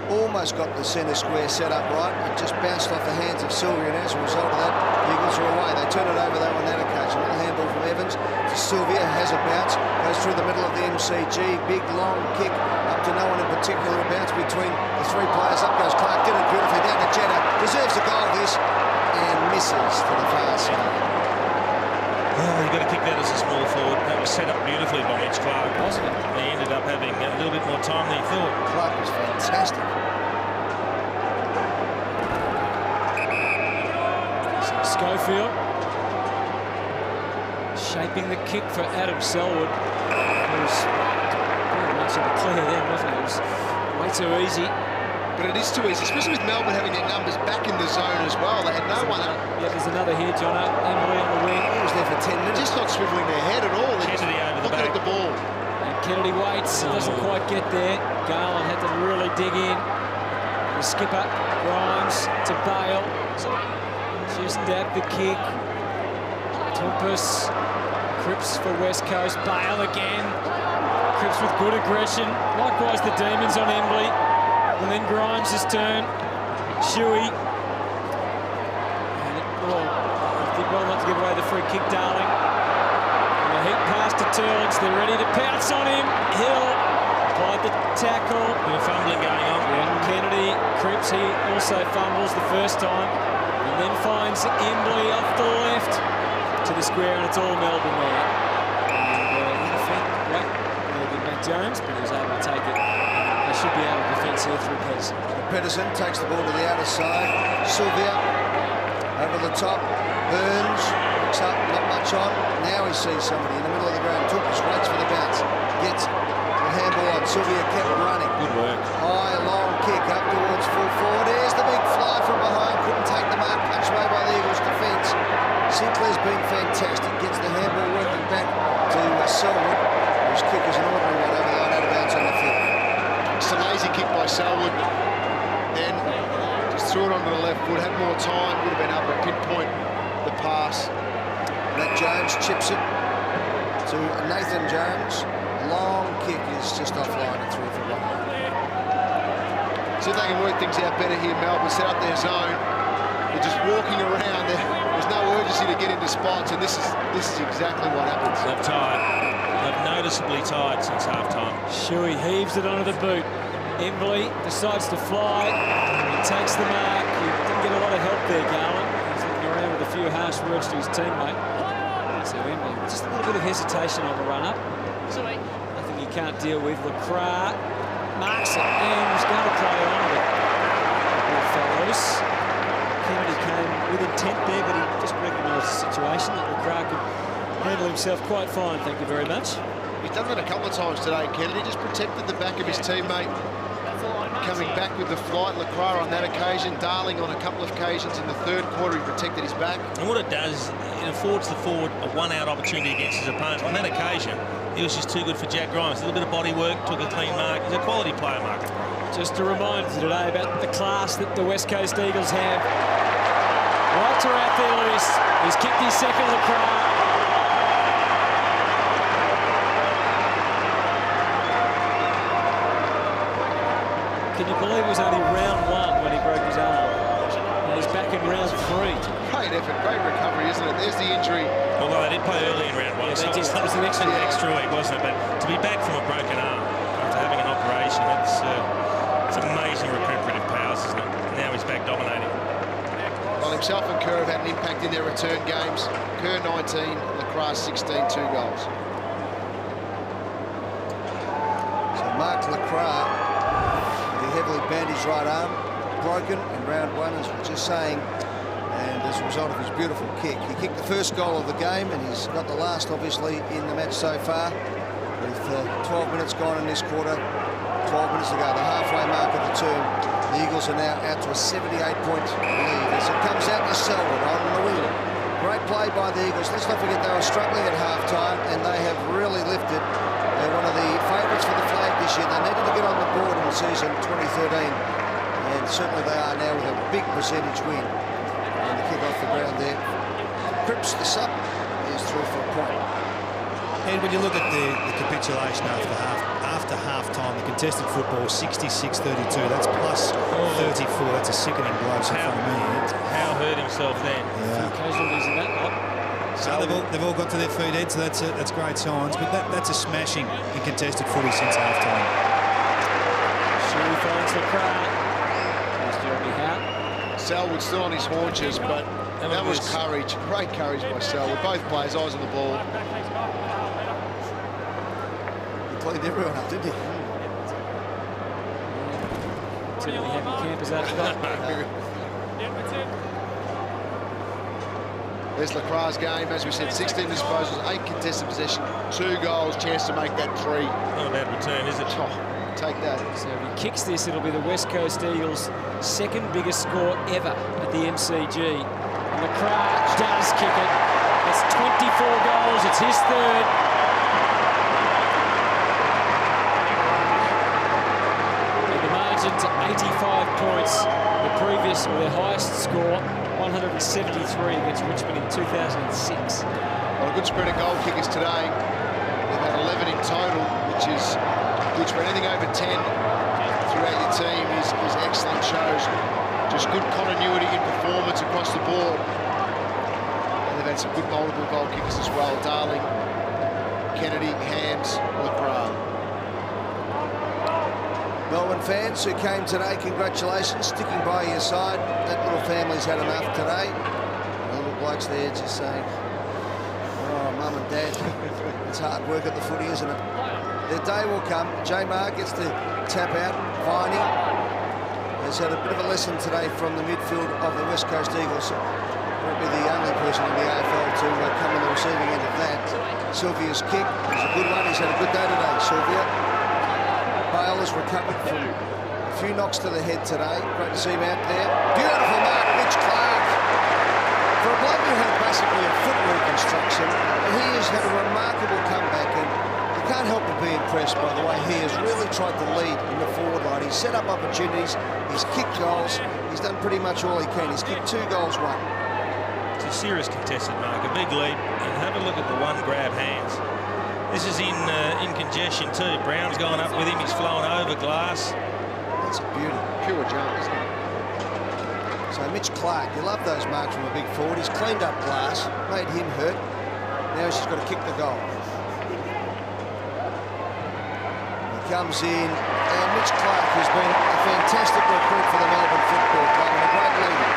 Almost got the centre square set up right. It just bounced off the hands of Sylvia, and as a result of that, the Eagles are away. They turn it over, though, on that occasion. A handball from Evans to Sylvia. Has a bounce. Goes through the middle of the MCG. Big, long kick up to no one in particular. A bounce between the 3 players. Up goes Clark. Did it beautifully down to Jetta. Deserves a goal, this. And misses to the far side. Oh, you've got to kick that as a small forward. That was set up beautifully by Mitch Clark. Wasn't it? He ended up having a little bit more time than he thought. Clark was fantastic. So Schofield shaping the kick for Adam Selwood. It was very much in the clear then, wasn't it? It was way too easy. But it is too easy, especially with Melbourne having their numbers back in the zone as well. They had no one up. Yeah, there's another here, Jono. Emily on the wing. He was there for 10 minutes. Just not swiveling their head at all. They're Kennedy over the looking back. at the ball. And Kennedy waits, doesn't quite get there. Garland had to really dig in. The skipper, Grimes to Bale. Just dabbed the kick. Tumpus, Cripps for West Coast. Bale again. Cripps with good aggression. Likewise the Demons on Embley. And then Grimes' turn. Shuey. And did well not to give away the free kick, Darling. And the heat pass to Turlings. They're ready to pounce on him. Hill applied the tackle. Bit of fumbling going on. And Kennedy, Cripps, he also fumbles the first time. And then finds Embley off the left to the square, and it's all Melbourne there. And in effect, great Matt Jones, but he was able to take it. They should be able to defence here through Pedersen. Pedersen takes the ball to the outer side. Sylvia over the top. Burns looks up, not much on. Now he sees somebody in the middle of the ground. Tumpus waits for the bounce. Gets it. The handball on. Sylvia kept running. Good work. High, long kick up towards full forward. There's the big fly from behind. Couldn't take the mark. Punched away by the Eagles' defence. Sinclair's been fantastic. Gets the handball working back to Selwood, whose kick is an ordinary one over the line out of bounds on the field. It's a lazy kick by Selwood. Then just threw it onto the left foot. Had more time. Would have been able to pinpoint the pass. Matt Jones chips it to Nathan Jones. Long kick is just offline and 3 for 1. See if they can work things out better here. Melbourne set up their zone. They're just walking around. There's no urgency to get into spots, and this is exactly what happens. They've tired. They've noticeably tired since half-time. Shuey heaves it onto the boot. Embley decides to fly. He takes the mark. He didn't get a lot of help there, Garland. He's looking around with a few harsh words to his teammate. So Embley, just a little bit of hesitation on the run-up. Nothing he can't deal with. Lacroix marks it and he's going to play on with it. Ball follows. Kennedy came with intent there, but he just recognised the situation that Lacroix could handle himself quite fine. Thank you very much. He's done that a couple of times today, Kennedy. Just protected the back of his teammate. Coming back with the flight, Lacroix on that occasion, Darling on a couple of occasions in the third quarter, he protected his back. And what it does, it affords the forward a one-out opportunity against his opponent. On that occasion, he was just too good for Jack Grimes. A little bit of body work, took a clean mark. He's a quality player, Mark. Just to remind you today about the class that the West Coast Eagles have. Right to out there, Lewis. He's kicked his second Lacroix. Can you believe it was only round 1 when he broke his arm? And he's back in round 3. Great effort, great recovery, isn't it? There's the injury. Although they did play early in round 1, Yeah, so it was an extra week, wasn't it? But to be back from a broken arm after having an operation, it's amazing recuperative powers, isn't it? Now he's back dominating. Well, himself and Kerr have had an impact in their return games. Kerr 19, Lacroix 16, 2 goals. So Mark Lacroix, heavily bandaged right arm, broken in round 1, as we were just saying, and as a result of his beautiful kick. He kicked the first goal of the game, and he's got the last, obviously, in the match so far. With 12 minutes gone in this quarter, 12 minutes to go, the halfway mark of the term. The Eagles are now out to a 78-point lead as it comes out to Selwood on the wing. Great play by the Eagles. Let's not forget they were struggling at half-time, and they have really lifted. They're one of the favourites for the flag this year. They needed to get on the board in the season 2013, and certainly they are now with a big percentage win. And the kick off the ground there. Cripps, the sub, is through for a point. And when you look at the capitulation after half-time, the contested football 66-32. That's plus 34. That's a sickening blow so far to me. Howe hurt himself then. Yeah. Casualties in that lot. So they've all got to their feet, Ed, so that's great signs. But that's a smashing in contested footy since half-time. Sure finds Lacroix. There's Jeremy Howe. Selwood still on his haunches, but that was courage. Great courage by Selwood. Both players, eyes on the ball. He cleaned everyone up, didn't he? Certainly happy campers after that. There's Lacroix's game, as we said, 16 disposals, 8 contested possession, 2 goals, chance to make that 3. Not a bad return, is it? Oh, take that. So if he kicks this, it'll be the West Coast Eagles' second biggest score ever at the MCG. And Lacroix does kick it. It's 24 goals. It's his third. And the margin to 85 points. The previous, or their highest score, 173 against Richmond in 2006. Well, a good spread of goal kickers today. They've had 11 in total, which is good for anything over 10 throughout your team is excellent. Shows just good continuity in performance across the board. And they've had some good multiple goal kickers as well. Darling, Kennedy, Hams, Lacroix. Melbourne fans who came today, congratulations, sticking by your side. That little family's had enough today. The little blokes there just saying, oh, mum and dad, it's hard work at the footy, isn't it? Their day will come. J-Mar gets to tap out. Viney has had a bit of a lesson today from the midfield of the West Coast Eagles. Won't be the only person in the AFL to come on the receiving end of that. Sylvia's kick is a good one. He's had a good day today, Sylvia. Bale has recovered from a few knocks to the head today. Great to see him out there. Beautiful mark, Mitch Clark. For a bloke who had basically a foot reconstruction, he has had a remarkable comeback, and you can't help but be impressed by the way he has really tried to lead in the forward line. He's set up opportunities, he's kicked goals, he's done pretty much all he can. He's kicked 2 goals, 1. It's a serious contested mark, a big leap, and have a look at the one grab hands. This is in congestion too. Brown's gone up with him. He's flown over glass. That's a beauty. Pure jump, isn't it? So Mitch Clark, you love those marks from a big forward. He's cleaned up glass, made him hurt. Now he's just got to kick the goal. He comes in, and Mitch Clark has been a fantastic recruit for the Melbourne Football Club and a great leader.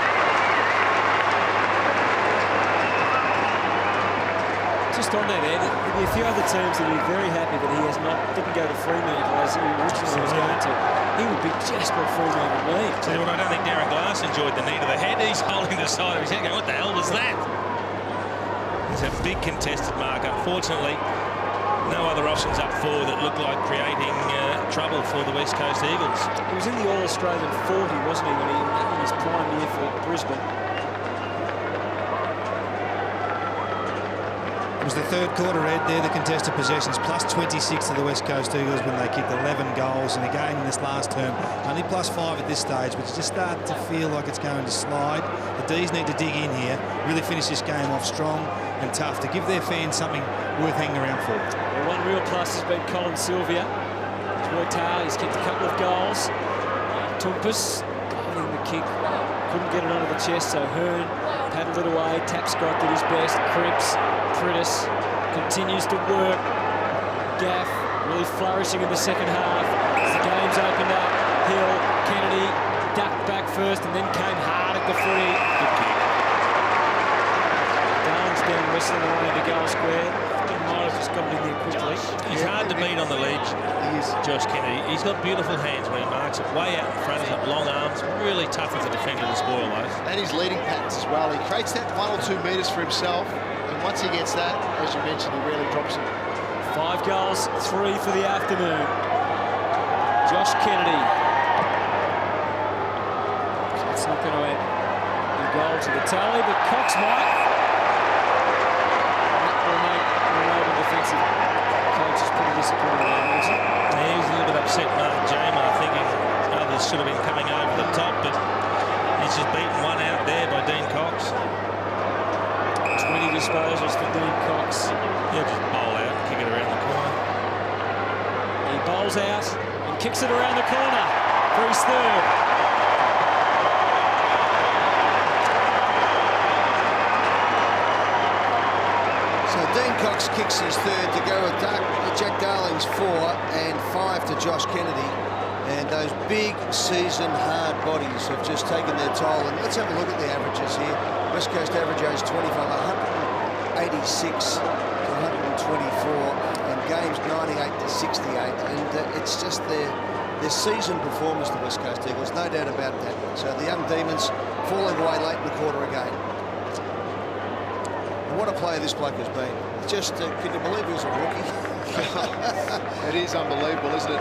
just on that, Ed, there'll be a few other teams that will be very happy that he didn't go to Fremantle as he originally was going to. He would be just what Fremantle need. So I don't think Darren Glass enjoyed the knee to the head. He's holding the side of his head going, what the hell was that? It's a big contested mark. Unfortunately, no other options up forward that looked like creating trouble for the West Coast Eagles. He was in the All-Australian 40, wasn't he, when in his prime year for Brisbane. It was the third quarter, Ed, there, the contested possessions, plus 26 to the West Coast Eagles when they kicked 11 goals. And again, in this last term, only plus 5 at this stage, but you just start to feel like it's going to slide. The D's need to dig in here, really finish this game off strong and tough to give their fans something worth hanging around for. Well, one real plus has been Colin Sylvia. He's worked hard, he's kicked a couple of goals. Tumpus guarding the kick, couldn't get it onto the chest, so Hearn paddled it away. Tapscott did his best. Cripps, Pritis continues to work. Gaff really flourishing in the second half. As the game's opened up, Hill, Kennedy ducked back first and then came hard at the free. Good kick. Darling's down wrestling away into goal square. He might have just got in there quickly. He's hard to beat on the ledge. He is, Josh Kennedy. He's got beautiful hands when he marks it. Way out in front, he's got long arms. Really tough as a defender to spoil those. And his leading patterns as well. He creates that 1 or 2 metres for himself. And once he gets that, as you mentioned, he really drops it. 5 goals, 3 for the afternoon. Josh Kennedy. So it's not going to add a goal to the tally, but Cox might. That will make the Melbourne defensive coaches pretty disappointed, I imagine. Yeah, he's a little bit upset, Mark Jamer, thinking others should have been coming over the top, but he's just beaten one out there by Dean Cox. 20 disposals for Dean Cox. He'll just bowl out and kick it around the corner. He bowls out and kicks it around the corner for his third. So Dean Cox kicks his third to go with Jack Darling's 4 and 5 to Josh Kennedy. And those big season hard bodies have just taken their toll. And let's have a look at the averages here. West Coast average age 25, 186 to 124, and games 98 to 68. And it's just their season performance, the West Coast Eagles, no doubt about that. So the young Demons falling away late in the quarter again. And what a player this bloke has been. Just, can you believe he was a rookie? It is unbelievable, isn't it?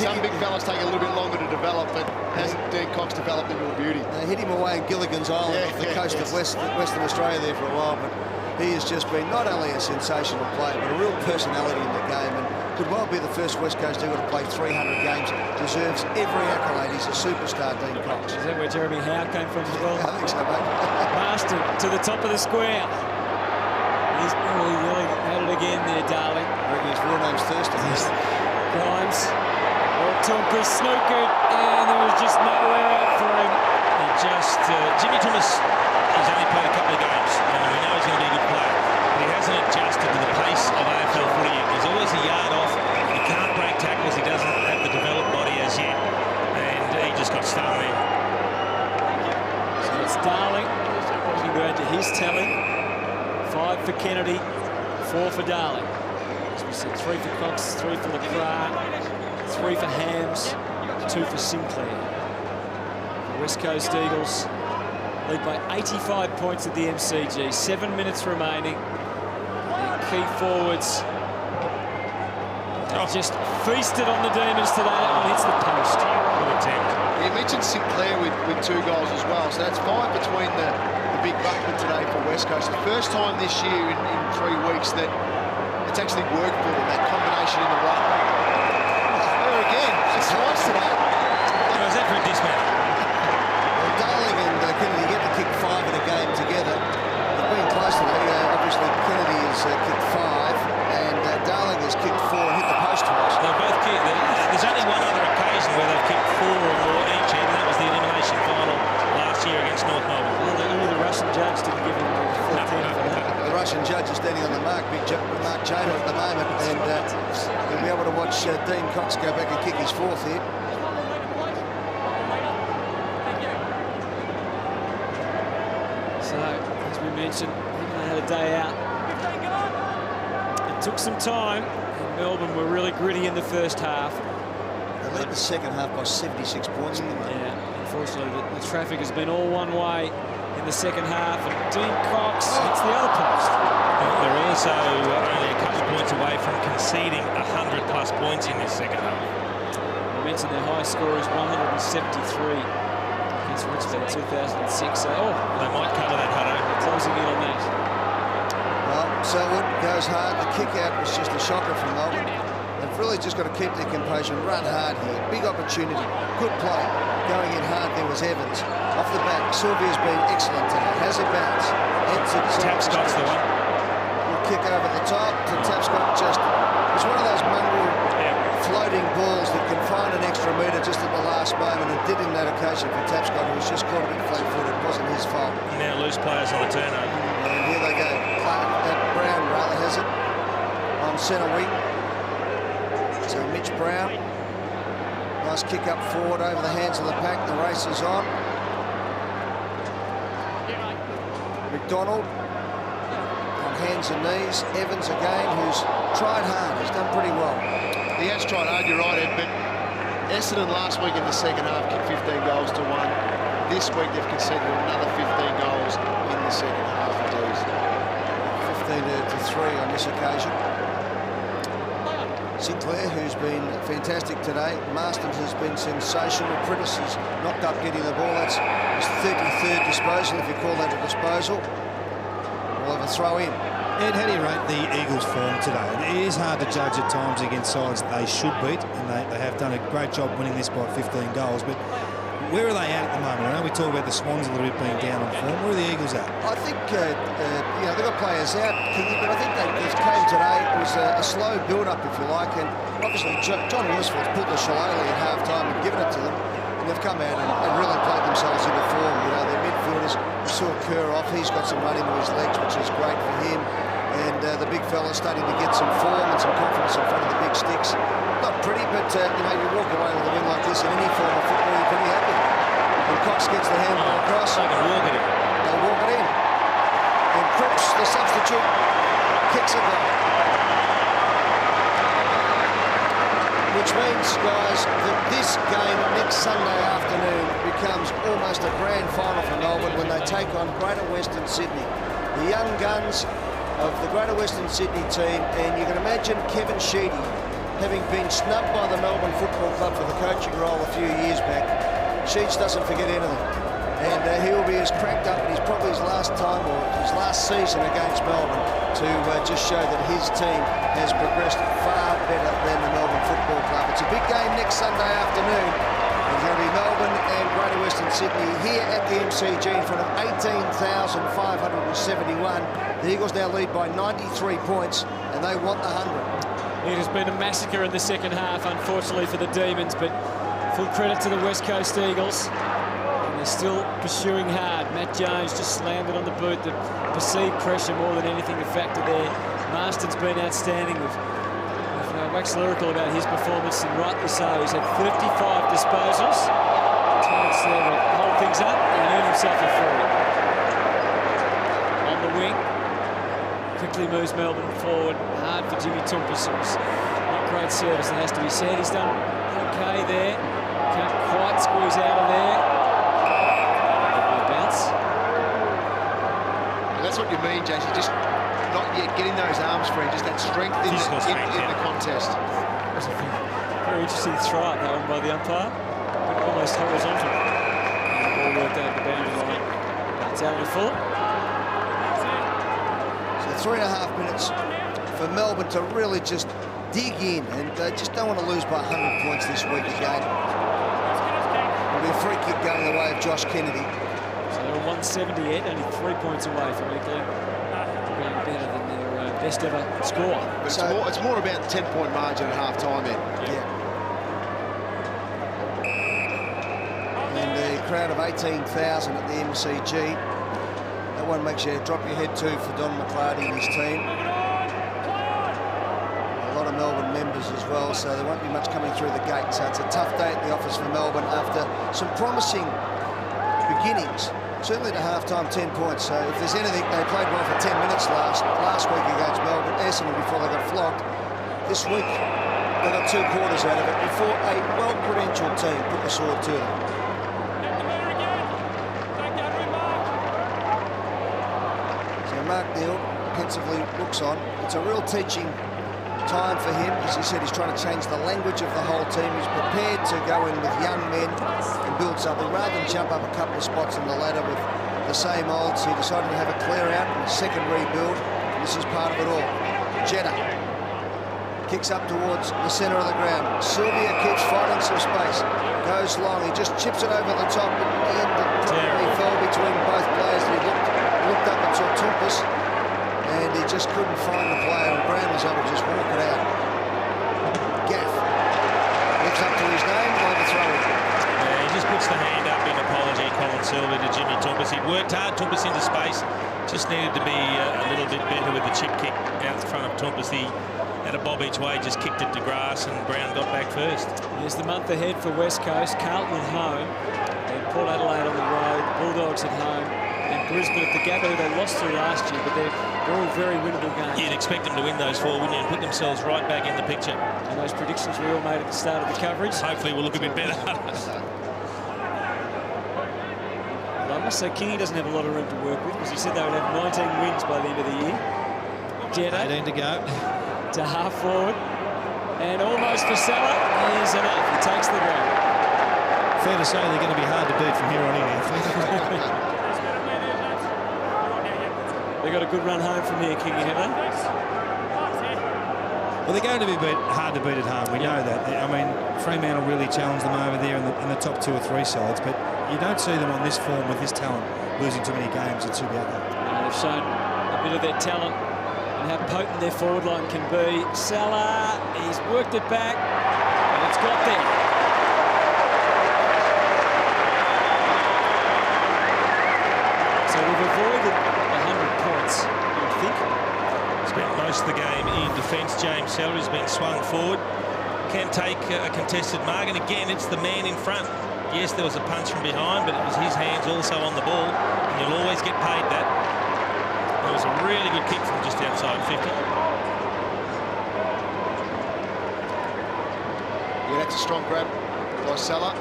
Some big fellas take a little bit longer to develop, but hasn't Dean Cox developed into a beauty? They hit him away in Gilligan's Island off the coast of Western Australia there for a while, but he has just been not only a sensational player, but a real personality in the game, and could well be the first West Coast Eagle to play 300 games. Deserves every accolade. He's a superstar, Dean Cox. Is that where Jeremy Howe came from as well? I think so, mate. Marston to the top of the square. He's really had it again there, Darling. I reckon his real name's Thurston. Grimes. Tumpus snookered, and there was just nowhere out for him. Jimmy Thomas, he's only played a couple of games, and we know he's going to be a good player, but he hasn't adjusted to the pace of AFL footy yet. He's always a yard off. He can't break tackles. He doesn't have the developed body as yet, and he just got stung there. So it's Darling looking to add to his tally. 5 for Kennedy, 4 for Darling. As we said, 3 for Cox, 3 for LeCras, 3 for Hams, 2 for Sinclair. The West Coast Eagles lead by 85 points at the MCG. 7 minutes remaining. Their key forwards just feasted on the Demons today. That one hits the post. Good attempt. You mentioned Sinclair with 2 goals as well, so that's 5 between the big ruckman today for West Coast. The first time this year in 3 weeks that it's actually worked for them, that combination in the ruck. There again, it's nice today. Was that for a dismount? Well, Darling and Kennedy get to kick 5 in a game together. They've been close today. Obviously, Kennedy has kicked 5, and Darling has kicked 4 and hit the post twice. They're both kicked. There's only one other occasion where they've kicked 4 or more each, and that was the elimination final last year against North Melbourne. The Russian judge didn't give him the full 10 for that. The Russian judge is standing on the mark, Mark Jamer at the moment, and you'll be able to watch Dean Cox go back and kick his 4th here. So, as we mentioned, even they had a day out. took some time. And Melbourne were really gritty in the first half. They led the second half by 76 points at the moment. Yeah, unfortunately, the traffic has been all one way in the second half. And Dean Cox hits the other post. They're also only a couple of points away from conceding 100+ points in this second half. I mentioned their highest score is 173 against Richmond in 2006. So, They might cover that, Hutto. closing in on that. Well, Selwood goes hard. The kick out was just a shocker from Melbourne. They've really just got to keep their composure and run hard here. Big opportunity. Good play. Going in hard there was Evans. Off the back, Sylvia's been excellent today. Has a bounce. Heads it. Tapscott's the one. Good kick over the top to Tapscott. Just, it's one of those mongrel floating balls that can find an extra metre just at the last moment, and did in that occasion for Tapscott, who was just caught a bit flat-footed. It wasn't his fault. Now loose players on the turnover. And here they go. Brown rather has it on centre wing. So Mitch Brown, nice kick up forward over the hands of the pack. The race is on. McDonald on hands and knees. Evans again, who's tried hard. He's done pretty well. He has tried hard, you're right, Ed, but Essendon last week in the second half kicked 15 goals to 1. This week they've conceded another 15 goals in the second half, indeed. 15 to 3 on this occasion. Sinclair, who's been fantastic today. Marston has been sensational. Prentice has knocked up getting the ball. That's his 33rd disposal, if you call that a disposal. We'll have a throw in. Ed, how do you rate the Eagles' form today? It is hard to judge at times against sides that they should beat, and they have done a great job winning this by 15 goals, but where are they at the moment? I know we talk about the Swans a little bit being down on form. Where are the Eagles at? I think, they've got players out, Kingy, but I think this came today. It was a slow build-up, if you like, and obviously John Wilsford's pulled the shillelagh at half-time and given it to them, and they've come out and really played themselves into form. You know, their midfielders, we saw Kerr off. He's got some run into his legs, which is great for him. And the big fella's starting to get some form and some confidence in front of the big sticks. Not pretty, but you walk away with a win like this in any form of football, you're pretty happy. And Cox gets the handball across. They can walk it in. They walk it in. And Cripps, the substitute, kicks a goal. Which means, guys, that this game next Sunday afternoon becomes almost a grand final for Melbourne when they take on Greater Western Sydney. The young guns of the Greater Western Sydney team, and you can imagine Kevin Sheedy, having been snubbed by the Melbourne Football Club for the coaching role a few years back. Sheeds doesn't forget anything, and he'll be as cracked up, and it's probably his last time or his last season against Melbourne to just show that his team has progressed far better than the Melbourne Football Club. It's a big game next Sunday afternoon. It's going to be Melbourne and Greater Western Sydney here at the MCG in front of 18,571. The Eagles now lead by 93 points, and they want the 100. It has been a massacre in the second half, unfortunately, for the Demons, but full credit to the West Coast Eagles. And they're still pursuing hard. Matt Jones just slammed it on the boot. The perceived pressure more than anything a factor there. Marston's been outstanding. We've waxed lyrical about his performance, and rightly so. He's had 35 disposals. Chance there to hold things up and earn himself a free. On the wing, quickly moves Melbourne forward. Hard for Jimmy Toumpas. Not great service, it has to be said. He's done okay there. Can't quite squeeze out of there. Bounce. And that's what you mean, Jason. Just not yet getting those arms free, just that strength in the contest. That's a very interesting throw up, that one by the umpire. But almost horizontal. And the ball worked over the boundary line. It's out of the full. So 3.5 minutes for Melbourne to really just dig in, and they just don't want to lose by 100 points this week again. There'll be a free kick going the way of Josh Kennedy. So 178, only 3 points away from Italy. Going better than their best ever score. But it's more about the 10-point margin at half-time, Ed. Yeah. And a crowd of 18,000 at the MCG. That one makes you drop your head too for Don McClarty and his team. A lot of Melbourne members as well, so there won't be much coming through the gate. So it's a tough day at the office for Melbourne after some promising beginnings. Certainly to half-time, 10 points. So if there's anything, they played well for 10 minutes last week against Melbourne, Essendon, before they got flogged. This week, they got 2 quarters out of it before a well-credentialed team put the sword to them. So Mark Neal pensively looks on. It's a real teaching time for him. As he said, he's trying to change the language of the whole team. He's prepared to go in with young men and build something rather than jump up a couple of spots in the ladder with the same olds. He decided to have a clear out and a second rebuild, and this is part of it all. Jeddah kicks up towards the centre of the ground. Sylvia keeps finding some space, goes long, he just chips it over the top, and in the end it probably fell between both players. He looked up and saw Tumpus, and he just couldn't find the player, and Brown was able to just walk it out. Gaff lives up to his name, overthrowing. Yeah, he just puts the hand up in apology, Colin Silver, to Jimmy Tumpus. He'd worked hard, Tumpus into space, just needed to be a little bit better with the chip kick out in front of Tumpus. He had a bob each way, just kicked it to grass, and Brown got back first. Here's the month ahead for West Coast. Carlton at home, and Port Adelaide on the road, Bulldogs at home, and Brisbane at the Gabba, who they lost to last year, but they're all very winnable games. You'd expect them to win those 4, wouldn't you, and put themselves right back in the picture. And those predictions we all made at the start of the coverage. Hopefully we'll look a bit better. Well, I must say, Kingy doesn't have a lot of room to work with, because he said they would have 19 wins by the end of the year. Jeddah 18 to go. to half forward, and almost for Salah is enough. He takes the ground. Fair to say they're going to be hard to beat from here on in, Anthony. They've got a good run home from here, Kingy, haven't they? Well, they're going to be hard to beat at home. We know that. I mean, Fremantle really challenged them over there in the top 2 or 3 sides, but you don't see them on this form with this talent losing too many games at Subiaco. They've shown a bit of their talent and how potent their forward line can be. Salah, he's worked it back, and it's got there. So we've avoided 100 points, you'd think. Spent most of the game in defence. James Sellery's been swung forward. Can take a contested mark, and again, it's the man in front. Yes, there was a punch from behind, but it was his hands also on the ball, and you'll always get paid that. It was a really good kick from just outside 50. Yeah, that's a strong grab by Salah.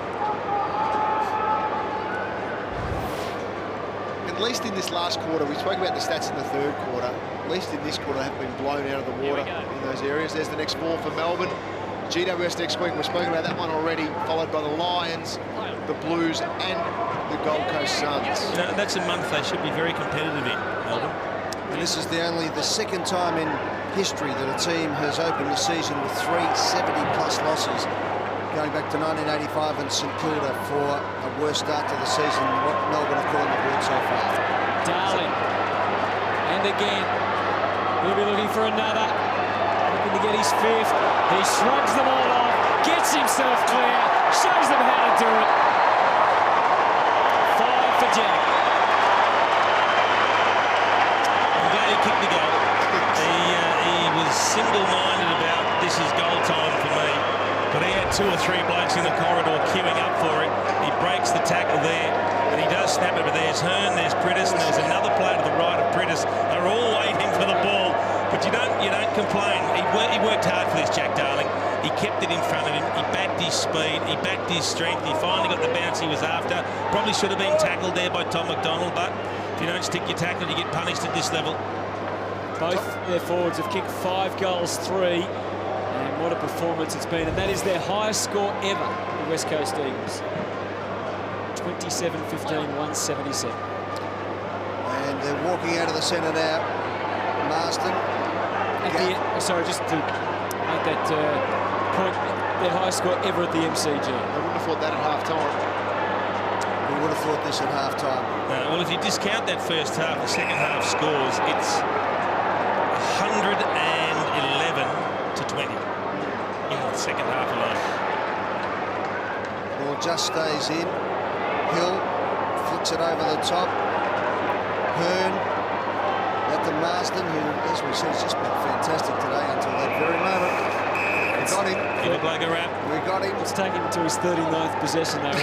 At least in this last quarter, we spoke about the stats in the third quarter, at least in this quarter, they haven't been blown out of the water in those areas. There's the next 4 for Melbourne. GWS next week, we've spoken about that one already, followed by the Lions, the Blues, and the Gold Coast Suns. You know, that's a month they should be very competitive in, Melbourne. And this is the second time in history that a team has opened the season with 3 70-plus losses, going back to 1985 and St Kilda for a worse start to the season than what Melbourne have called the board so far. Darling, and again, he'll be looking for another, looking to get his 5th. He shrugs them all off, gets himself clear, shows them how to do it. 5 for Jack. I'm glad he kicked the goal. He was single-minded about this is goal time for me. But he had 2 or 3 blokes in the corridor queuing up for it. He breaks the tackle there, and he does snap it. But there's Hearn, there's Prittis, and there's another player to the right of Prittis. They're all waiting for the ball. But you don't complain. He worked hard for this, Jack Darling. He kept it in front of him. He backed his speed. He backed his strength. He finally got the bounce he was after. Probably should have been tackled there by Tom McDonald, but if you don't stick your tackle, you get punished at this level. Both their forwards have kicked 5 goals, 3. And what a performance it's been. And that is their highest score ever, the West Coast Eagles. 27-15, 177. And they're walking out of the centre now. Marston. Sorry, just to make that point, their highest score ever at the MCG. I wouldn't have thought that at half-time. We would have thought this at half-time. Well, if you discount that first half, the second half scores, it's 111 to 20 in the second half alone. Ball just stays in. Hill flicks it over the top. Hearn at the Marsden, who, as we said, has just been fantastic today until that very moment. We got him. He looked like a wrap. We got him. It's taken him to his 39th possession, though.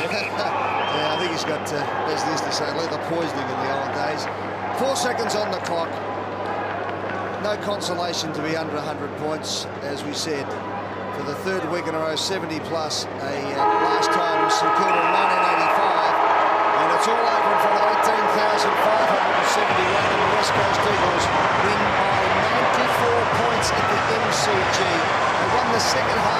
Yeah, I think he's got, as they used to say, leather poisoning in the old days. 4 seconds on the clock. No consolation to be under 100 points, as we said. For the third week in a row, 70 plus. Last time was St Kilda in 1985. And it's all over in front of 18,571. And the West Coast Eagles win by 94 points at the MCG. They won the second half